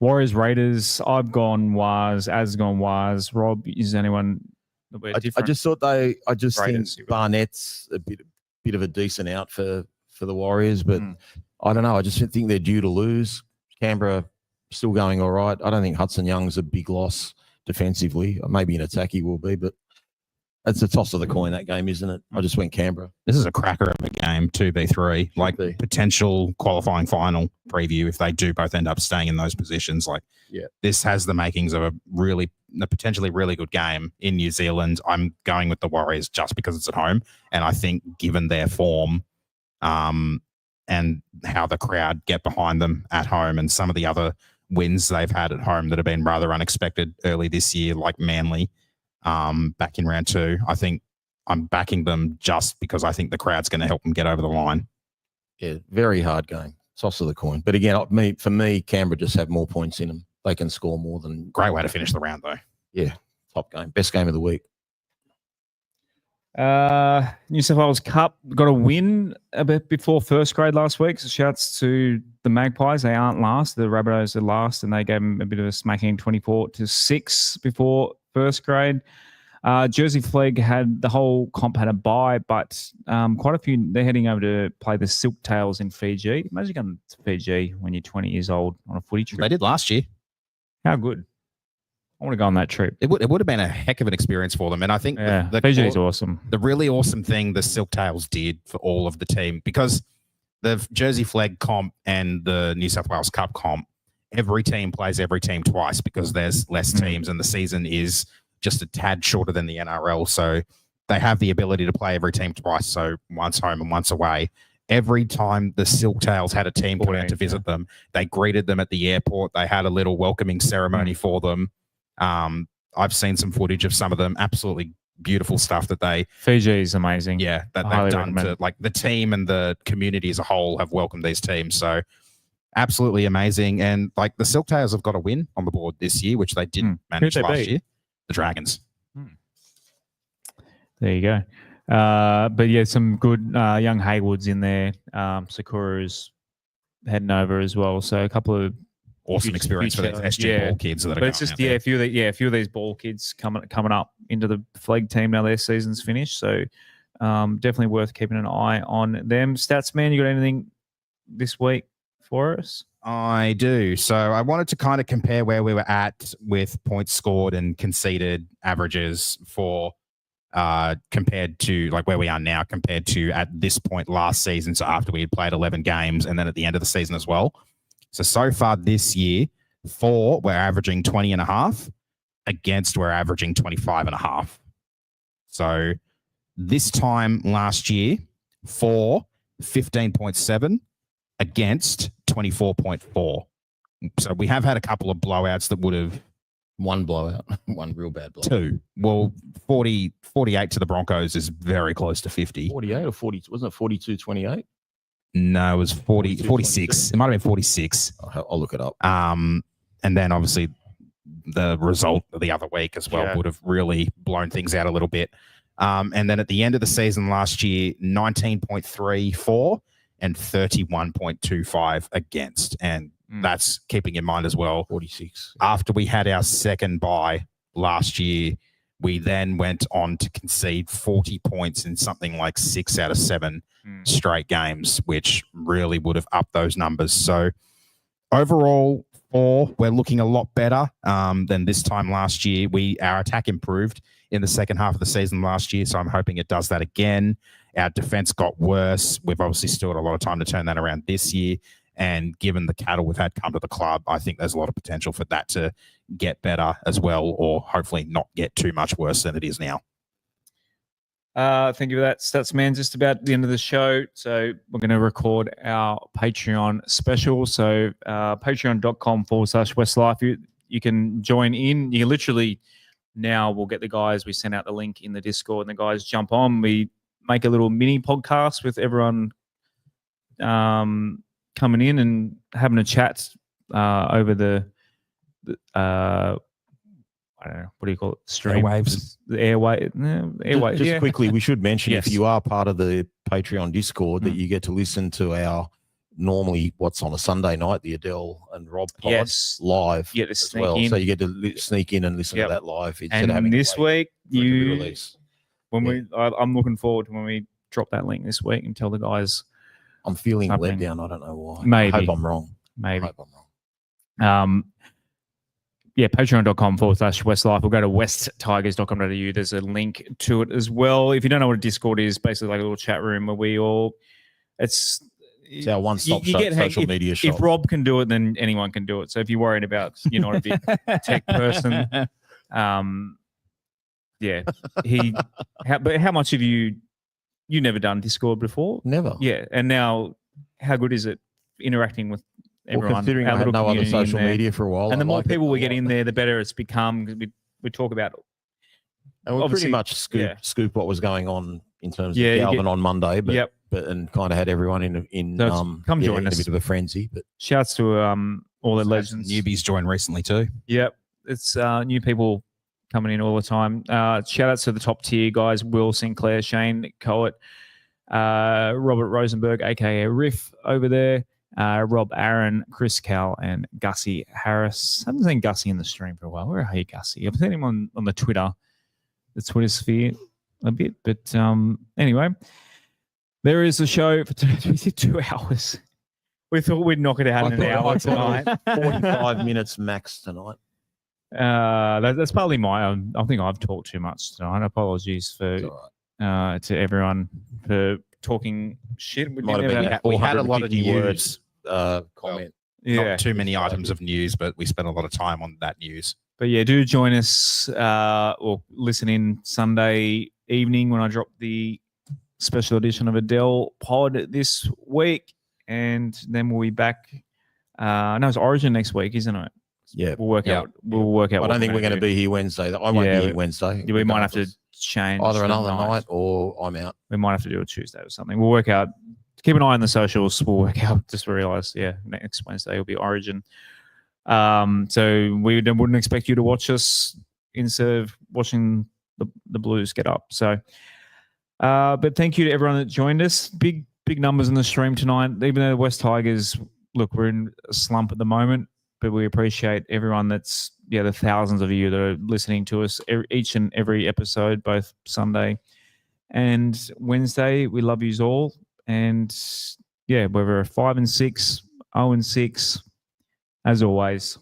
Warriors, Raiders. I've gone Waz. Az gone Waz. Rob, is anyone? I just thought I just Raiders, think Barnett's a bit of a decent out for the Warriors, but I don't know. I just think they're due to lose. Canberra still going all right. I don't think Hudson Young's a big loss defensively. Maybe in attack he will be, but it's a toss of the coin, that game, isn't it? I just went Canberra. This is a cracker of a game, 2v3, like potential qualifying final preview if they do both end up staying in those positions. Like, this has the makings of a potentially really good game in New Zealand. I'm going with the Warriors just because it's at home, and I think given their form, and how the crowd get behind them at home, and some of the other wins they've had at home that have been rather unexpected early this year, like Manly, back in round 2. I think I'm backing them just because I think the crowd's going to help them get over the line. Yeah, very hard game. Toss of the coin. But again, for me, Canberra just have more points in them. They can score more than... Great way to finish the round, though. Yeah, top game. Best game of the week. New South Wales Cup got a win a bit before first grade last week. So shouts to the Magpies. They aren't last. The Rabbitohs are last, and they gave them a bit of a smacking 24-6 before first grade. Jersey Flegg had the whole comp had a bye, but quite a few, they're heading over to play the Silk Tails in Fiji. Imagine going to Fiji when you're 20 years old on a footy trip. They did last year. How good. I want to go on that trip. It would have been a heck of an experience for them. And I think the Fiji is awesome. The really awesome thing the Silk Tails did for all of the team, because the Jersey Flegg comp and the New South Wales Cup comp, every team plays every team twice because there's less teams and the season is just a tad shorter than the NRL. So they have the ability to play every team twice. So once home and once away. Every time the Silk Tails had a team come out to visit them, they greeted them at the airport. They had a little welcoming ceremony for them. I've seen some footage of some of them. Absolutely beautiful stuff that they... Fiji is amazing. Yeah, that they've done to, like, the team and the community as a whole have welcomed these teams. So absolutely amazing. And like the Silk Tails have got a win on the board this year, which they didn't manage last year. The Dragons. There you go. But yeah, some good young Haywoods in there. Sakura's heading over as well. So a couple of awesome experience for these SG ball kids that are but it's just a few of these ball kids coming up into the Flegg team now. Their season's finished, so definitely worth keeping an eye on them. Stats man, you got anything this week for us? I do. So I wanted to kind of compare where we were at with points scored and conceded averages for compared to like where we are now compared to at this point last season. So after we had played 11 games and then at the end of the season as well. So far this year, we're averaging 20.5 against we're averaging 25.5. So this time last year, 15.7 against 24.4. So we have had a couple of blowouts that would have... One blowout, one real bad blowout. 2. Well, 48 to the Broncos is very close to 50. 48 or 40? Wasn't it 42-28? No, it was 46. It might have been 46. I'll look it up. And then obviously the result of the other week as well would have really blown things out a little bit. And then at the end of the season last year, 19.34 and 31.25 against. And that's keeping in mind as well. 46. After we had our second bye last year, we then went on to concede 40 points in something like 6 out of 7 straight games, which really would have upped those numbers. So overall, we're looking a lot better than this time last year. Our attack improved in the second half of the season last year, so I'm hoping it does that again. Our defense got worse. We've obviously still got a lot of time to turn that around this year. And given the cattle we've had come to the club, I think there's a lot of potential for that to get better as well, or hopefully not get too much worse than it is now. Thank you for that, Statsman. Just about the end of the show. So we're going to record our Patreon special. So patreon.com/WestsLife. You can join in. You literally now we'll get the guys. We send out the link in the Discord and the guys jump on. We make a little mini podcast with everyone coming in and having a chat over the I don't know, what do you call it? Stream. Airwaves. The airwaves. Just quickly, we should mention Yes. if you are part of the Patreon Discord that you get to listen to our normally what's on a Sunday night, the Adele and Rob pod Yes. live You get to as sneak well. in. So you get to sneak in and listen Yep. to that live instead And of having this to wait week, for it to be released. I'm looking forward to when we drop that link this week and tell the guys. I'm feeling Something. let down. I don't know why. Maybe. I hope I'm wrong. Maybe. I hope I'm wrong. Patreon.com/WestsLife. We'll go to westtigers.com.au. There's a link to it as well. If you don't know what a Discord is, basically like a little chat room where we all, it's our one-stop shop, social media shop. If Rob can do it, then anyone can do it. So if you're worried about you're not a big tech person, but how much have you never done Discord before? Never. Yeah, and now how good is it interacting with everyone? Well, considering our I had little no other community in social there? media for a while. And the I more like it people a we get lot. in there, the better it's become. 'Cause we talk about And we obviously- pretty much yeah. scoop what was going on in terms of Yeah, you Galvin get- on Monday, but Yep. and kind of had everyone in So it's- come join in us. a bit of a frenzy. But shouts to all the legends. Newbies joined recently too. Yep, it's new people coming in all the time. Shout outs to the top tier guys: Will Sinclair, Shane Coet, Robert Rosenberg, aka Riff over there, Rob Aaron, Chris Cal, and Gussie Harris. I haven't seen Gussie in the stream for a while. Where are you, Gussie? I've seen him on the Twitter sphere a bit, but anyway, there is a show for 2 hours. We thought we'd knock it out in an hour tonight. 45 minutes max tonight. That's partly my. I think I've talked too much tonight. Apologies for to everyone for talking shit. We Might have been We had a lot of 450 news. comment. Not too many items of news, but we spent a lot of time on that news. But yeah, do join us or listen in Sunday evening when I drop the special edition of Adele pod this week, and then we'll be back. No, it's Origin next week, isn't it? Yeah, We'll work out. We'll work out. I don't think we're going to be here Wednesday. I won't be here Wednesday. We might have to change either the another night or I'm out. We might have to do a Tuesday or something. We'll work out. Keep an eye on the socials. We'll work out. Just realised, next Wednesday will be Origin. So we wouldn't expect you to watch us instead of watching the Blues get up. So, but thank you to everyone that joined us. Big numbers in the stream tonight. Even though the West Tigers, look, we're in a slump at the moment, but we appreciate everyone that's the thousands of you that are listening to us each and every episode, both Sunday and Wednesday. We love yous all, and whether 5 and 6, 0 and 6. As always,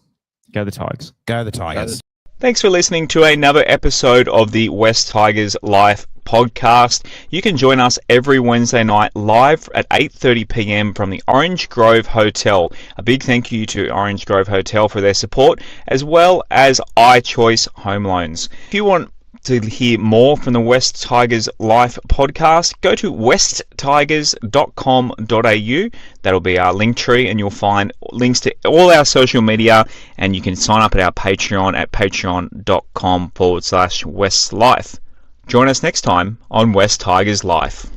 go the Tigers. Go the Tigers. Thanks for listening to another episode of the West Tigers Life podcast. You can join us every Wednesday night live at 8:30 p.m. from the Orange Grove Hotel. A big thank you to Orange Grove Hotel for their support, as well as iChoice Home Loans. If you want to hear more from the West Tigers Life podcast, go to westtigers.com.au. That'll be our link tree, and you'll find links to all our social media, and you can sign up at our Patreon at patreon.com/WestLife. Join us next time on West Tigers Life.